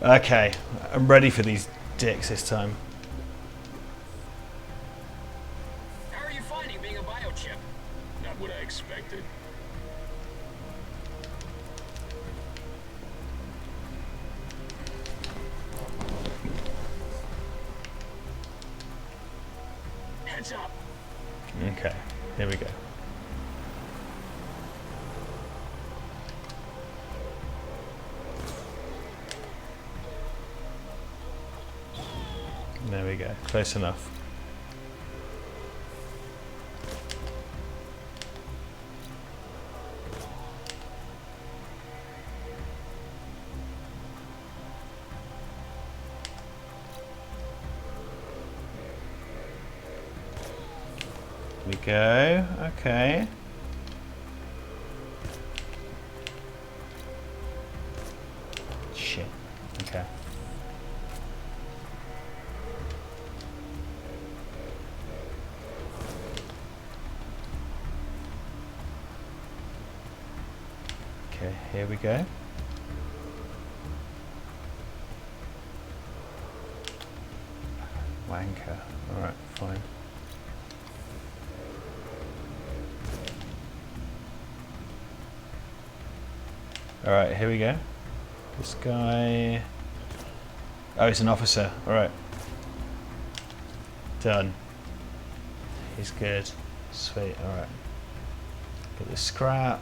Okay, I'm ready for these dicks this time. How are you finding being a biochip? Not what I expected. Heads up. Okay, here we go. There we go, close enough. We go, okay. Shit, okay. Okay, here we go. Wanker, alright, fine. Alright, here we go. This guy... Oh, he's an officer. Alright. Done. He's good. Sweet, alright. Get the scrap.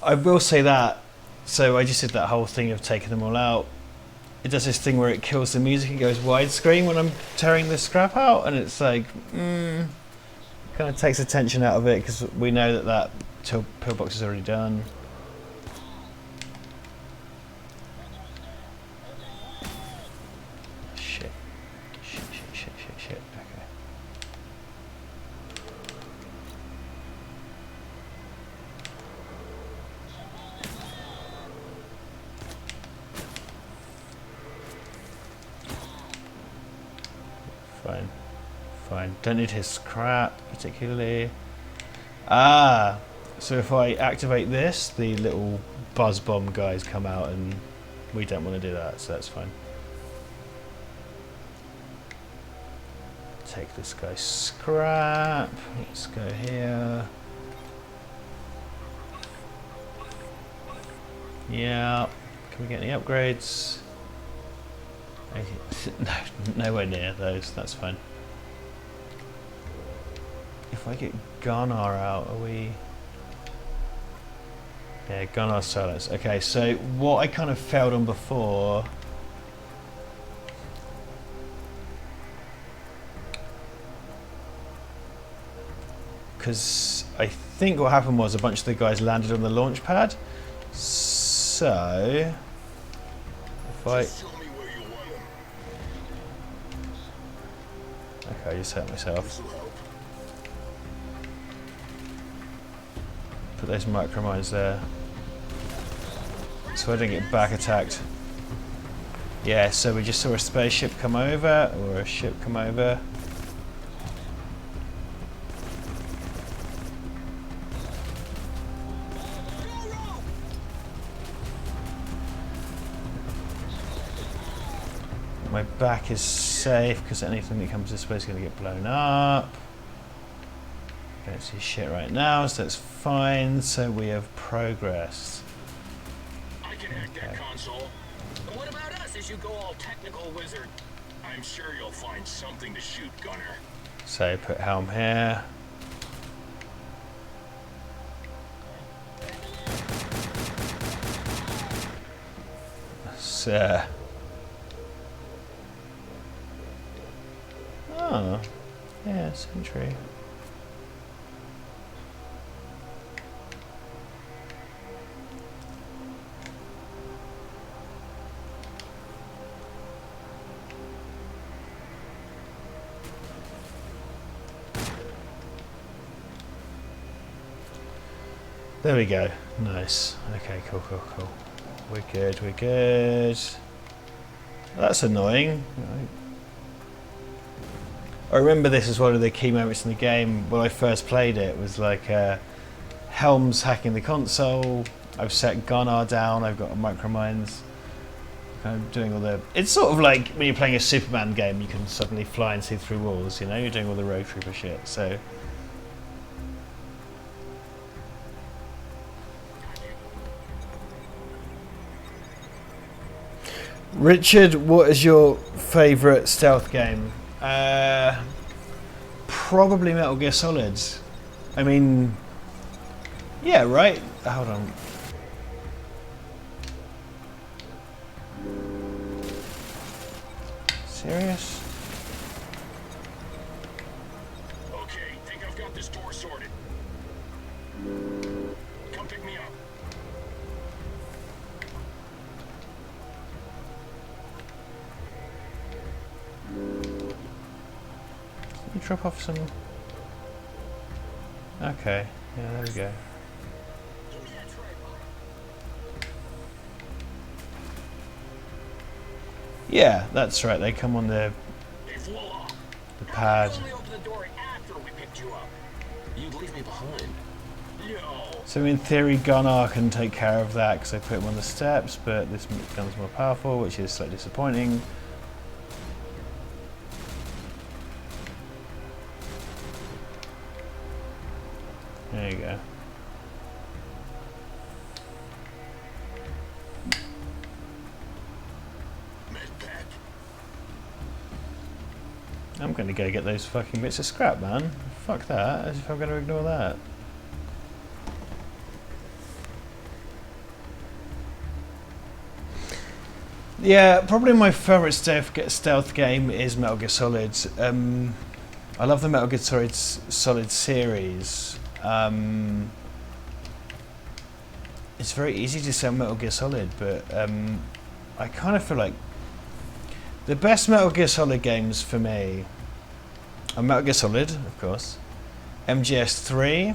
I will say that, so I just did that whole thing of taking them all out. It does this thing where it kills the music and goes widescreen when I'm tearing the scrap out, and it's like, kind of takes the tension out of it because we know that that pillbox is already done. Shit. Shit, shit, shit, shit, shit. Okay. Fine. Fine. Don't need his scrap particularly. Ah, so if I activate this, the little buzz bomb guys come out, and we don't want to do that, so that's fine. Take this guy's scrap. Let's go here. Yeah. Can we get any upgrades? No, nowhere near those. That's fine. If I get Gunnar out, are we... Yeah, Gunnar silence. Okay, so what I kind of failed on before... Because I think what happened was a bunch of the guys landed on the launch pad. So... If I... Just show me where you want 'em. Okay, I just hurt myself. This'll help. Put those micromines there. So I didn't get back attacked. Yeah, so we just saw a spaceship come over, or a ship come over. My back is safe because anything that comes this way is going to get blown up. Don't see shit right now, so that's fine. So we have progressed. I can hack that console. But what about us as you go all technical wizard? I'm sure you'll find something to shoot, Gunner. So put helm here. So. Oh, yeah, sentry. There we go. Nice. Okay, cool. We're good. That's annoying. Right. I remember this as one of the key moments in the game when I first played it. Was like Helm's hacking the console. I've set Gunnar down. I've got micromines. Kind of doing all the. It's sort of like when you're playing a Superman game. You can suddenly fly and see through walls. You know, you're doing all the road trooper shit. So. Richard, what is your favourite stealth game? Probably Metal Gear Solid. I mean, yeah, right? Hold on. Serious? Okay, think I've got this door sorted. Come pick me up. You drop off some. Okay, yeah, there we go. Yeah, that's right. They come on the pad. Only opened the door after we picked you up. You'd leave me behind. No. So in theory, Gunnar can take care of that because I put him on the steps, but this gun's more powerful, which is slightly disappointing. There you go. I'm going to go get those fucking bits of scrap, man. Fuck that, as if I'm going to ignore that. Yeah, probably my favourite stealth game is Metal Gear Solid. I love the Metal Gear Solid series. It's very easy to say Metal Gear Solid, but I kind of feel like the best Metal Gear Solid games for me are Metal Gear Solid, of course, MGS3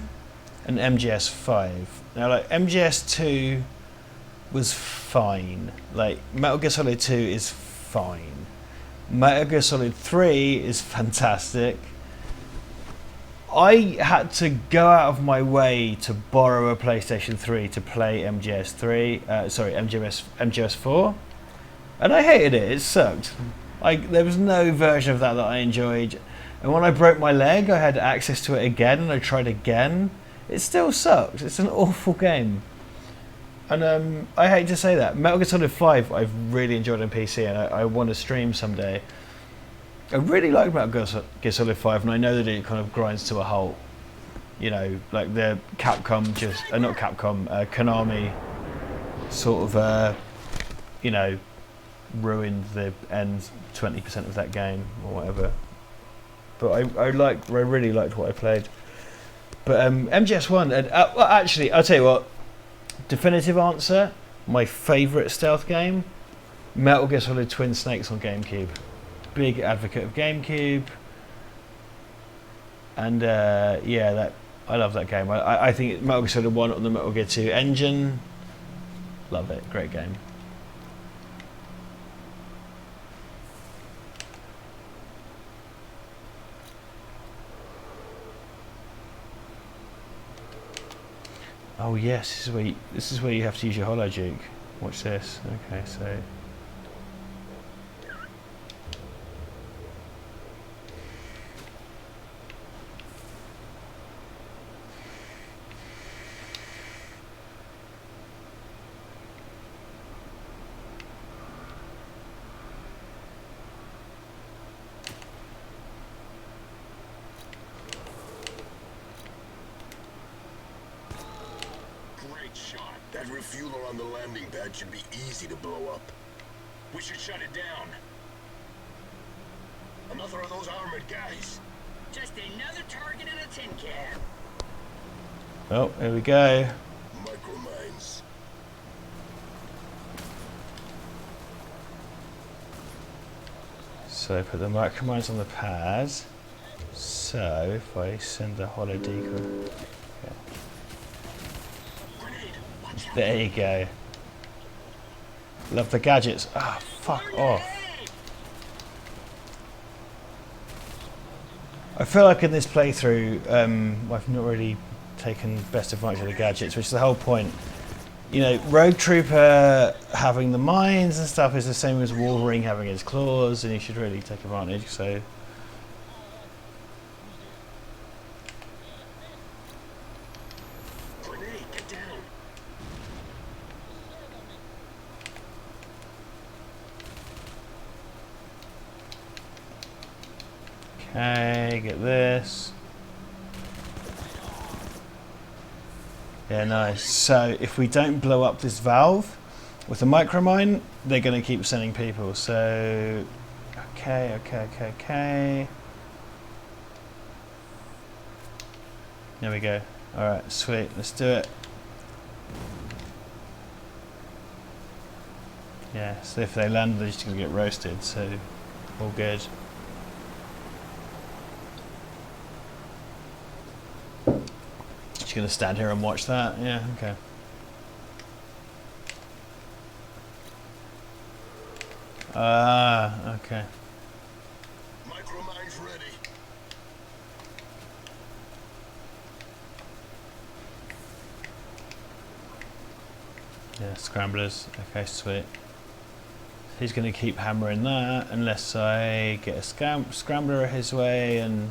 and MGS5. Now, like, MGS2 was fine. Like, Metal Gear Solid 2 is fine. Metal Gear Solid 3 is fantastic. I had to go out of my way to borrow a PlayStation 3 to play MGS4, and I hated it. It sucked. There was no version of that I enjoyed, and when I broke my leg, I had access to it again, and I tried again. It still sucked. It's an awful game, and I hate to say that. Metal Gear Solid 5 I've really enjoyed on PC, and I want to stream someday. I really like Metal Gear Solid 5, and I know that it kind of grinds to a halt. You know, like the Capcom not Capcom, Konami sort of, you know, ruined the end 20% of that game or whatever. But I really liked what I played. But MGS1, well, actually, I'll tell you what. Definitive answer: my favourite stealth game, Metal Gear Solid Twin Snakes on GameCube. Big advocate of GameCube. And yeah, that I love that game. I think Metal Gear Solid 1 on the Metal Gear 2 engine. Love it. Great game. Oh yes, this is where you have to use your hollow juke. Watch this. Okay, so. That refueler on the landing pad should be easy to blow up. We should shut it down. Another of those armored guys. Just another target in a tin can. Oh, here we go. Micromines. So put the micromines on the pad. So if I send the hollow decoy. There you go. Love the gadgets. Ah, oh, fuck off. I feel like in this playthrough, I've not really taken best advantage of the gadgets, which is the whole point. You know, Rogue Trooper having the mines and stuff is the same as Wolverine having his claws, and you should really take advantage, so... Okay, get this. Yeah, nice. So if we don't blow up this valve with the micromine, they're going to keep sending people. So, okay. There we go. Alright, sweet. Let's do it. Yeah, so if they land, they're just going to get roasted. So, all good. Just gonna stand here and watch that? Yeah, okay. Ah, okay. Micromines ready. Yeah, scramblers. Okay, sweet. He's gonna keep hammering that unless I get a scrambler his way and.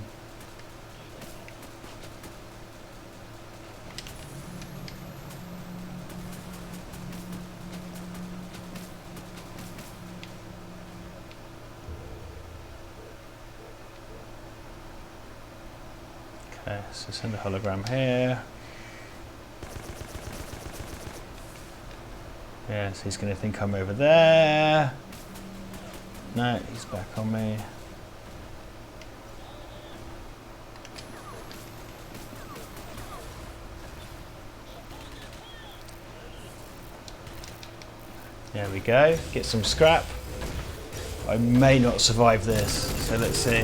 Okay, so send a hologram here. Yeah, so he's going to think I'm over there. No, he's back on me. There we go. Get some scrap. I may not survive this, so let's see.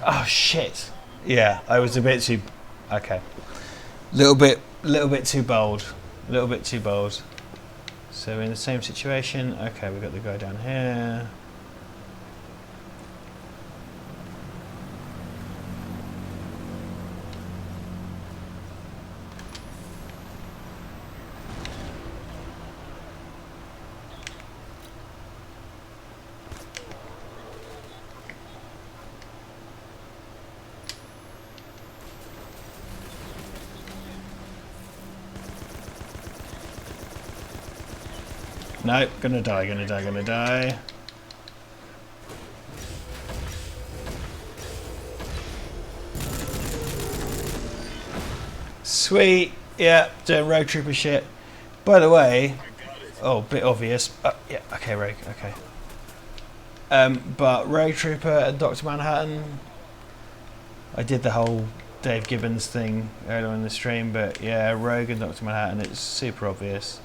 Oh shit! Yeah, I was a bit too. Okay, little bit too bold. Little bit too bold. So we're in the same situation. Okay, we got the guy down here. No, gonna die. Sweet, yeah, doing Rogue Trooper shit. By the way, oh, bit obvious. Yeah, okay, Rogue, okay. But Rogue Trooper and Dr. Manhattan, I did the whole Dave Gibbons thing earlier in the stream, but yeah, Rogue and Dr. Manhattan, it's super obvious.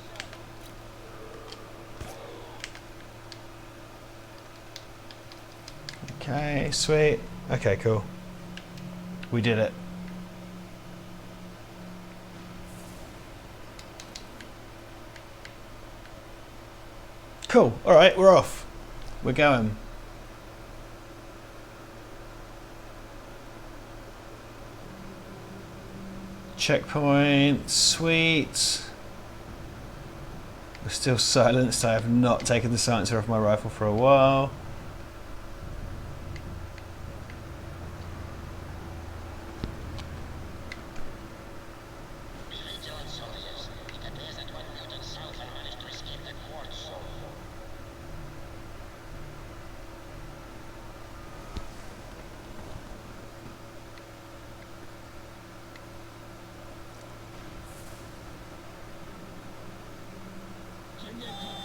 Okay, sweet. Okay, cool. We did it. Cool. Alright, we're off. We're going. Checkpoint. Sweet. We're still silenced. I have not taken the silencer off my rifle for a while.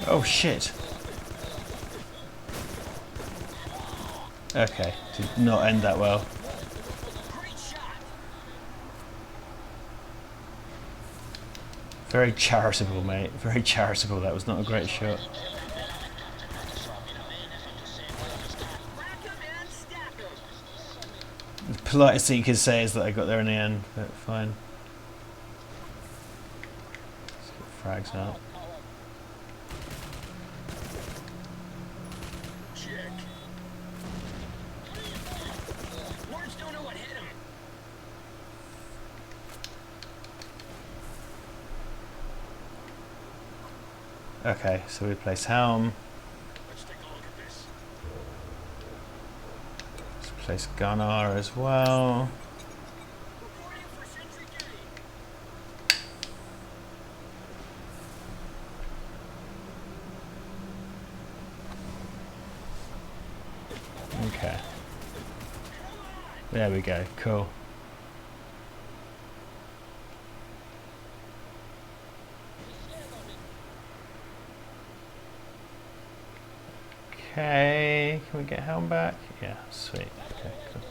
Oh shit. Okay, did not end that well. Very charitable, mate. Very charitable. That was not a great shot. The politest thing you could say is that I got there in the end, but fine. Let's get frags out. Okay, so we place helm. Let's take a look at this. Let's place gunner as well. Okay. There we go, cool. Okay, can we get helm back? Yeah, sweet. Okay, cool.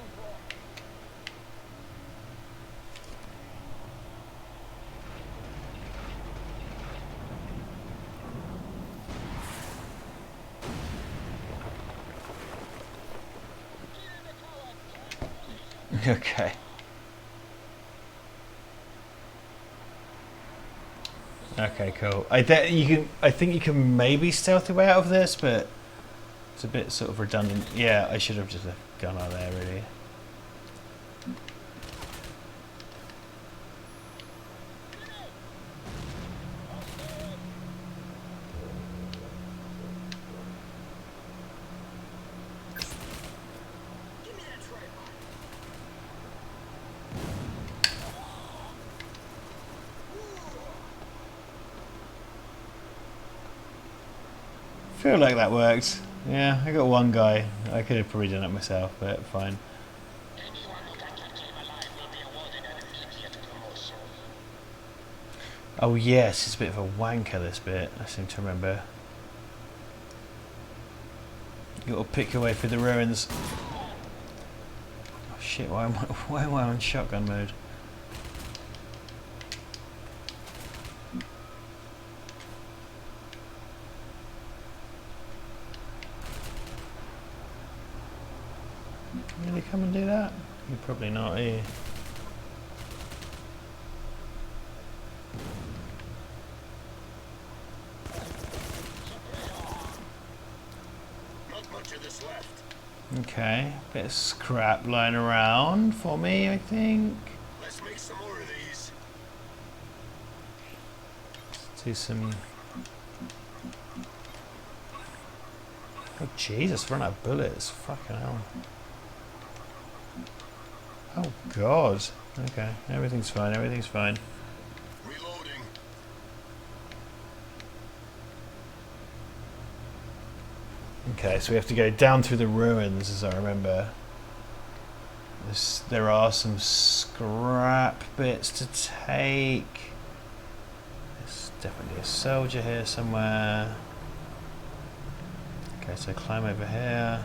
Okay. Okay, cool. I think you can maybe stealth your way out of this, but it's a bit sort of redundant. Yeah, I should have just left gunner there, really. Feel like that worked. Yeah, I got one guy. I could have probably done it myself, but fine. Oh yes, it's a bit of a wanker, this bit, I seem to remember. You gotta pick your way through the ruins. Oh shit, why am I on shotgun mode? Really come and do that? You're probably not, are you? Not much of this left. Okay, bit of scrap lying around for me, I think. Let's make some more of these. Let's do some... Oh Jesus, run out of bullets. Fucking hell. Oh God. Okay, everything's fine, everything's fine. Reloading. Okay, so we have to go down through the ruins, as I remember. There are some scrap bits to take. There's definitely a soldier here somewhere. Okay, so climb over here.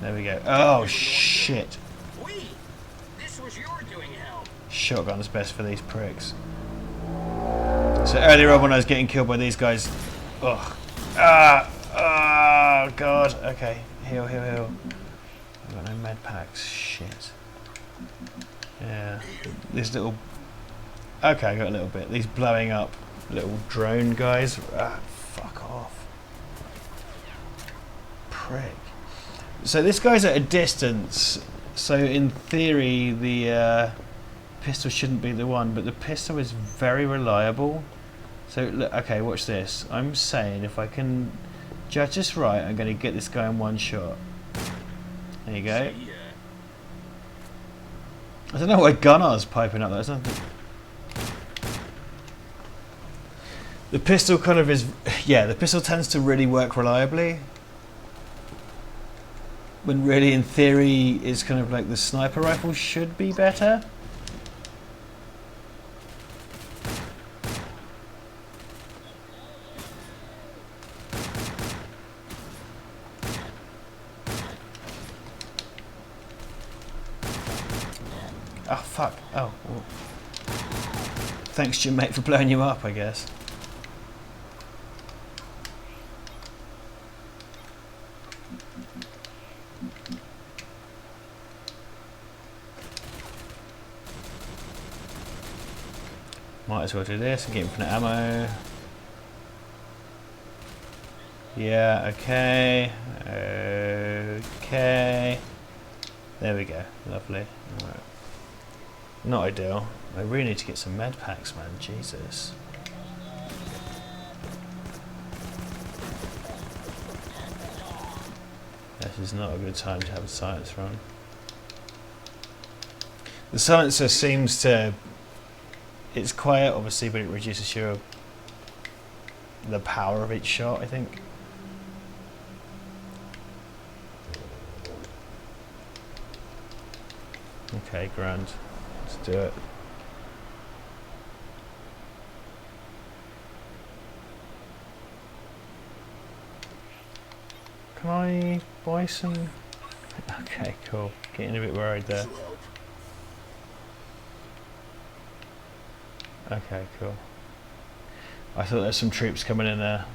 There we go. Oh shit! was your doing, Hell. Shotgun's best for these pricks. So earlier on when I was getting killed by these guys, ugh, oh god. Okay, heal. I've got no med packs. Shit. Yeah, these little. Okay, I got a little bit. These blowing up little drone guys. Fuck off. Prick. So this guy's at a distance. So in theory, the pistol shouldn't be the one, but the pistol is very reliable. So look, okay, watch this. I'm saying if I can judge this right, I'm going to get this guy in one shot. There you go. I don't know why Gunnar's piping up. That's nothing. The pistol kind of is, yeah. The pistol tends to really work reliably. When really, in theory, is kind of like the sniper rifle should be better. Oh fuck! Oh, well. Thanks to your mate for blowing you up, I guess. Might as well do this and get infinite ammo. Yeah, okay. Okay. There we go. Lovely. Alright. Not ideal. I really need to get some med packs, man. Jesus. This is not a good time to have a silencer on. The silencer seems to... It's quiet, obviously, but it reduces the power of each shot, I think. Okay, grand. Let's do it. Can I buy some? Okay, cool. Getting a bit worried there. Okay, cool. I thought there's some troops coming in there.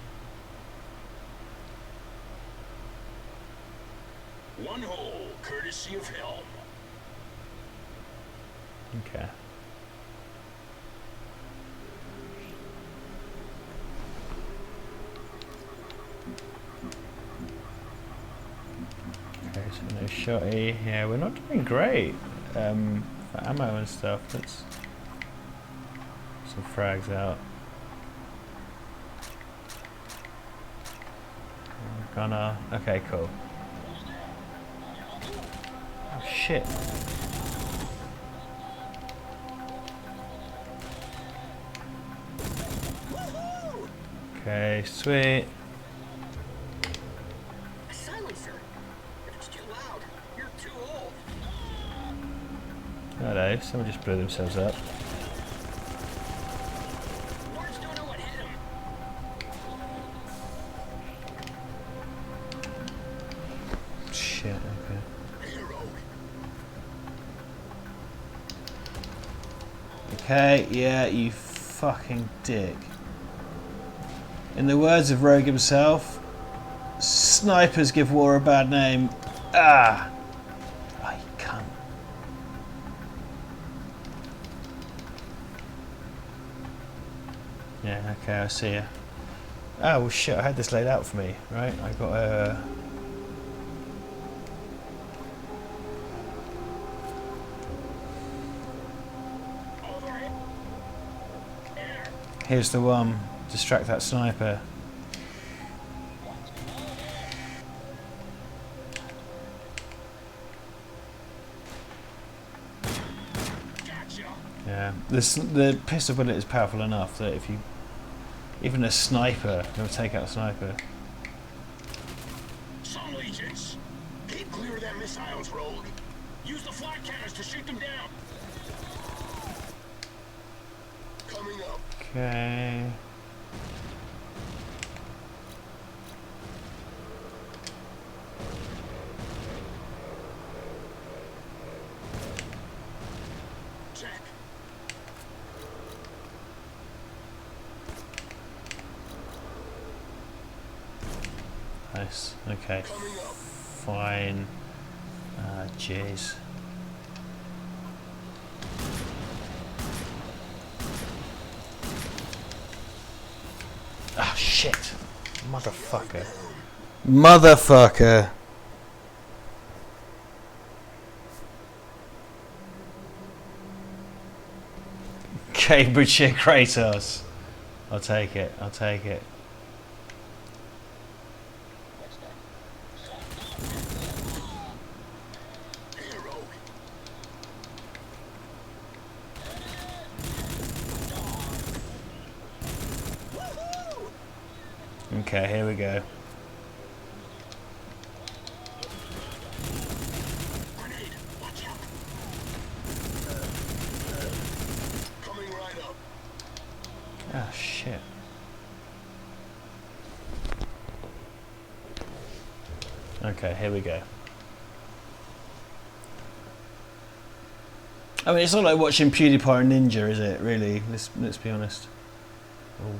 One hole, courtesy of Helm. Okay. Okay, so no shotty. Yeah, we're not doing great for ammo and stuff. Let's some frags out. Gonna. Okay, cool. Oh shit. Okay, sweet. A silencer. If it's too loud, you're too old. Hello, someone just blew themselves up. Words don't know what hit him. Shit, okay. Okay, yeah, you fucking dick. In the words of Rogue himself, snipers give war a bad name. Ah! Oh, you cunt. Yeah, okay, I see ya. Oh, well shit, I had this laid out for me, right? I got a... Here's the one. Distract that sniper. Yeah, the pistol bullet is powerful enough that if you, even a sniper, will take out a sniper. Some legions. Keep clear of them missiles, Rogue. Use the flat cannons to shoot them down. Coming up. Okay. Nice. Okay. Fine. Jeez. Ah, shit. Motherfucker. Motherfucker. Cambridgeshire Kratos. I'll take it. I'll take it. Okay, here we go. Ah, shit. Okay, here we go. I mean, it's not like watching PewDiePie or Ninja, is it? Really? Let's be honest. Ooh.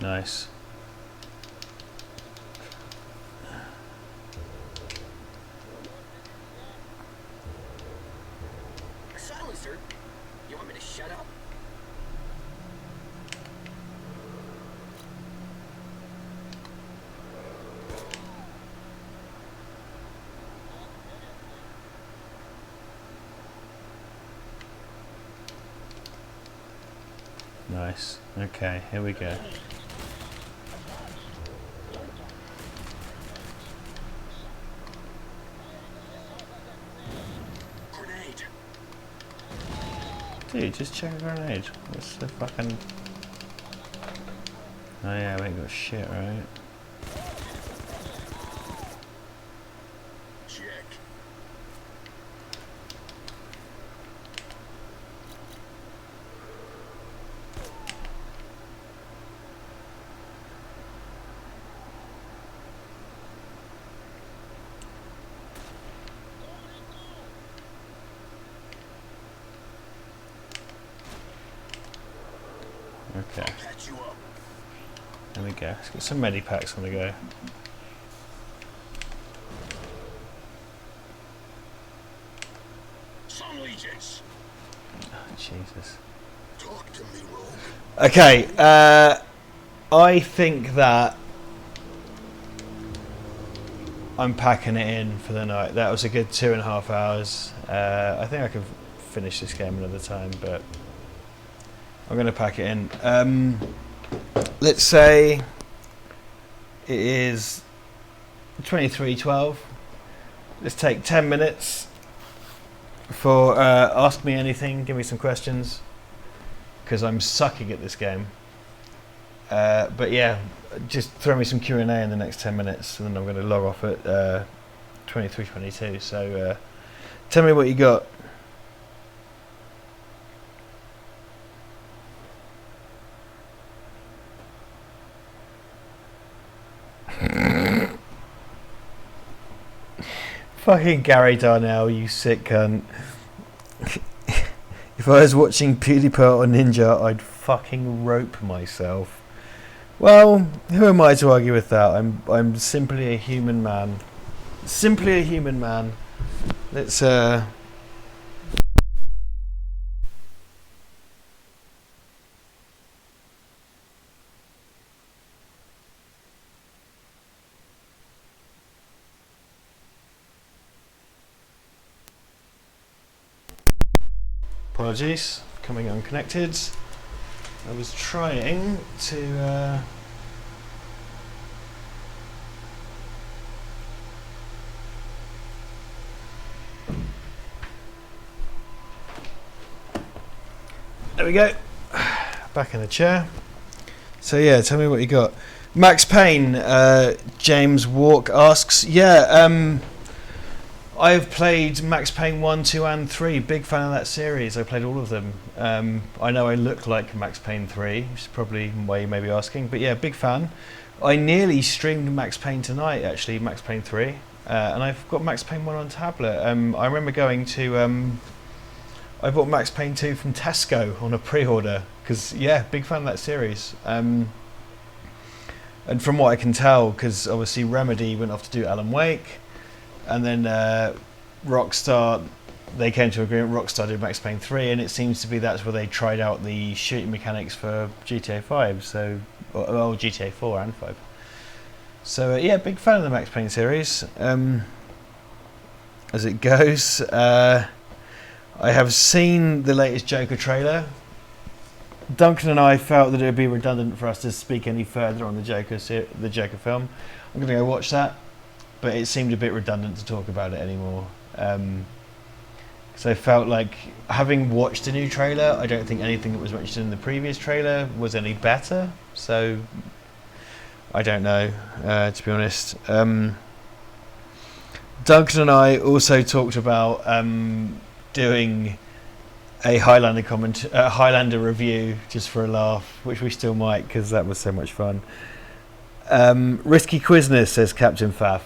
Nice. Silencer? You want me to shut up? Nice. Okay, here we go. Dude, just check a grenade. What's the fucking... Oh yeah, we ain't got shit, right? Check. Okay. There we go. Let's get some medipacks on the go. Some legions. Oh, Jesus. Talk to me, Rogue. Okay, I think that I'm packing it in for the night. That was a good 2.5 hours. I think I can finish this game another time, but I'm going to pack it in. Let's say it is 23:12. Let's take 10 minutes for ask me anything, give me some questions, because I'm sucking at this game. But yeah, just throw me some Q&A in the next 10 minutes, and then I'm going to log off at 23:22. So tell me what you got. Fucking Gary Darnell, you sick cunt. If I was watching PewDiePie or Ninja, I'd fucking rope myself. Well, who am I to argue with that? I'm simply a human man. Simply a human man. Let's apologies, coming unconnected. I was trying to there we go. Back in the chair. So yeah, tell me what you got. Max Payne, James Walk asks, yeah, I've played Max Payne 1, 2 and 3, big fan of that series. I played all of them. I know I look like Max Payne 3, which is probably why you may be asking, but yeah, big fan. I nearly streamed Max Payne tonight, actually, Max Payne 3, and I've got Max Payne 1 on tablet. I remember going to, I bought Max Payne 2 from Tesco on a pre-order, because yeah, big fan of that series. And from what I can tell, because obviously Remedy went off to do Alan Wake, and then Rockstar, they came to agreement. Rockstar did Max Payne 3, and it seems to be that's where they tried out the shooting mechanics for GTA 5. So, well, GTA 4 and 5. So yeah, big fan of the Max Payne series. As it goes, I have seen the latest Joker trailer. Duncan and I felt that it would be redundant for us to speak any further on the Joker film. I'm going to go watch that, but it seemed a bit redundant to talk about it anymore. So I felt like, having watched the new trailer, I don't think anything that was mentioned in the previous trailer was any better. So I don't know, to be honest. Duncan and I also talked about doing a Highlander review just for a laugh, which we still might, because that was so much fun. Risky Quizness, says Captain Faff.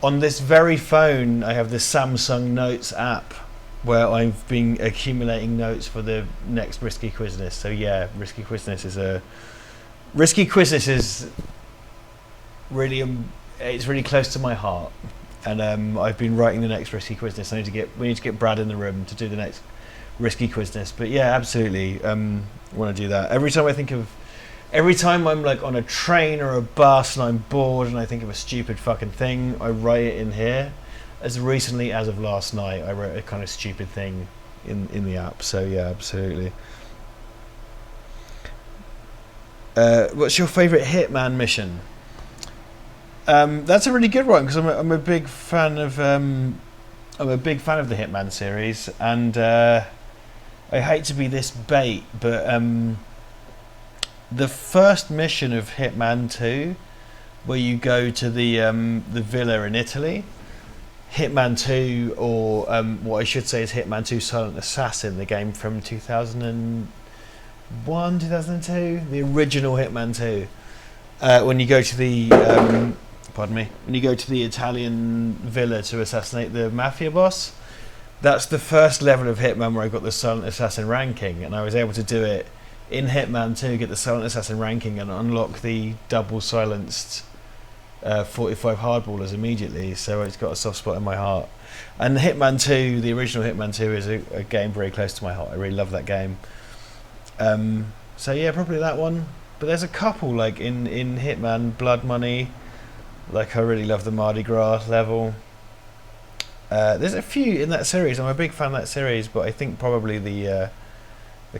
On this very phone, I have the Samsung Notes app, where I've been accumulating notes for the next Risky Quizness. So yeah, Risky Quizness is really, it's really close to my heart, and I've been writing the next Risky Quizness. We need to get Brad in the room to do the next Risky Quizness. But yeah, absolutely, want to do that. Every time I'm like on a train or a bus and I'm bored and I think of a stupid fucking thing, I write it in here. As recently as of last night, I wrote a kind of stupid thing in the app. So yeah, absolutely. What's your favourite Hitman mission? That's a really good one, because I'm a big fan of the Hitman series, and I hate to be this bait, but the first mission of Hitman 2, where you go to the villa in Italy, Hitman 2, or what I should say is Hitman 2 Silent Assassin, the game from 2001, 2002, the original Hitman 2. When you go to the when you go to the Italian villa to assassinate the mafia boss, that's the first level of Hitman where I got the Silent Assassin ranking, and I was able to do it in Hitman 2, get the Silent Assassin ranking and unlock the double silenced 45 hardballers immediately. So it's got a soft spot in my heart. And Hitman 2, the original Hitman 2, is a game very close to my heart. I really love that game. So yeah, probably that one. But there's a couple, like in Hitman Blood Money, like I really love the Mardi Gras level. There's a few in that series. I'm a big fan of that series, but I think probably the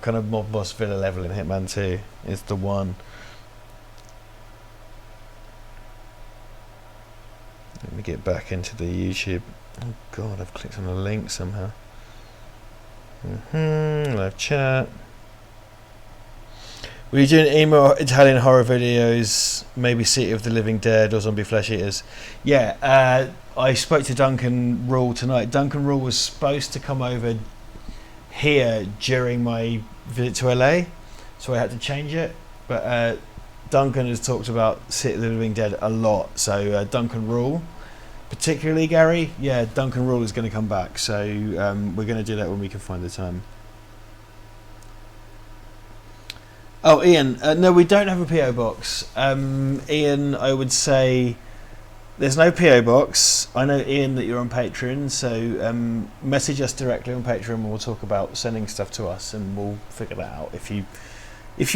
kind of mob boss villa level in Hitman 2 is the one. Let me get back into the YouTube. Oh god, I've clicked on a link somehow. Live chat. Were you doing emo Italian horror videos, maybe City of the Living Dead or Zombie Flesh Eaters? Yeah, I spoke to Duncan Rule tonight. Duncan Rule was supposed to come over here during my visit to LA, so I had to change it. But Duncan has talked about City of the Living Dead a lot, so Duncan Rule, particularly Gary, yeah, Duncan Rule is going to come back, so we're going to do that when we can find the time. Oh, Ian, no, we don't have a PO box. Ian, I would say there's no PO box. I know, Ian, that you're on Patreon, so message us directly on Patreon and we'll talk about sending stuff to us, and we'll figure that out if you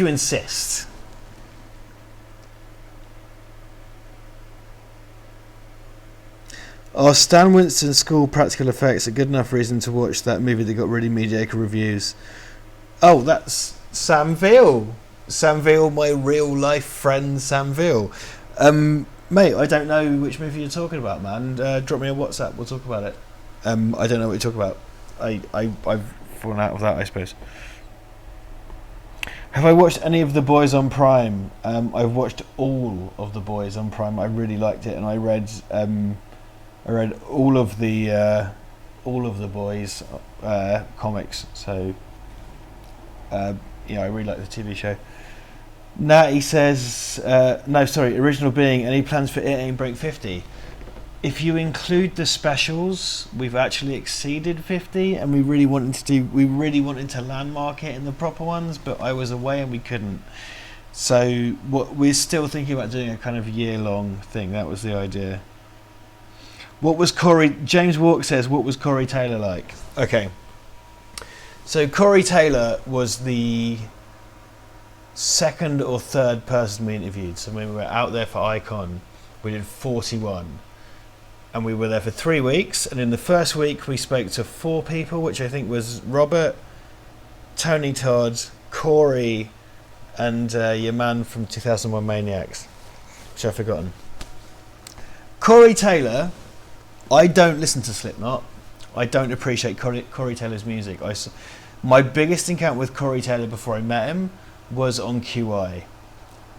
insist. Are Stan Winston's School Practical Effects a good enough reason to watch that movie that got really mediocre reviews? Oh, that's Sam Veal. Sam Veal, my real life friend Sam Veal. Mate, I don't know which movie you're talking about, man. Drop me a WhatsApp, we'll talk about it. I don't know what you're talking about. I've fallen out of that, I suppose. Have I watched any of The Boys on Prime? I've watched all of The Boys on Prime. I really liked it, and I read all of the Boys comics. So yeah, I really like the TV show. Natty says, no, sorry, original being, any plans for It Ain't Break 50? If you include the specials, we've actually exceeded 50, and we really wanted to landmark it in the proper ones, but I was away and we couldn't. So what we're still thinking about doing a kind of year-long thing. That was the idea. What was Corey? James Walk says, "What was Corey Taylor like?" Okay. So Corey Taylor was the second or third person we interviewed. So when we were out there for Icon, we did 41. And we were there for 3 weeks. And in the first week, we spoke to 4 people, which I think was Robert, Tony Todd, Corey, and your man from 2001 Maniacs, which I've forgotten. Corey Taylor, I don't listen to Slipknot. I don't appreciate Corey Taylor's music. My biggest encounter with Corey Taylor before I met him was on QI,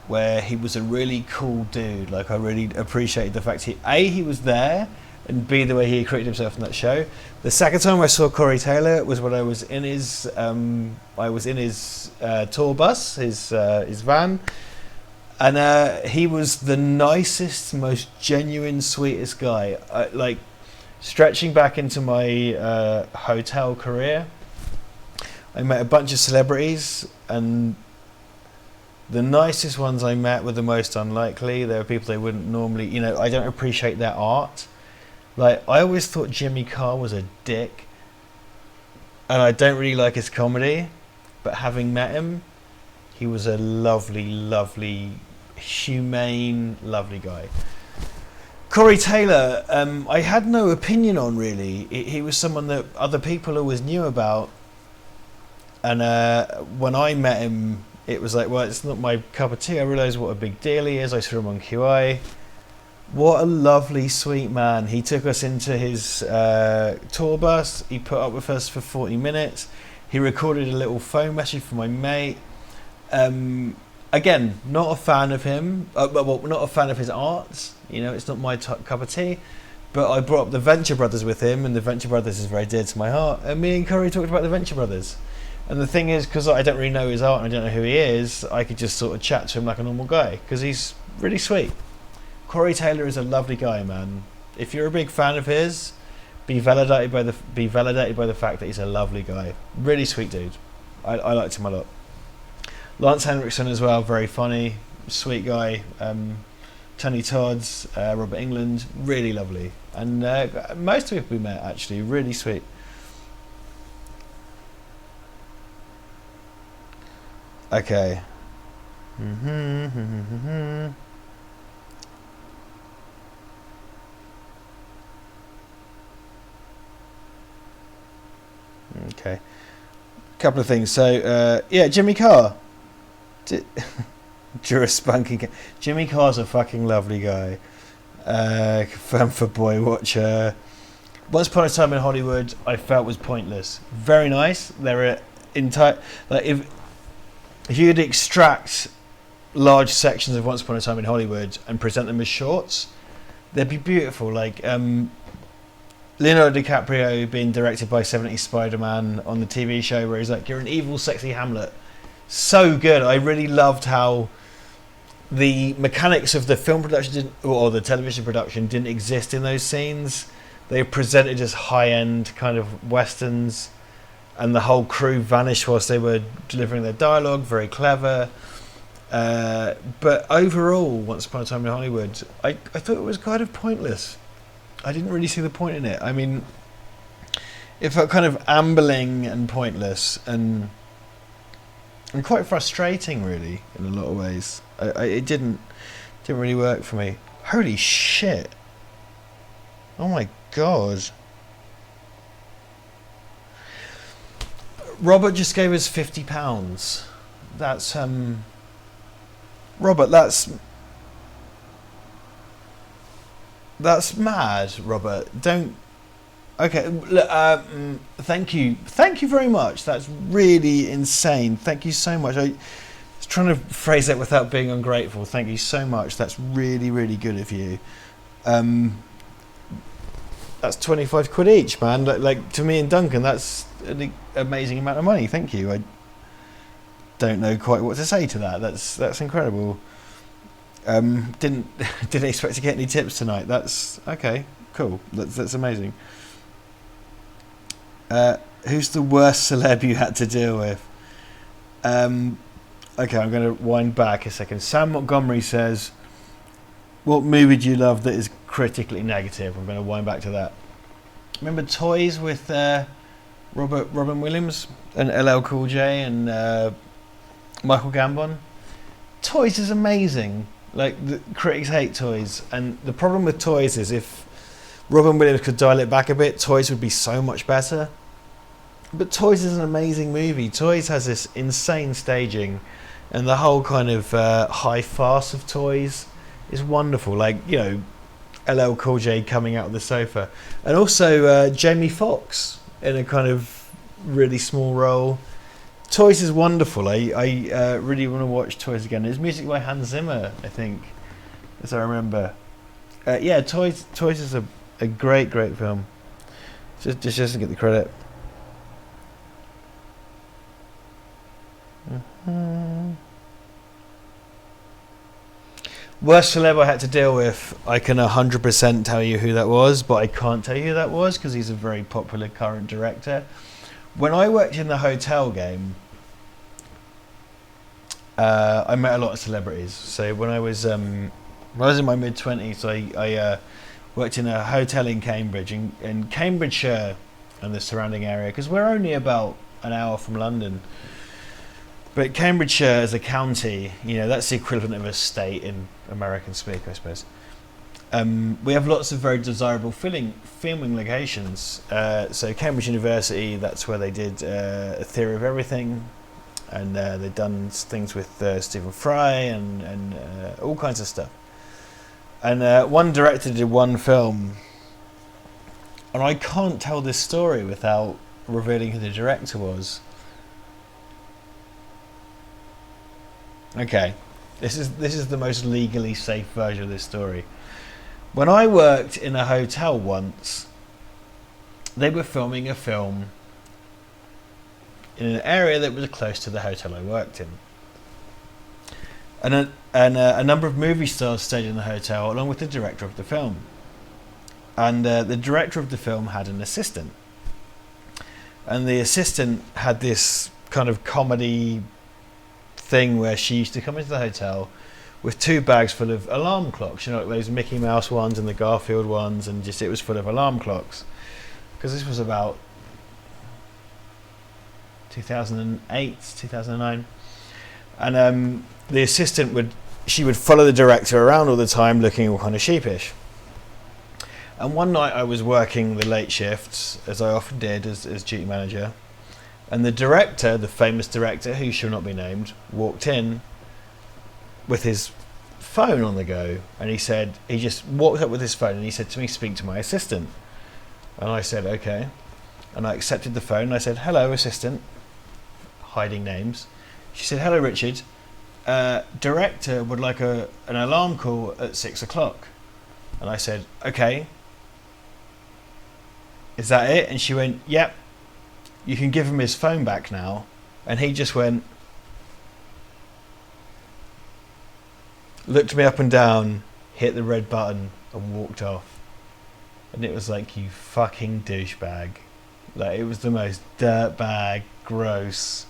where he was a really cool dude. Like, I really appreciated the fact he was there, and B, the way he created himself in that show. The second time I saw Corey Taylor was when I was in his tour bus, his van, and he was the nicest, most genuine, sweetest guy. Like, stretching back into my hotel career, I met a bunch of celebrities, and the nicest ones I met were the most unlikely. There were people they wouldn't normally, I don't appreciate their art. Like, I always thought Jimmy Carr was a dick, and I don't really like his comedy, but having met him, he was a lovely, lovely, humane, lovely guy. Corey Taylor, I had no opinion on, really. He was someone that other people always knew about, and when I met him, it was like, well, it's not my cup of tea. I realised what a big deal he is. I saw him on QI. What a lovely, sweet man. He took us into his tour bus. He put up with us for 40 minutes. He recorded a little phone message for my mate. Again, not a fan of him. Well, not a fan of his art. It's not my cup of tea. But I brought up the Venture Brothers with him, and the Venture Brothers is very dear to my heart. And me and Corey talked about the Venture Brothers. And the thing is, because I don't really know his art and I don't know who he is, I could just sort of chat to him like a normal guy, because he's really sweet. Corey Taylor is a lovely guy, man. If you're a big fan of his, be validated by the fact that he's a lovely guy. Really sweet dude. I liked him a lot. Lance Henriksen as well, very funny, sweet guy. Tony Todd's, Robert England, really lovely. And most of people we met, actually, really sweet. Okay. Okay. Couple of things. So, yeah, Jimmy Carr. Jimmy Carr's a fucking lovely guy. Fan for Boy Watcher. Once Upon a Time in Hollywood, I felt was pointless. Very nice. There are entire, like, if you could extract large sections of Once Upon a Time in Hollywood and present them as shorts, they'd be beautiful. Like Leonardo DiCaprio being directed by 70s Spider-Man on the TV show, where he's like, you're an evil, sexy Hamlet. So good. I really loved how the mechanics of the film production or the television production didn't exist in those scenes. They were presented as high-end kind of westerns, and the whole crew vanished whilst they were delivering their dialogue. Very clever. But overall, Once Upon a Time in Hollywood, I thought it was kind of pointless. I didn't really see the point in it. I mean, it felt kind of ambling and pointless and quite frustrating, really, in a lot of ways. It didn't really work for me. Holy shit. Oh my god. Robert just gave us £50. That's Robert, that's mad, Robert. Don't. Okay, thank you very much. That's really insane. Thank you so much. I was trying to phrase that without being ungrateful. Thank you so much. That's really, really good of you. That's 25 quid each, man. Like to me and Duncan, that's an amazing amount of money. Thank you. I don't know quite what to say to that. That's incredible. Didn't expect to get any tips tonight. That's okay. Cool. That's amazing. Who's the worst celeb you had to deal with? Okay, I'm going to wind back a second. Sam Montgomery says, what movie do you love that is critically negative? I'm going to wind back to that. Remember Toys with Robin Williams and LL Cool J and Michael Gambon? Toys is amazing. Like, the critics hate Toys, and the problem with Toys is if Robin Williams could dial it back a bit, Toys would be so much better. But Toys is an amazing movie. Toys has this insane staging, and the whole kind of high farce of Toys is wonderful. Like, you know, LL Cool J coming out of the sofa, and also Jamie Foxx in a kind of really small role. Toys is wonderful. I really want to watch Toys again. It's music by Hans Zimmer, I think, as I remember. Yeah, Toys is a great film. Just doesn't get the credit. Worst celeb I had to deal with, I can 100% tell you who that was, but I can't tell you who that was because he's a very popular current director. When I worked in the hotel game, I met a lot of celebrities. So when I was in my mid-20s, I worked in a hotel in Cambridge, in Cambridgeshire and the surrounding area, because we're only about an hour from London. But Cambridgeshire as a county, you know, that's the equivalent of a state in American speak, I suppose. We have lots of very desirable filming locations. So Cambridge University, that's where they did A Theory of Everything, and they've done things with Stephen Fry and all kinds of stuff. And one director did one film, and I can't tell this story without revealing who the director was. Okay, this is the most legally safe version of this story. When I worked in a hotel once, they were filming a film in an area that was close to the hotel I worked in. And a number of movie stars stayed in the hotel along with the director of the film. And the director of the film had an assistant. And the assistant had this kind of comedy thing where she used to come into the hotel with 2 bags full of alarm clocks, you know, like those Mickey Mouse ones and the Garfield ones, and just it was full of alarm clocks. Because this was about 2008, 2009. And the assistant would follow the director around all the time looking all kind of sheepish. And one night I was working the late shifts, as I often did as duty manager, and the director, the famous director who shall not be named, walked in with his phone on the go, and he just walked up with his phone and he said to me, "Speak to my assistant." And I said, "Okay." And I accepted the phone and I said, "Hello, assistant," hiding names. She said, "Hello, Richard. Director would like an alarm call at 6 o'clock. And I said, "Okay. Is that it?" And she went, "Yep. You can give him his phone back now." And he just went, looked me up and down, hit the red button and walked off. And it was like, you fucking douchebag. Like, it was the most dirtbag, gross.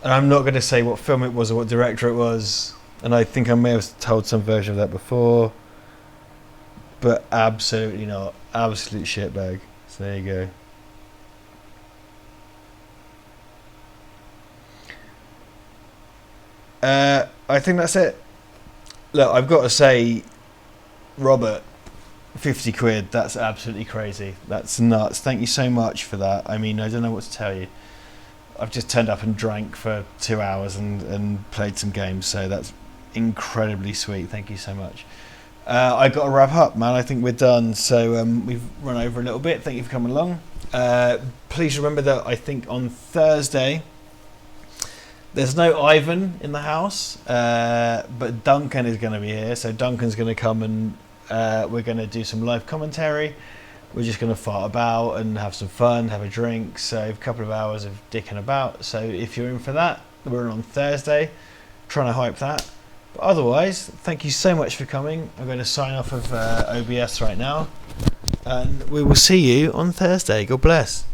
And I'm not going to say what film it was or what director it was. And I think I may have told some version of that before. But absolutely not. Absolute shitbag. So there you go. I think that's it. Look, I've got to say, Robert, 50 quid, that's absolutely crazy. That's nuts. Thank you so much for that. I mean, I don't know what to tell you. I've just turned up and drank for 2 hours and played some games, so that's incredibly sweet. Thank you so much. I got to wrap up, man. I think we're done. So we've run over a little bit. Thank you for coming along. Please remember that I think on Thursday there's no Ivan in the house, but Duncan is going to be here. So Duncan's going to come and we're going to do some live commentary. We're just going to fart about and have some fun, have a drink. So a couple of hours of dicking about. So if you're in for that, we're on Thursday, trying to hype that. But otherwise, thank you so much for coming. I'm going to sign off of OBS right now, and we will see you on Thursday. God bless.